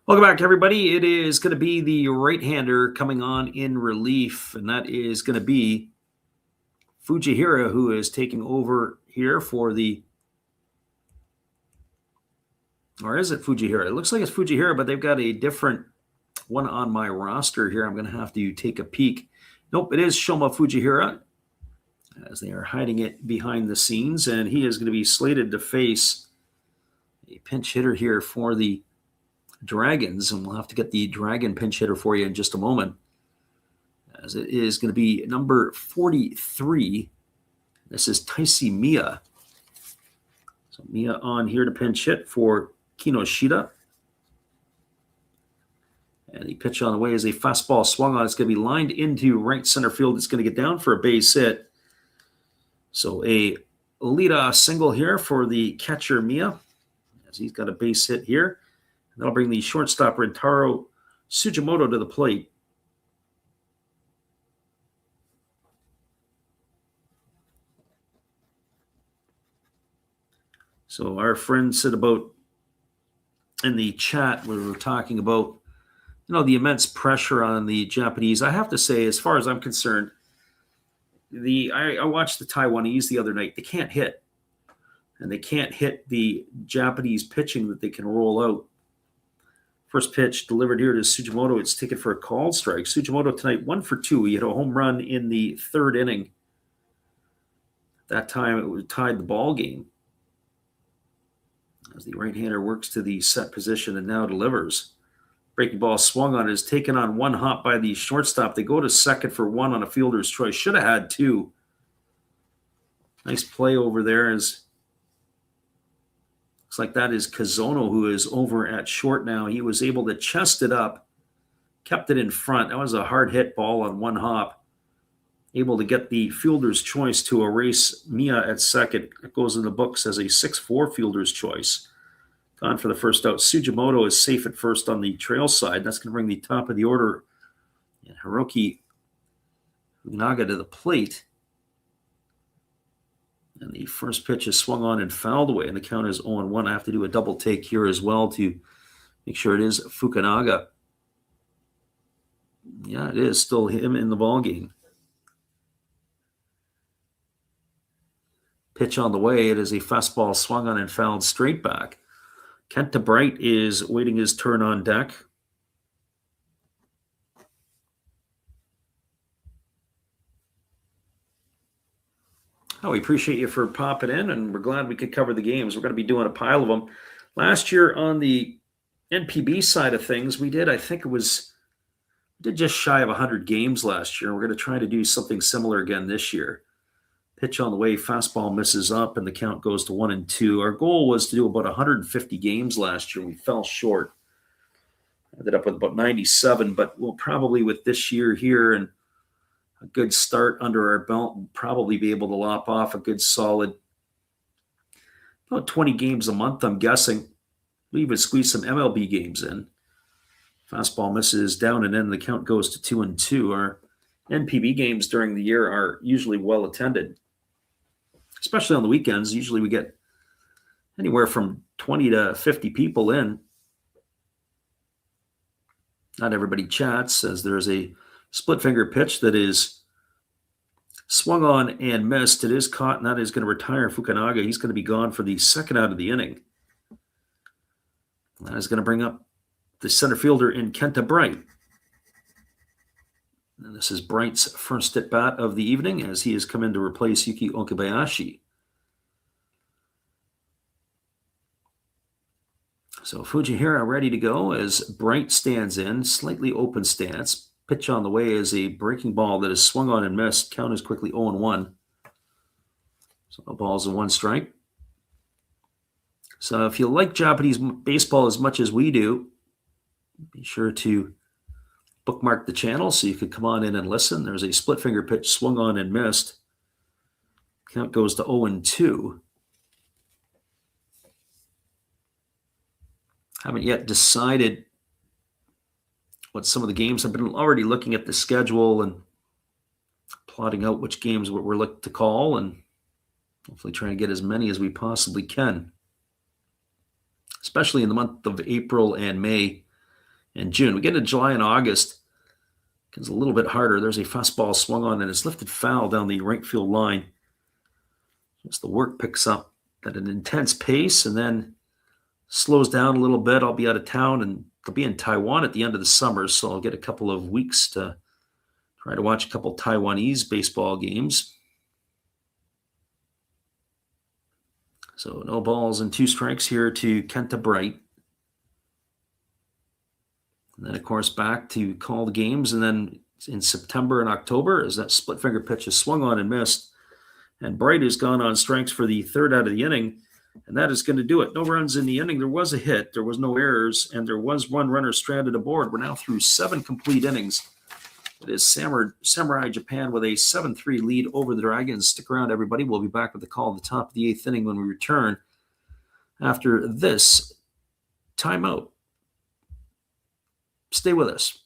S1: Welcome back, everybody. It is going to be the right-hander coming on in relief, and that is going to be Fujihira, who is taking over here for the... Or is it Fujihira? It looks like it's Fujihira, but they've got a different one on my roster here. I'm going to have to take a peek. Nope, it is Shoma Fujihira, as they are hiding it behind the scenes, and he is going to be slated to face a pinch hitter here for the Dragons, and we'll have to get the Dragon pinch hitter for you in just a moment, as it is going to be number 43. This is Taisi Miya. So Miya on here to pinch hit for Kinoshita. And the pitch on the way is a fastball swung on. It's going to be lined into right center field. It's going to get down for a base hit. So a leadoff single here for the catcher Miya, as he's got a base hit here. And that'll bring the shortstop Rentaro Sugimoto to the plate. So our friend said about in the chat, we were talking about, the immense pressure on the Japanese. I have to say, as far as I'm concerned, I watched the Taiwanese the other night. They can't hit. And they can't hit the Japanese pitching that they can roll out. First pitch delivered here to Sugimoto. It's taken for a called strike. Sugimoto tonight 1 for 2. He had a home run in the third inning. That time it was tied the ball game, as the right-hander works to the set position and now delivers. Breaking ball swung on is taken on one hop by the shortstop. They go to second for one on a fielder's choice. Should have had two. Nice play over there. Looks like that is Kazono, who is over at short now. He was able to chest it up, kept it in front. That was a hard hit ball on one hop. Able to get the fielder's choice to erase Miya at second. It goes in the books as a 6-4 fielder's choice. Gone for the first out. Sugimoto is safe at first on the trail side. That's going to bring the top of the order and Hiroki Fukunaga to the plate. And the first pitch is swung on and fouled away, and the count is 0-1. I have to do a double take here as well to make sure it is Fukunaga. Yeah, it is still him in the ballgame. Pitch on the way. It is a fastball swung on and fouled straight back. Kenta Bright is waiting his turn on deck. Oh, we appreciate you for popping in, and we're glad we could cover the games. We're going to be doing a pile of them. Last year on the NPB side of things, we did just shy of 100 games last year. We're going to try to do something similar again this year. Pitch on the way, fastball misses up, and the count goes to 1-2. Our goal was to do about 150 games last year. We fell short. Ended up with about 97, but we'll probably, with this year here and a good start under our belt, we'll probably be able to lop off a good solid about 20 games a month, I'm guessing. We even squeeze some MLB games in. Fastball misses down and in. The count goes to 2-2. Our NPB games during the year are usually well attended, especially on the weekends. Usually we get anywhere from 20 to 50 people in. Not everybody chats, as there's a split finger pitch that is swung on and missed. It is caught, and that is going to retire Fukunaga. He's going to be gone for the second out of the inning. That is going to bring up the center fielder in Kenta Bright. And this is Bright's first at bat of the evening, as he has come in to replace Yuki Okabayashi. So Fujihira ready to go as Bright stands in, slightly open stance. Pitch on the way is a breaking ball that is swung on and missed. Count is quickly 0-1. So no balls and one strike. So if you like Japanese baseball as much as we do, be sure to bookmark the channel so you can come on in and listen. There's a split finger pitch swung on and missed. Count goes to 0-2. Haven't yet decided what some of the games. I've been already looking at the schedule and plotting out which games we're looking to call, and hopefully trying to get as many as we possibly can, especially in the month of April and May. and June. We get into July and August. It's a little bit harder. There's a fastball swung on and it's lifted foul down the right field line. As the work picks up at an intense pace and then slows down a little bit. I'll be out of town and I'll be in Taiwan at the end of the summer, so I'll get a couple of weeks to try to watch a couple Taiwanese baseball games. So no balls and 2 strikes here to Kenta Bright. And then, of course, back to call the games. And then in September and October, as that split finger pitch is swung on and missed. And Bright has gone on strikes for the 3rd out of the inning. And that is going to do it. No runs in the inning. There was a hit. There was no errors. And there was 1 runner stranded aboard. We're now through 7 complete innings. It is Samurai Japan with a 7-3 lead over the Dragons. Stick around, everybody. We'll be back with the call at the top of the 8th inning when we return after this timeout. Stay with us.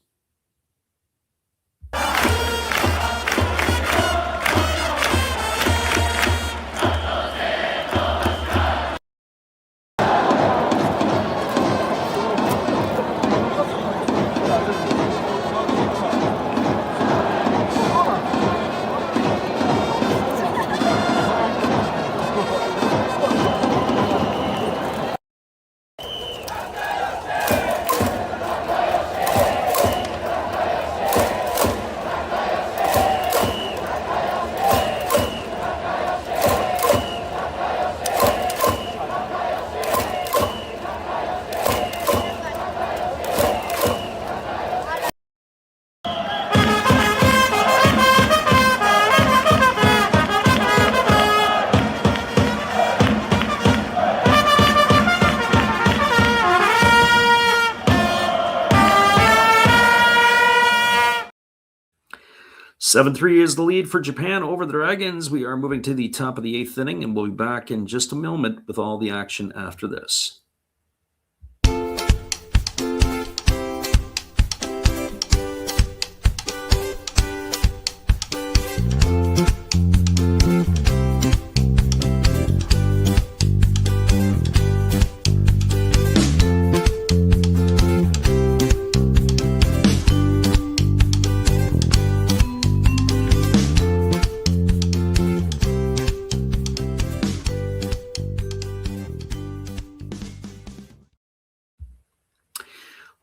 S1: Seven three is the lead for Japan over the Dragons. We are moving to the top of the 8th inning, and we'll be back in just a moment with all the action after this.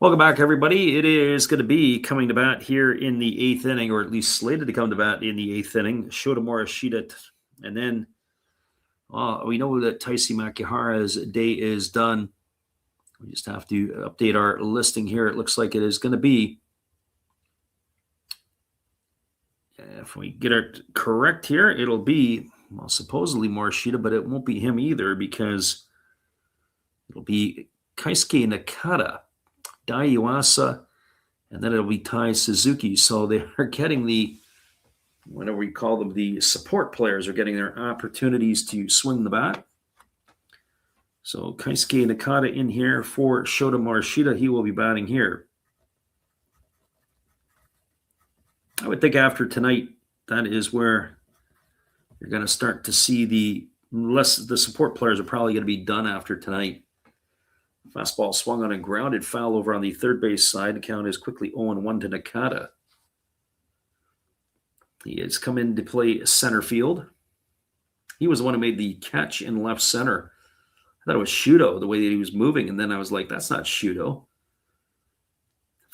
S1: Welcome back, everybody. It is going to be coming to bat here in the 8th inning, or at least slated to come to bat in the 8th inning. Shota Morishita. And then we know that Taisi Makihara's day is done. We just have to update our listing here. It looks like it is going to be, if we get it correct here, it'll be, well, supposedly Morishita, but it won't be him either because it'll be Keisuke Nakata, Dai Iwasa, and then it'll be Tai Suzuki. So they are getting the, whatever we call them, the support players are getting their opportunities to swing the bat. So Keisuke Nakata in here for Shota Morishita. He will be batting here. I would think after tonight, that is where you're going to start to see the support players are probably going to be done after tonight. Fastball swung on a grounded foul over on the third base side. The count is quickly 0-1 to Nakata. He has come in to play center field. He was the one who made the catch in left center. I thought it was Shuto, the way that he was moving, and then I was like, that's not Shuto.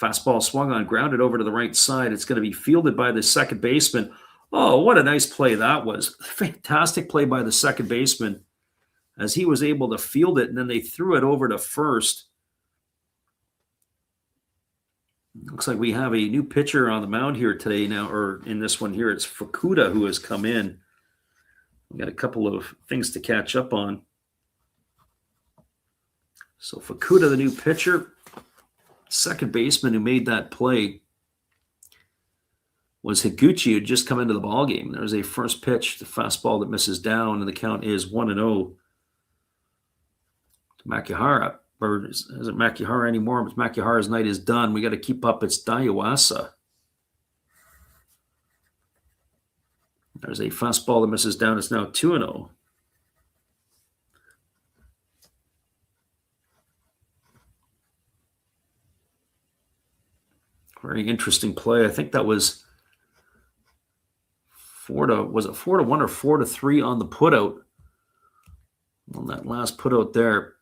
S1: Fastball swung on, grounded over to the right side. It's going to be fielded by the second baseman. Oh, what a nice play that was. Fantastic play by the second baseman, as he was able to field it, and then they threw it over to first. Looks like we have a new pitcher on the mound here today now, or in this one here, it's Fukuda who has come in. We got a couple of things to catch up on. So Fukuda, the new pitcher, second baseman who made that play was Higuchi, who had just come into the ballgame. There's a first pitch, the fastball that misses down, and the count is 1-0. Makihara, or isn't Makihara anymore? But Makihara's night is done. We got to keep up. It's Daiwasa. There's a fastball that misses down. It's now 2-0. Very interesting play. I think that was 4-1 or 4-3 on the putout? On that last putout there.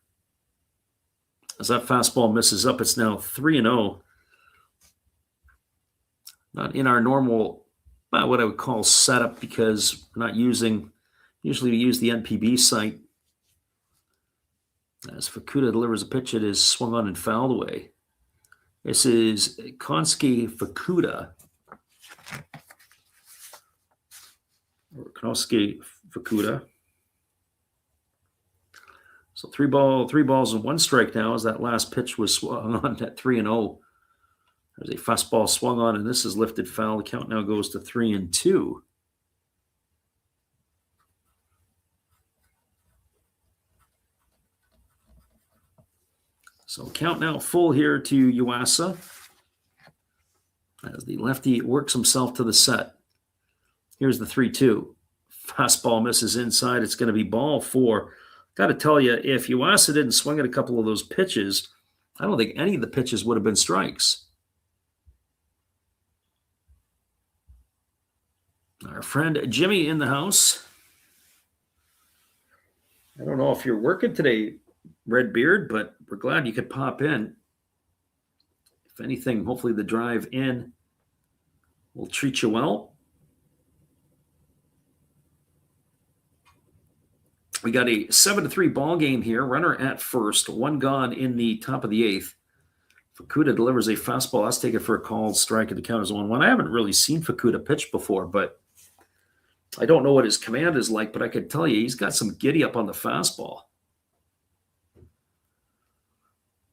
S1: As that fastball misses up, it's now 3-0. Not in our normal, what I would call setup, because we're not using, usually we use the NPB site. As Fukuda delivers a pitch, it is swung on and fouled away. This is Konosuke Fukuda. Or Konosuke Fukuda. So 3 balls and 1 strike now, as that last pitch was swung on at 3-0. There's a fastball swung on, and this is lifted foul. The count now goes to 3-2. So count now full here to Yuasa, as the lefty works himself to the set. Here's the 3-2. Fastball misses inside. It's going to be ball 4. Got to tell you, if Yuasa didn't swing at a couple of those pitches, I don't think any of the pitches would have been strikes. Our friend Jimmy in the house. I don't know if you're working today, Redbeard, but we're glad you could pop in. If anything, hopefully the drive in will treat you well. We got a 7-3 ball game here. Runner at first, 1 gone in the top of the 8th. Fukuda delivers a fastball. Let's take it for a called strike, and the count is 1-1. I haven't really seen Fukuda pitch before, but I don't know what his command is like, but I could tell you he's got some giddy up on the fastball.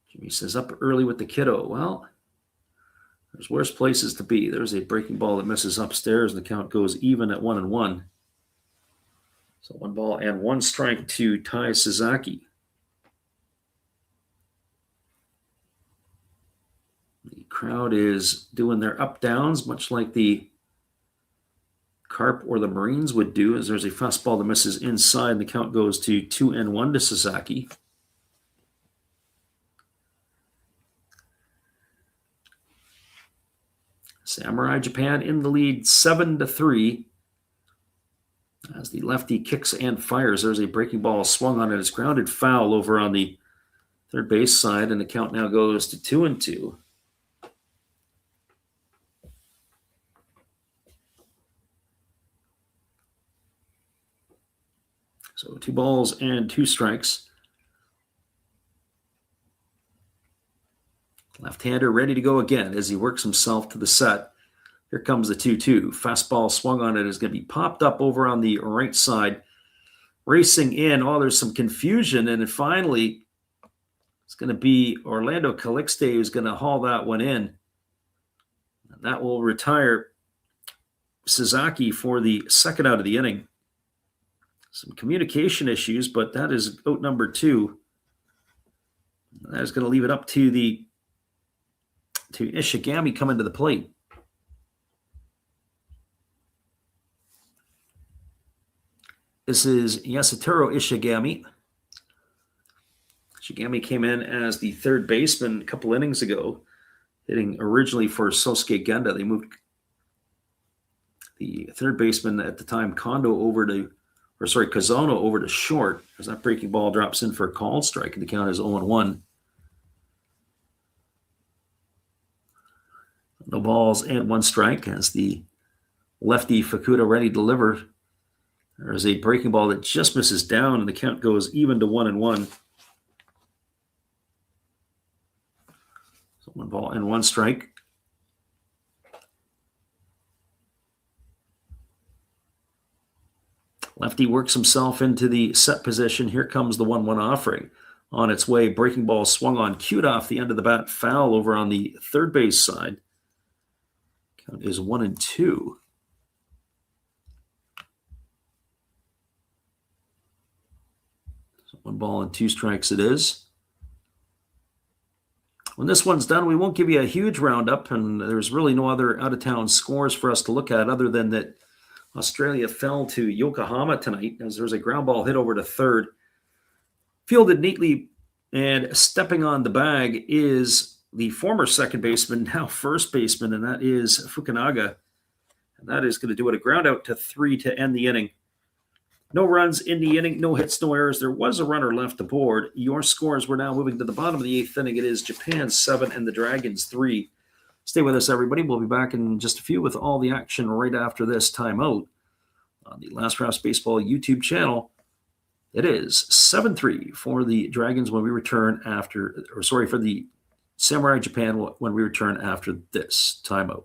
S1: Jimmy says, up early with the kiddo. Well, there's worse places to be. There's a breaking ball that misses upstairs, and the count goes even at 1-1. So 1 ball and 1 strike to Tai Sasaki. The crowd is doing their up-downs, much like the Carp or the Marines would do, as there's a fastball that misses inside, and the count goes to 2-1 to Sasaki. Samurai Japan in the lead 7-3. As the lefty kicks and fires, there's a breaking ball swung on it. It's grounded foul over on the third base side, and the count now goes to 2-2. So 2 balls and 2 strikes. Left-hander ready to go again as he works himself to the set. Here comes the 2-2. Fastball swung on it is going to be popped up over on the right side. Racing in. Oh, there's some confusion. And finally, it's going to be Orlando Calixte who's going to haul that one in. And that will retire Sasaki for the second out of the inning. Some communication issues, but that is out number 2. That is going to leave it up to Ishigami coming to the plate. This is Yasutaro Ishigami. Ishigami came in as the third baseman a couple innings ago, hitting originally for Sosuke Genda. They moved the third baseman at the time, Kazano over to short, as that breaking ball drops in for a called strike, and the count is 0-1. No balls and 1 strike as the lefty Fukuda ready to deliver. There is a breaking ball that just misses down, and the count goes even to 1-1. So 1 ball and 1 strike. Lefty works himself into the set position. Here comes the 1-1 offering. On its way, breaking ball swung on, cued off the end of the bat, foul over on the third base side. Count is 1-2. So 1 ball and 2 strikes it is. When this one's done, we won't give you a huge roundup, and there's really no other out-of-town scores for us to look at other than that Australia fell to Yokohama tonight as there's a ground ball hit over to third. Fielded neatly and stepping on the bag is the former second baseman, now first baseman, and that is Fukunaga. And that is going to do it. A ground out to 3 to end the inning. No runs in the inning, no hits, no errors. There was a runner left aboard. Your scores, we're now moving to the bottom of the 8th inning. It is Japan 7 and the Dragons 3. Stay with us, everybody. We'll be back in just a few with all the action right after this timeout on the Last Rouse Baseball YouTube channel. It is 7-3 for the Dragons when we return after, or sorry, for the Samurai Japan when we return after this timeout.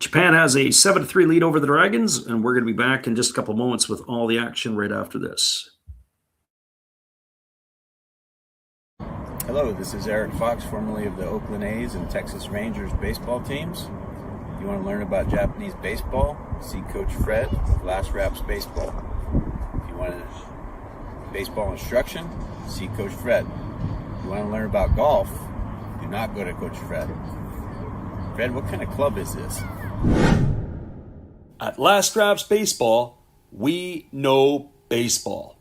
S1: Japan has a 7-3 lead over the Dragons, and we're going to be back in just a couple moments with all the action right after this.
S4: Hello, this is Eric Fox, formerly of the Oakland A's and Texas Rangers baseball teams. If you want to learn about Japanese baseball, see Coach Fred of Last Raps Baseball. If you want baseball instruction, see Coach Fred. If you want to learn about golf, do not go to Coach Fred. Fred, what kind of club is this?
S1: At Last Raps Baseball, we know baseball.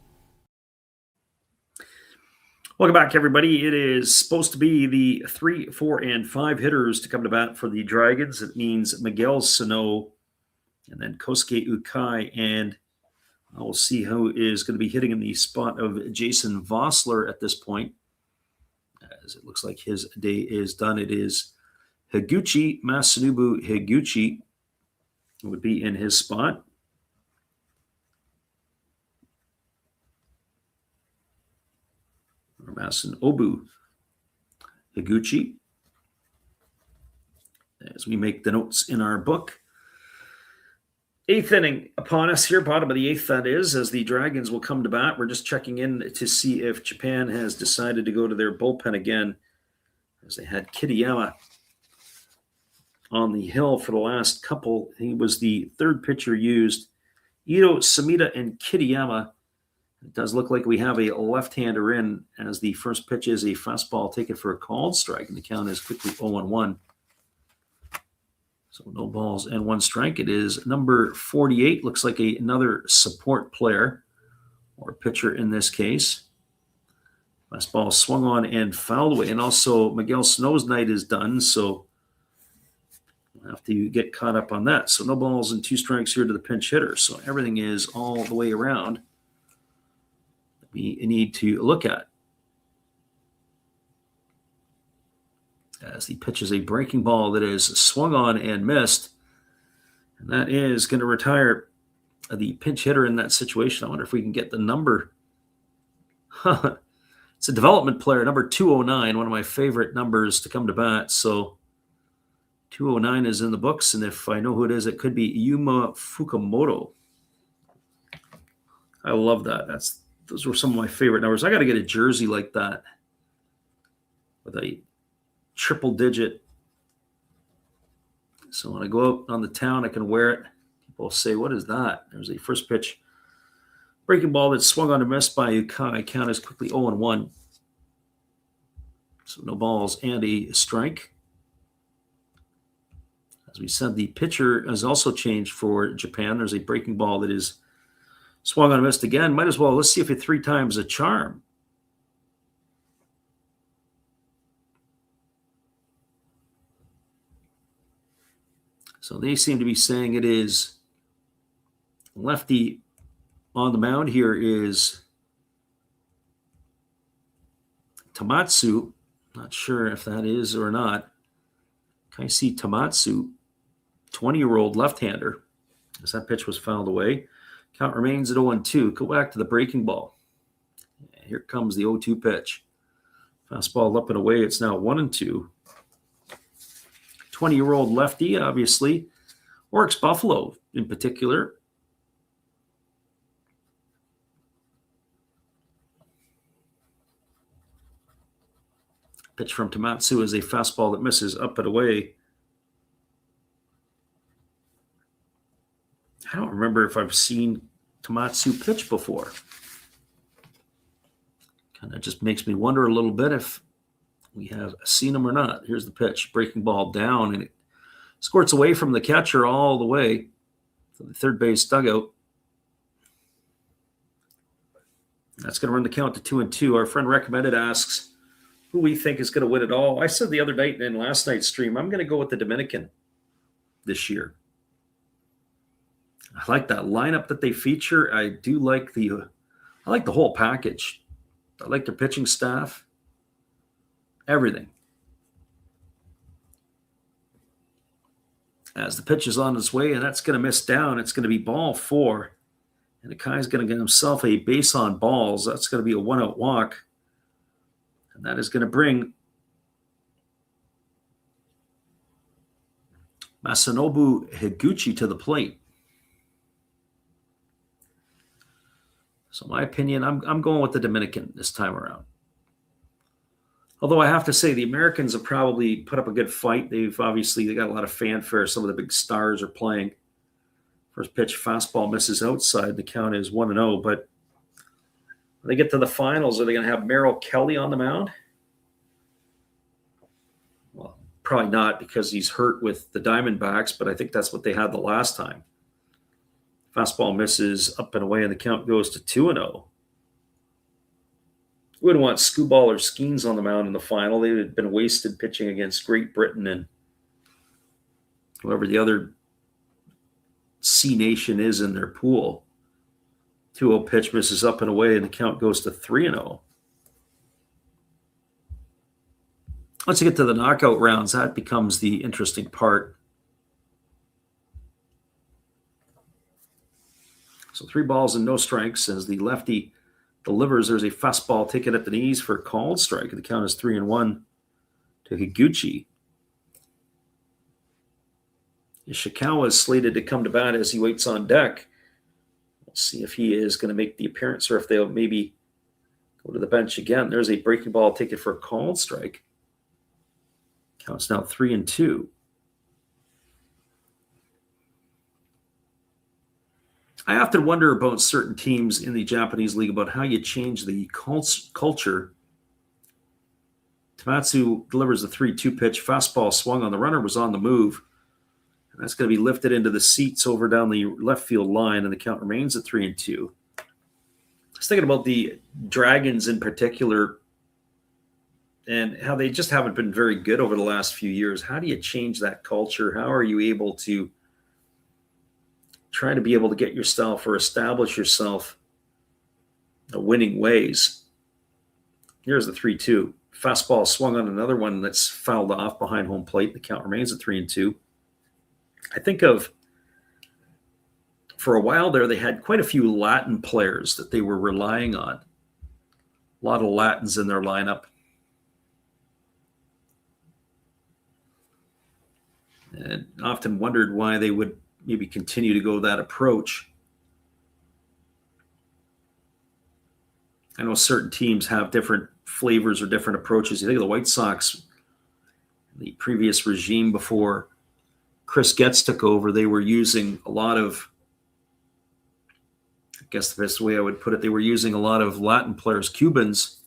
S1: Welcome back, everybody. It is supposed to be the 3, 4, and 5 hitters to come to bat for the Dragons. It means Miguel Sano and then Kosuke Ukai, and we'll see who is going to be hitting in the spot of Jason Vossler at this point, as it looks like his day is done. It is Higuchi, Masanobu Higuchi would be in his spot. Or Masanobu Higuchi. As we make the notes in our book. 8th inning upon us here, bottom of the 8th that is, as the Dragons will come to bat. We're just checking in to see if Japan has decided to go to their bullpen again, as they had Kitayama on the hill for the last couple. He was the third pitcher used. Ito, Samita, and Kitayama. It does look like we have a left-hander in, as the first pitch is a fastball taken for a called strike, and the count is quickly 0-1. So no balls and 1 strike. It is number 48. Looks like another support player, or pitcher in this case. Fastball swung on and fouled away. And also Miguel Sano's night is done, so we'll have to get caught up on that. So no balls and 2 strikes here to the pinch hitter. So everything is all the way around that we need to look at. As he pitches a breaking ball that is swung on and missed. And that is going to retire the pinch hitter in that situation. I wonder if we can get the number. It's a development player, number 209, one of my favorite numbers to come to bat. So 209 is in the books, and if I know who it is, it could be Yuma Fukumoto. I love that. Those were some of my favorite numbers. I got to get a jersey like that with a triple digit. So when I go out on the town, I can wear it. People say, what is that? There's a first pitch breaking ball that swung on and missed by Ukai. Count is quickly 0-1. So no balls and a strike. As we said, the pitcher has also changed for Japan. There's a breaking ball that is swung on and missed again. Might as well, let's see if it 3 times a charm. So they seem to be saying it is lefty on the mound. Here is Tamatsu. Not sure if that is or not. Kaisi Tamatsu, 20-year-old left-hander. As that pitch was fouled away. Count remains at 0-2. Go back to the breaking ball. Here comes the 0-2 pitch. Fastball up and away. It's now 1-2. 20-year-old lefty, obviously. Works Buffalo in particular. Pitch from Tomatsu is a fastball that misses up and away. I don't remember if I've seen Tomatsu pitch before. Kind of just makes me wonder a little bit if we have seen him or not. Here's the pitch. Breaking ball down, and it squirts away from the catcher all the way to the third base dugout. That's going to run the count to 2-2. Our friend Recommended asks who we think is going to win it all. I said the other night in last night's stream, I'm going to go with the Dominican this year. I like that lineup that they feature. I like the whole package. I like their pitching staff. Everything. As the pitch is on its way, and that's going to miss down. It's going to be ball 4. And Akai's going to get himself a base on balls. That's going to be a 1-out walk. And that is going to bring Masanobu Higuchi to the plate. So my opinion, I'm going with the Dominican this time around. Although I have to say the Americans have probably put up a good fight. They got a lot of fanfare. Some of the big stars are playing. First pitch, fastball misses outside. The count is 1-0. But when they get to the finals, are they going to have Merrill Kelly on the mound? Well, probably not because he's hurt with the Diamondbacks, but I think that's what they had the last time. Fastball misses up and away, and the count goes to 2-0. We wouldn't want Skubal or Skeens on the mound in the final. They would have been wasted pitching against Great Britain and whoever the other C nation is in their pool. 2-0 pitch misses up and away, and the count goes to 3-0. Once you get to the knockout rounds, that becomes the interesting part. So 3 balls and no strikes as the lefty delivers. There's a fastball taken at the knees for a called strike. The count is 3-1 to Higuchi. Ishikawa is slated to come to bat as he waits on deck. We'll see if he is going to make the appearance or if they'll maybe go to the bench again. There's a breaking ball taken for a called strike. Count's now 3-2. I often wonder about certain teams in the Japanese league about how you change the culture. Tomatsu delivers the 3-2 pitch. Fastball swung on the runner, was on the move. And that's going to be lifted into the seats over down the left field line, and the count remains at 3-2. I was thinking about the Dragons in particular and how they just haven't been very good over the last few years. How do you change that culture? How are you able to try to be able to get yourself or establish yourself in winning ways? Here's the 3-2. Fastball swung on another one that's fouled off behind home plate. The count remains at 3-2. I think for a while there, they had quite a few Latin players that they were relying on. A lot of Latins in their lineup. And often wondered why they would maybe continue to go that approach. I know certain teams have different flavors or different approaches. You think of the White Sox, the previous regime before Chris Getz took over, they were using a lot of, I guess the best way I would put it, they were using a lot of Latin players, Cubans.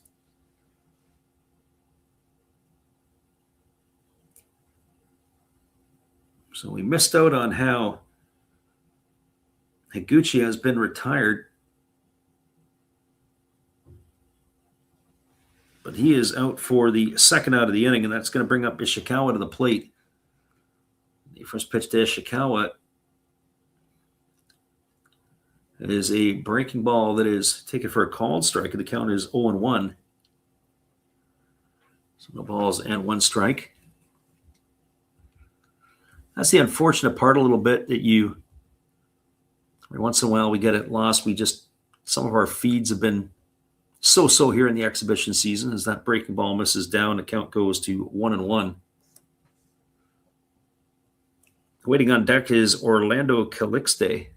S1: So we missed out on how Higuchi has been retired. But he is out for the second out of the inning, and that's going to bring up Ishikawa to the plate. The first pitch to Ishikawa is a breaking ball that is taken for a called strike, and the count is 0-1. So no balls and 1 strike. That's the unfortunate part a little bit, that every once in a while we get it lost. Some of our feeds have been so here in the exhibition season as that breaking ball misses down. The count goes to 1-1. Waiting on deck is Orlando Calixte.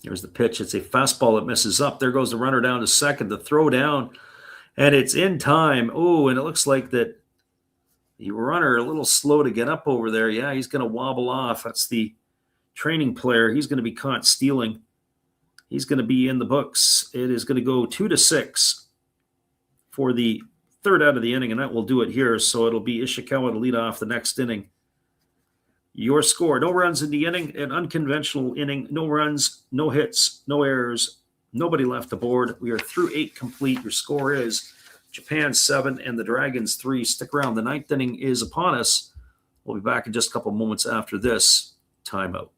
S1: Here's the pitch. It's a fastball that misses up. There goes the runner down to second. The throw down, and it's in time. Oh, and it looks like that the runner a little slow to get up over there. Yeah, he's going to wobble off. That's the training player. He's going to be caught stealing. He's going to be in the books. It is going to go 2-6 for the third out of the inning, and that will do it here. So it'll be Ishikawa to lead off the next inning. Your score: no runs in the inning, an unconventional inning, no runs, no hits, no errors, nobody left aboard. We are through 8 complete. Your score is Japan 7 and the Dragons 3. Stick around. The 9th inning is upon us. We'll be back in just a couple moments after this timeout.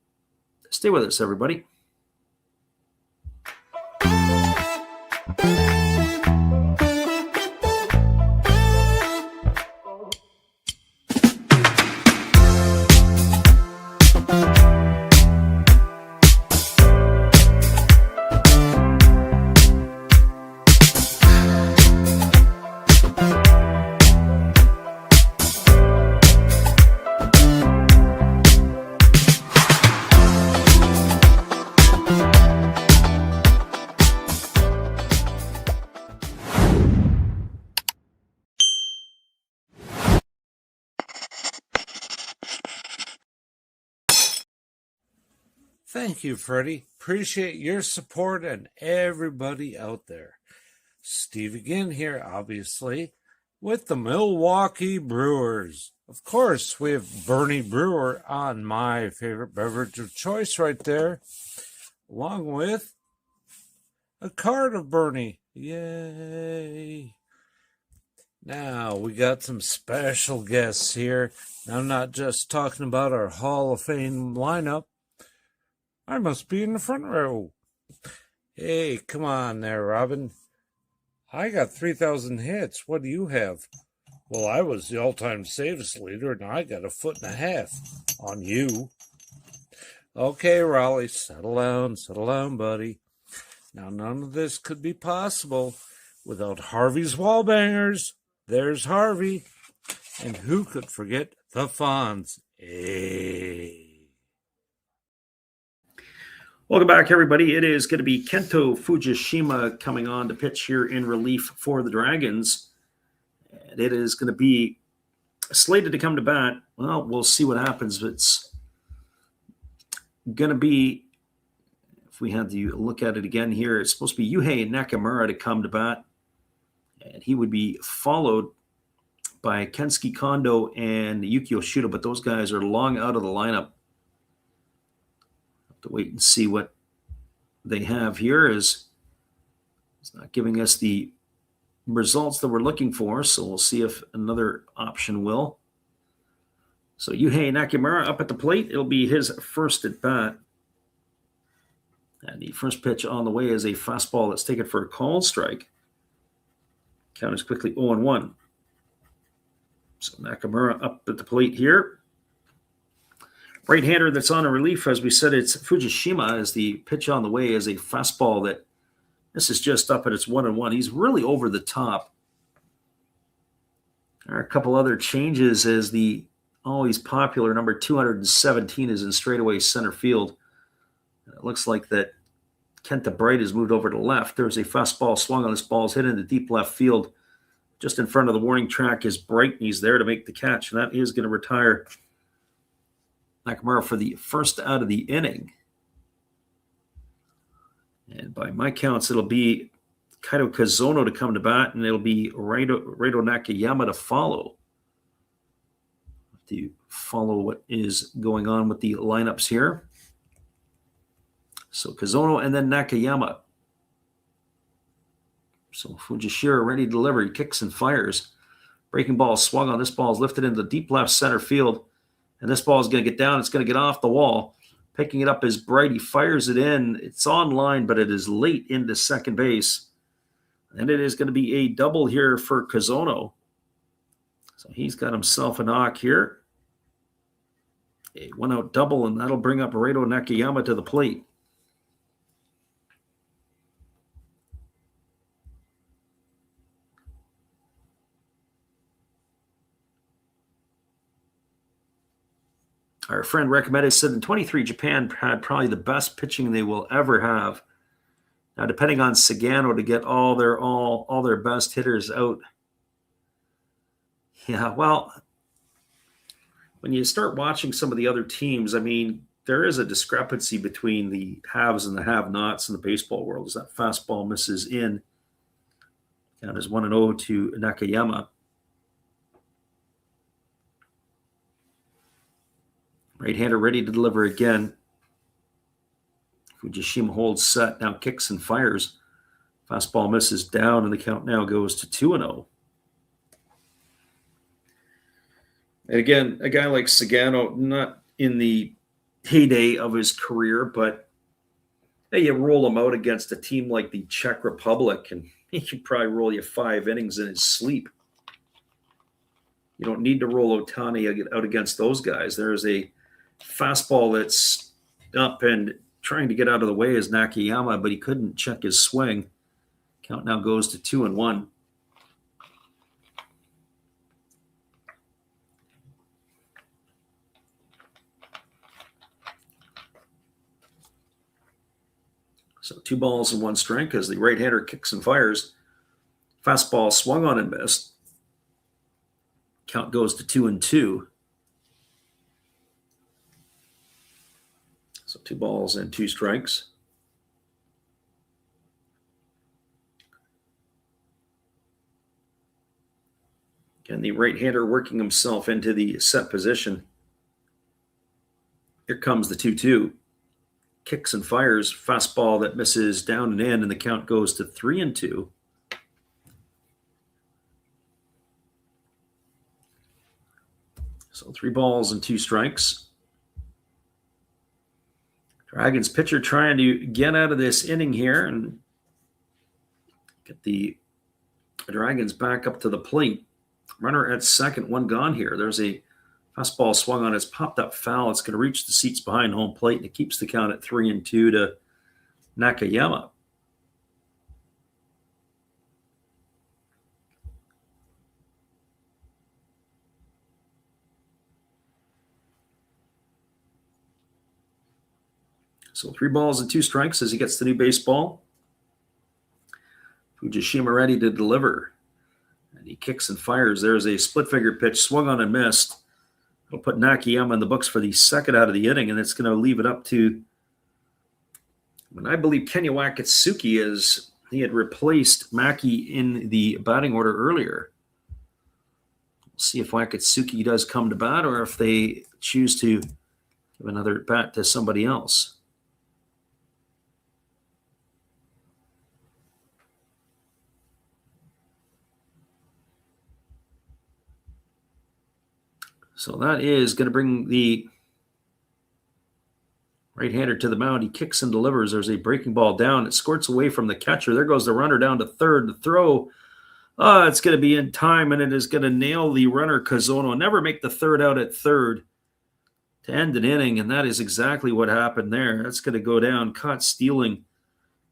S1: Stay with us, everybody.
S3: Thank you, Freddie. Appreciate your support and everybody out there. Steve again here, obviously, with the Milwaukee Brewers. Of course, we have Bernie Brewer on my favorite beverage of choice right there, along with a card of Bernie. Yay! Now, we got some special guests here. I'm not just talking about our Hall of Fame lineup. I must be in the front row. Hey, come on there, Robin. I got 3,000 hits. What do you have? Well, I was the all-time saves leader, and I got 1.5 feet on you. Okay, Raleigh, settle down, buddy. Now, none of this could be possible without Harvey's Wallbangers. There's Harvey. And who could forget the Fonz? Hey.
S1: Welcome back, everybody. It is going to be Kento Fujishima coming on to pitch here in relief for the Dragons. And it is going to be slated to come to bat. Well, we'll see what happens. It's going to be, if we had to look at it again here, it's supposed to be Yuhei Nakamura to come to bat. And he would be followed by Kensuke Kondo and Yuki Yoshida, but those guys are long out of the lineup. To wait and see what they have here. Is it's not giving us the results that we're looking for, so we'll see if another option will. So Yuhei Nakamura up at the plate. It'll be his first at bat. And the first pitch on the way is a fastball that's taken for a called strike. Count is quickly 0-1. So Nakamura up at the plate here. Right-hander that's on a relief, as we said, it's Fujishima as the pitch on the way is a fastball that this is just up at its 1-1. He's really over the top. There are a couple other changes as the always popular number 217 is in straightaway center field. It looks like that Kenta Bright has moved over to left. There's a fastball swung on this ball, hit into deep left field. Just in front of the warning track is Bright, and he's there to make the catch, and that is going to retire Nakamura for the first out of the inning. And by my counts, it'll be Kaito Kazono to come to bat, and it'll be Reito Nakayama to follow. To follow what is going on with the lineups here. So Kazono and then Nakayama. So Fujishira ready to deliver. He kicks and fires. Breaking ball swung on. This ball is lifted into deep left center field. And this ball is going to get down. It's going to get off the wall. Picking it up is Bright. He fires it in. It's on line, but it is late into second base. And it is going to be a double here for Kazono. So he's got himself a knock here. A one-out double, and that'll bring up Reito Nakayama to the plate. Our friend recommended said in 23, Japan had probably the best pitching they will ever have. Now, depending on Sagano to get all their best hitters out. Yeah, well, when you start watching some of the other teams, I mean, there is a discrepancy between the haves and the have-nots in the baseball world. As that fastball misses in, count is 1-0 to Nakayama. Right-hander ready to deliver again. Fujishima holds set, now kicks and fires. Fastball misses down, and the count now goes to 2-0. And again, a guy like Sagano, not in the heyday of his career, but hey, you roll him out against a team like the Czech Republic, and he could probably roll you 5 innings in his sleep. You don't need to roll Ohtani out against those guys. There is a fastball that's up and trying to get out of the way is Nakayama, but he couldn't check his swing. Count now goes to 2-1. So 2 balls and 1 strike as the right-hander kicks and fires. Fastball swung on and missed. Count goes to 2-2. So 2 balls and 2 strikes. Again, the right-hander working himself into the set position. Here comes the 2-2. Kicks and fires. Fastball that misses down and in, and the count goes to 3-2. So 3 balls and 2 strikes. Dragons pitcher trying to get out of this inning here and get the Dragons back up to the plate. Runner at second, 1 gone here. There's a fastball swung on. It's popped up foul. It's going to reach the seats behind home plate, and it keeps the count at 3-2 to Nakayama. So 3 balls and 2 strikes as he gets the new baseball. Fujishima ready to deliver. And he kicks and fires. There's a split-finger pitch, swung on and missed. It'll put Nakayama in the books for the second out of the inning, and it's going to leave it up to, and I believe Kenya Wakatsuki, as he had replaced Maki in the batting order earlier. We'll see if Wakatsuki does come to bat or if they choose to give another bat to somebody else. So that is going to bring the right-hander to the mound. He kicks and delivers. There's a breaking ball down. It squirts away from the catcher. There goes the runner down to third. The throw, it's going to be in time, and it is going to nail the runner, Kazono. Never make the third out at third to end an inning, and that is exactly what happened there. That's going to go down. Caught stealing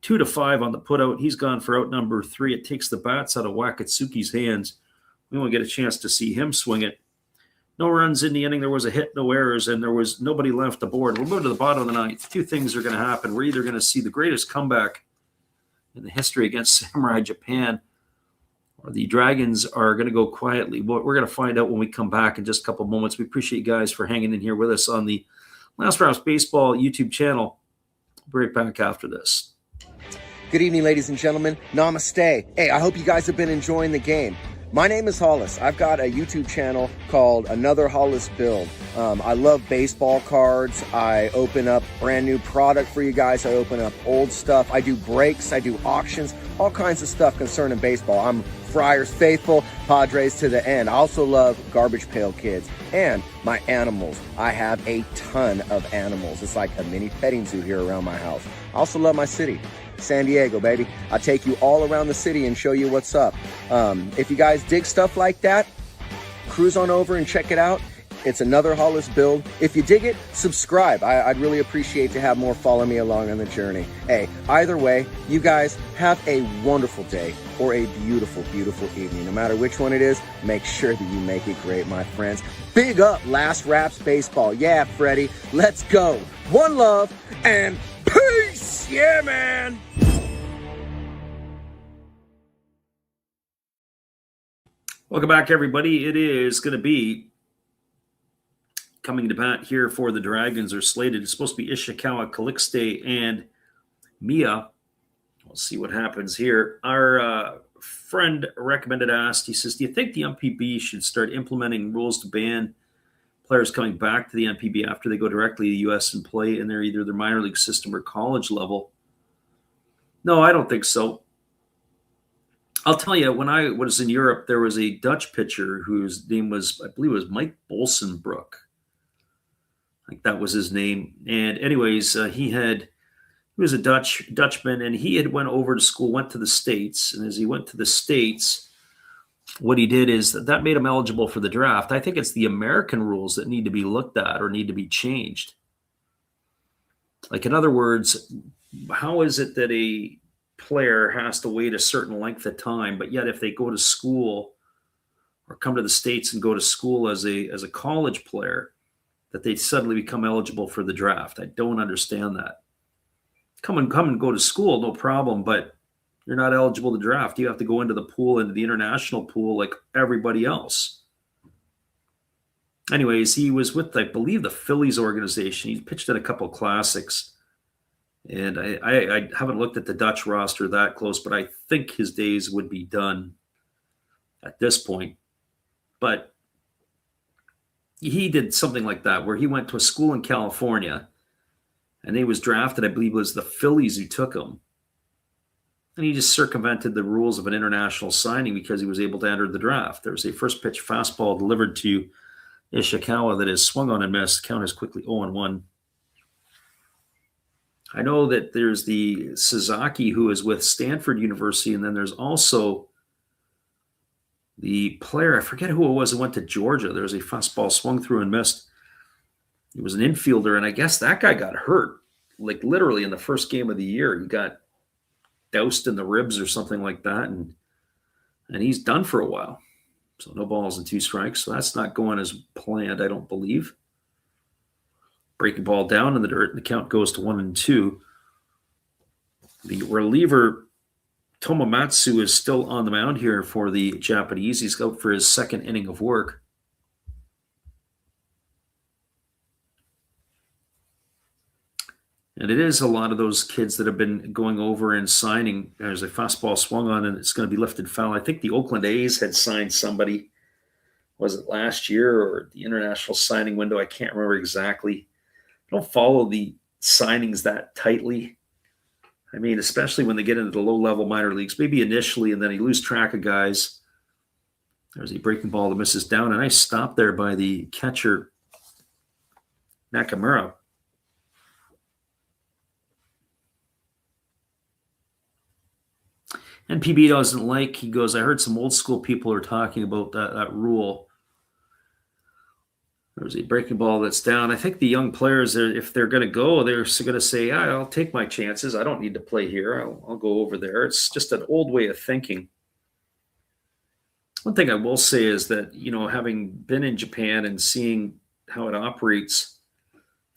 S1: 2-5 on the putout. He's gone for out number 3. It takes the bats out of Wakatsuki's hands. We won't get a chance to see him swing it. No runs in the inning. There was a hit, no errors, and there was nobody left aboard. We'll move to the bottom of the ninth. 2 things are going to happen. We're either going to see the greatest comeback in the history against Samurai Japan, or the Dragons are going to go quietly. We're going to find out when we come back in just a couple of moments. We appreciate you guys for hanging in here with us on the Last Rounds Baseball YouTube channel. We'll be right back after this.
S2: Good evening, ladies and gentlemen. Namaste. Hey, I hope you guys have been enjoying the game. My name is Hollis. I've got a YouTube channel called Another Hollis Build. I love baseball cards. I open up brand new product for you guys. I open up old stuff. I do breaks. I do auctions. All kinds of stuff concerning baseball. I'm Friars faithful, Padres to the end. I also love Garbage Pail Kids and my animals. I have a ton of animals. It's like a mini petting zoo here around my house. I also love my city. San Diego, baby. I'll take you all around the city and show you what's up. If you guys dig stuff like that, cruise on over and check it out. It's another Hollis build. If you dig it, subscribe. I'd really appreciate to have more follow me along on the journey. Hey, either way, you guys have a wonderful day or a beautiful, beautiful evening. No matter which one it is, make sure that you make it great, my friends. Big up Last Raps Baseball. Yeah, Freddie, let's go. One love and peace. Yeah, man.
S1: Welcome back, everybody. It is going to be coming to bat here for the Dragons are slated. It's supposed to be Ishikawa, Calixte, and Mia. We'll see what happens here. Our friend asked, he says, do you think the MPB should start implementing rules to ban players coming back to the MPB after they go directly to the U.S. and play in either their minor league system or college level? No, I don't think so. I'll tell you, when I was in Europe, there was a Dutch pitcher whose name was, I believe it was Mike Bolsenbroek. Like that was his name. And anyways, he was a Dutchman, and he had went over to school, went to the States. And as he went to the States, what he did is that made him eligible for the draft. I think it's the American rules that need to be looked at or need to be changed. Like, in other words, how is it that a player has to wait a certain length of time, but yet if they go to school or come to the States and go to school as a college player, that they suddenly become eligible for the draft? I don't understand that. Come and go to school, no problem, but you're not eligible to draft. You have to go into the pool, into the international pool, like everybody else. Anyways, he was with, I believe, the Phillies organization. He pitched at a couple of classics. And I haven't looked at the Dutch roster that close, but I think his days would be done at this point. But he did something like that, where he went to a school in California, and he was drafted, I believe it was the Phillies who took him. And he just circumvented the rules of an international signing because he was able to enter the draft. There was a first pitch fastball delivered to Ishikawa that is swung on and missed. Count is quickly 0-1. I know that there's the Sasaki who is with Stanford University, and then there's also the player, I forget who it was, who went to Georgia. There was a fastball swung through and missed. He was an infielder, and I guess that guy got hurt, like literally in the first game of the year. He got doused in the ribs or something like that, and he's done for a while. So no balls and 2 strikes. So that's not going as planned, I don't believe. Breaking ball down in the dirt, and the count goes to 1-2. The reliever Tomomatsu is still on the mound here for the Japanese. He's out for his second inning of work. And it is a lot of those kids that have been going over and signing. There's a fastball swung on, and it's going to be lifted foul. I think the Oakland A's had signed somebody. Was it last year or the international signing window? I can't remember exactly. I don't follow the signings that tightly. I mean, especially when they get into the low-level minor leagues, maybe initially, and then you lose track of guys. There's a breaking ball that misses down. A nice stop there by the catcher, Nakamura. NPB doesn't like, he goes, I heard some old school people are talking about that rule. There's a breaking ball that's down. I think the young players, if they're going to go, they're going to say, I'll take my chances. I don't need to play here. I'll go over there. It's just an old way of thinking. One thing I will say is that, having been in Japan and seeing how it operates,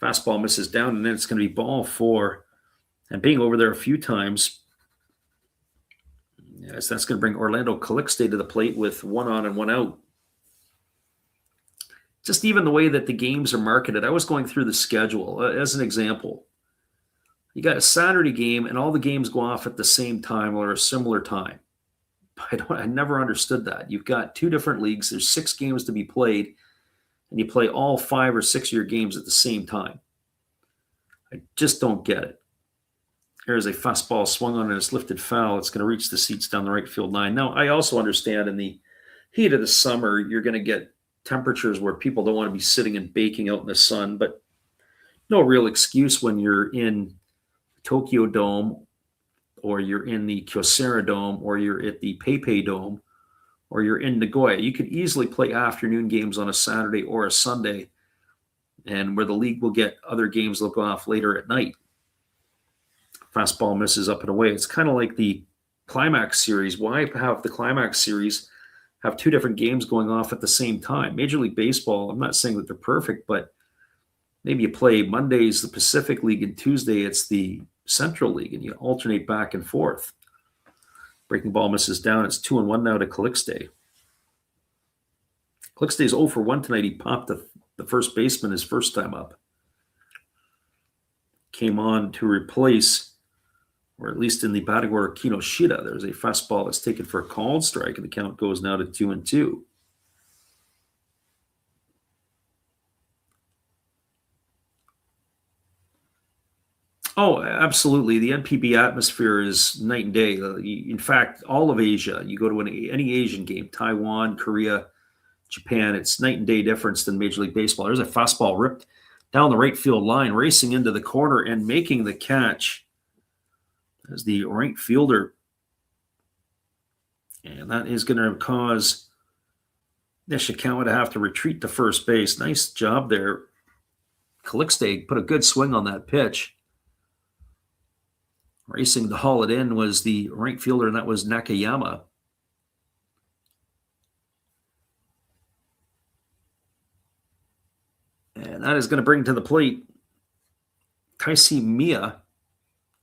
S1: fastball misses down, and then it's going to be ball 4. And being over there a few times, yes, that's going to bring Orlando Calixte to the plate with 1 on and 1 out. Just even the way that the games are marketed. I was going through the schedule as an example. You got a Saturday game, and all the games go off at the same time or a similar time. I never understood that. You've got 2 different leagues. There's 6 games to be played, and you play all 5 or 6 of your games at the same time. I just don't get it. There's a fastball swung on and it's lifted foul. It's going to reach the seats down the right field line. Now, I also understand in the heat of the summer, you're going to get temperatures where people don't want to be sitting and baking out in the sun, but no real excuse when you're in Tokyo Dome or you're in the Kyocera Dome or you're at the PayPay Dome or you're in Nagoya, you could easily play afternoon games on a Saturday or a Sunday, and where the league will get other games that will go off later at night. Fastball misses up and away. It's kind of like the Climax Series. Why have the Climax Series have two different games going off at the same time? Major League Baseball, I'm not saying that they're perfect, but maybe you play Mondays the Pacific League and Tuesday it's the Central League, and you alternate back and forth. Breaking ball misses down. It's 2-1 now to Calixte. Calixte's 0 for 1 tonight. He popped the first baseman his first time up. Came on to replace, or at least in the batting order, Kinoshita. There's a fastball that's taken for a called strike, and the count goes now to 2-2. Oh, absolutely. The NPB atmosphere is night and day. In fact, all of Asia, you go to any Asian game, Taiwan, Korea, Japan, it's night and day difference than Major League Baseball. There's a fastball ripped down the right field line, racing into the corner and making the catch as the right fielder. And that is going to cause Nishikawa to have to retreat to first base. Nice job there. Calixte put a good swing on that pitch. Racing to haul it in was the right fielder, and that was Nakayama. And that is going to bring to the plate Kaisi Miya.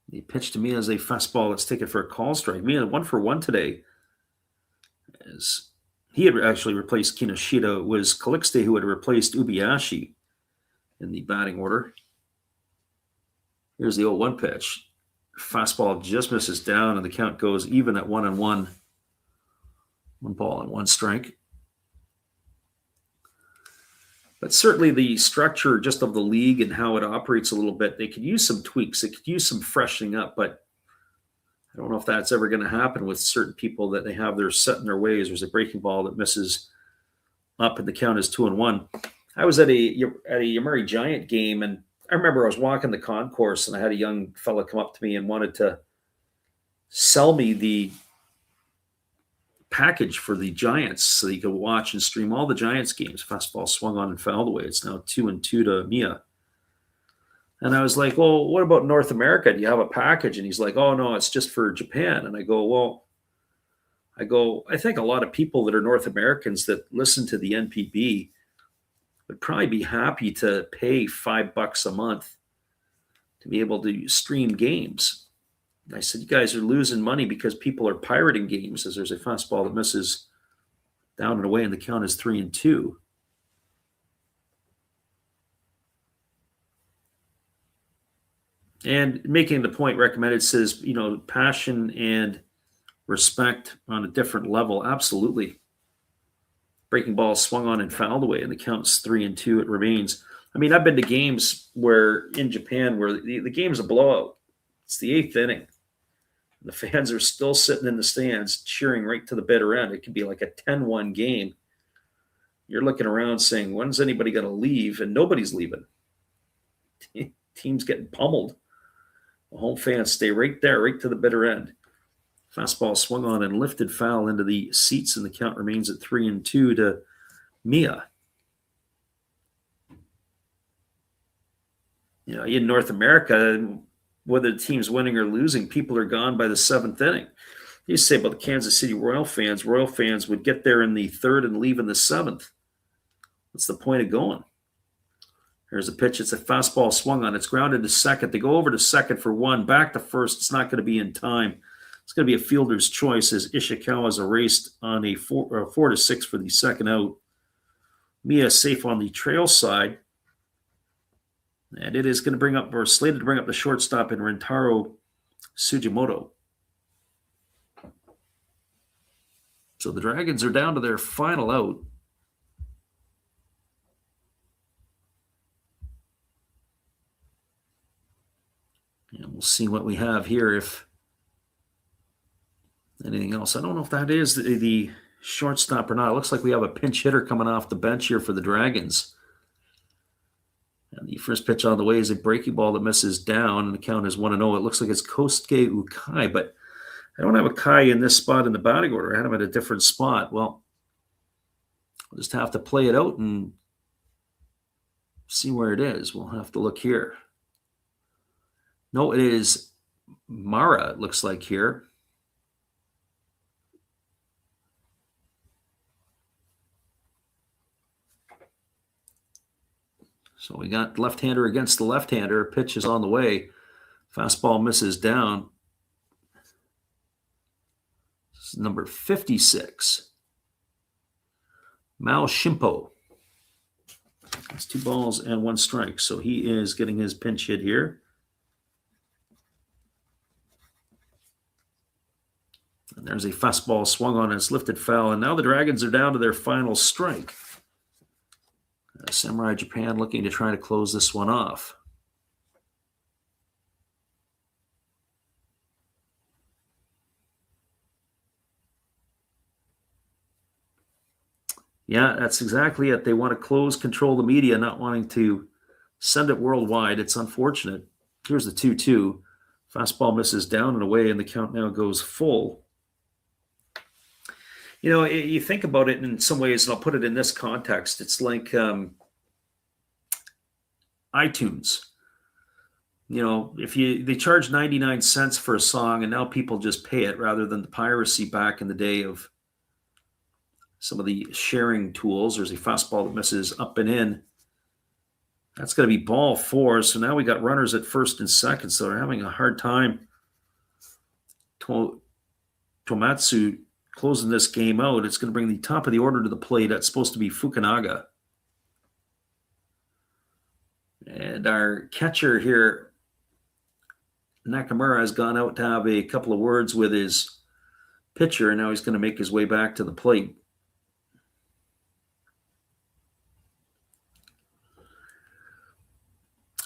S1: The pitch to Miya is a fastball that's taken for a call strike. Miya 1 for 1 today. As he had actually replaced Kinoshita. It was Calixte who had replaced Ubiyashi in the batting order. Here's the 0-1 pitch. Fastball just misses down, and the count goes even at 1-1. 1 ball and 1 strike. But certainly the structure just of the league and how it operates a little bit, they could use some tweaks. They could use some freshening up, but I don't know if that's ever going to happen with certain people that they have their set in their ways. There's a breaking ball that misses up, and the count is 2-1. I was at a Yomiuri Giant game, and I remember I was walking the concourse, and I had a young fella come up to me and wanted to sell me the package for the Giants so that you could watch and stream all the Giants games. Fastball swung on and fouled away. It's now 2-2 to Miya. And I was like, well, what about North America? Do you have a package? And he's like, oh, no, it's just for Japan. And I go, I think a lot of people that are North Americans that listen to the NPB would probably be happy to pay $5 a month to be able to stream games. And I said, you guys are losing money because people are pirating games, as there's a fastball that misses down and away, and the count is 3-2. And making the point recommended says, passion and respect on a different level. Absolutely. Breaking ball swung on and fouled away, and the count's 3-2. It remains. I mean, I've been to games where in Japan where the game's a blowout. It's the 8th inning. The fans are still sitting in the stands cheering right to the bitter end. It could be like a 10-1 game. You're looking around saying, when's anybody going to leave? And nobody's leaving. Team's getting pummeled. The home fans stay right there, right to the bitter end. Fastball swung on and lifted foul into the seats, and the count remains at 3-2 to Miya. In North America, whether the team's winning or losing, people are gone by the 7th inning. You say about the Kansas City Royal fans would get there in the 3rd and leave in the 7th. What's the point of going? There's a pitch. It's a fastball swung on. It's grounded to second. They go over to second for 1. Back to first. It's not going to be in time. It's going to be a fielder's choice as Ishikawa is erased on a 4-6 for the second out. Miya safe on the trail side. And it is going to bring up, or slated to bring up, the shortstop in Rentaro Sugimoto. So the Dragons are down to their final out. And we'll see what we have here, if anything else. I don't know if that is the shortstop or not. It looks like we have a pinch hitter coming off the bench here for the Dragons. And the first pitch on the way is a breaking ball that misses down, and the count is 1-0. It looks like it's Kosuke Ukai, but I don't have a Kai in this spot in the batting order. I had him at a different spot. Well, we'll just have to play it out and see where it is. We'll have to look here. No, it is Mara, it looks like here. So we got left-hander against the left-hander. Pitch is on the way. Fastball misses down. This is number 56. Mao Shimpo. It's 2 balls and 1 strike. So he is getting his pinch hit here. And there's a fastball swung on and it's lifted foul. And now the Dragons are down to their final strike. Samurai Japan looking to try to close this one off. Yeah, that's exactly it. They want to close, control the media, not wanting to send it worldwide. It's unfortunate. Here's the 2-2. Fastball misses down and away, and the count now goes full. You know, you think about it in some ways, and I'll put it in this context. It's like iTunes. You know, if they charge 99 cents for a song, and now people just pay it rather than the piracy back in the day of some of the sharing tools. There's a fastball that misses up and in. That's going to be ball 4. So now we got runners at first and second. So they're having a hard time. Tomatsu closing this game out. It's going to bring the top of the order to the plate. That's supposed to be Fukunaga. And our catcher here, Nakamura, has gone out to have a couple of words with his pitcher, and now he's going to make his way back to the plate.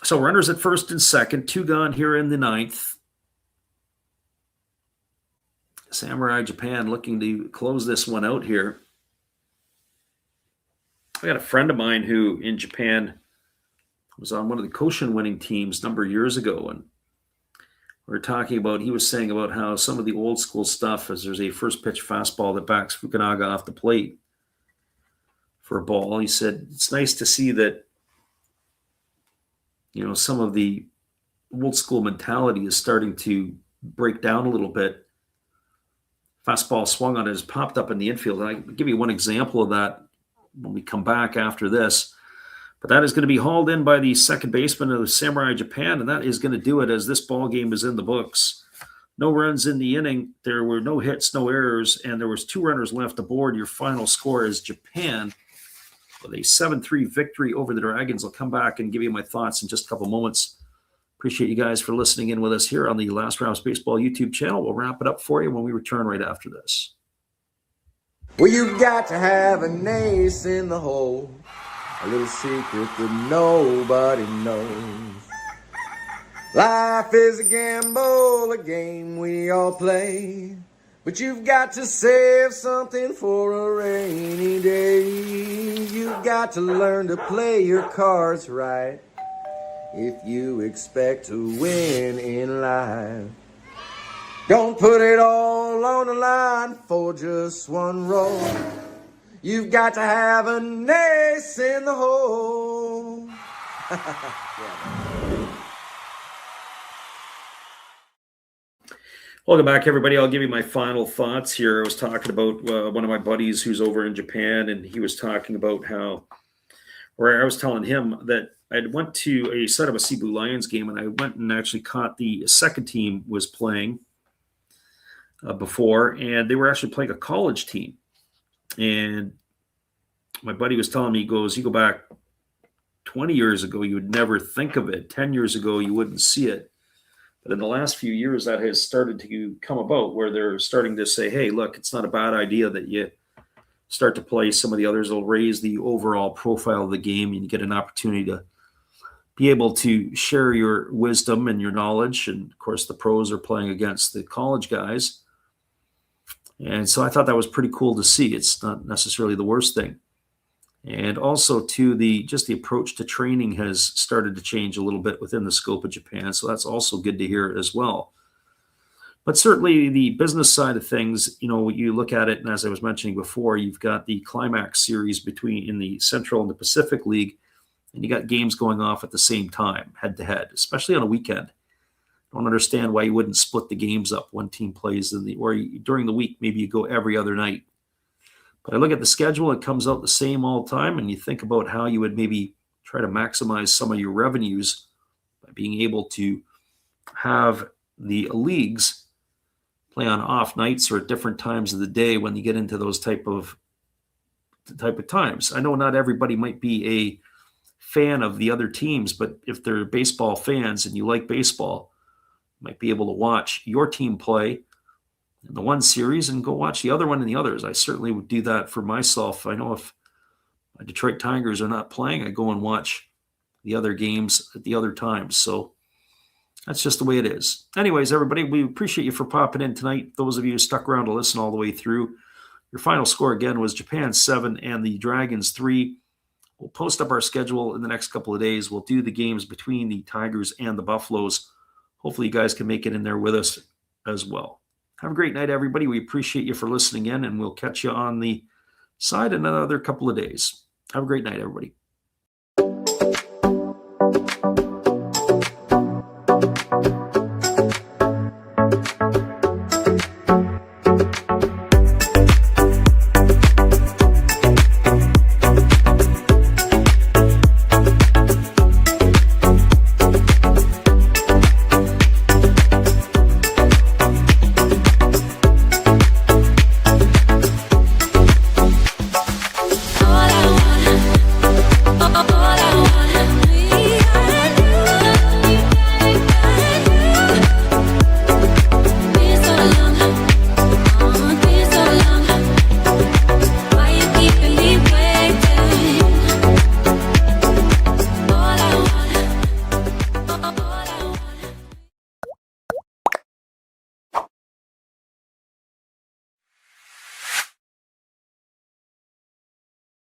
S1: So runners at first and second, 2 gone here in the 9th. Samurai Japan looking to close this one out here. I got a friend of mine who in Japan was on one of the Koshin winning teams a number of years ago, and we were talking about, he was saying about how some of the old school stuff is there's a first pitch fastball that backs Fukunaga off the plate for a ball. He said it's nice to see that, you know, some of the old school mentality is starting to break down a little bit. Fastball swung on it, has popped up in the infield. And I'll give you one example of that when we come back after this. But that is going to be hauled in by the second baseman of the Samurai Japan, and that is going to do it as this ball game is in the books. No runs in the inning. There were no hits, no errors, and there was 2 runners left aboard. Your final score is Japan with a 7-3 victory over the Dragons. I'll come back and give you my thoughts in just a couple moments. Appreciate you guys for listening in with us here on the Last Rounds Baseball YouTube channel. We'll wrap it up for you when we return right after this.
S2: Well, you've got to have an ace in the hole, a little secret that nobody knows. Life is a gamble, a game we all play, but you've got to save something for a rainy day. You've got to learn to play your cards right if you expect to win in life. Don't put it all on the line for just one roll. You've got to have an ace in the hole.
S1: Welcome back, everybody. I'll give you my final thoughts here. I was talking about one of my buddies who's over in Japan, and he was talking about how, or I was telling him that I went to a set of a Cebu Lions game, and I went and actually caught the second team was playing before, and they were actually playing a college team. And my buddy was telling me, he goes, you go back 20 years ago, you would never think of it. 10 years ago, you wouldn't see it. But in the last few years, that has started to come about where they're starting to say, hey, look, it's not a bad idea that you start to play some of the others. It'll raise the overall profile of the game, and you get an opportunity to be able to share your wisdom and your knowledge. And, of course, the pros are playing against the college guys. And so I thought that was pretty cool to see. It's not necessarily the worst thing. And also, too, the approach to training has started to change a little bit within the scope of Japan. So that's also good to hear as well. But certainly the business side of things, you look at it, and as I was mentioning before, you've got the climax series between in the Central and the Pacific League, and you got games going off at the same time, head to head, especially on a weekend. I don't understand why you wouldn't split the games up. One team plays during the week, maybe you go every other night. But I look at the schedule, it comes out the same all the time, and you think about how you would maybe try to maximize some of your revenues by being able to have the leagues play on off nights or at different times of the day when you get into those type of times. I know not everybody might be a fan of the other teams, but if they're baseball fans and you like baseball, you might be able to watch your team play in the one series and go watch the other one in the others. I certainly would do that for myself. I know if my Detroit Tigers are not playing, I go and watch the other games at the other times. So that's just the way it is. Anyways, everybody, we appreciate you for popping in tonight. Those of you who stuck around to listen all the way through. Your final score again was Japan 7 and the Dragons 3. We'll post up our schedule in the next couple of days. We'll do the games between the Tigers and the Buffaloes. Hopefully you guys can make it in there with us as well. Have a great night, everybody. We appreciate you for listening in, and we'll catch you on the side in another couple of days. Have a great night, everybody.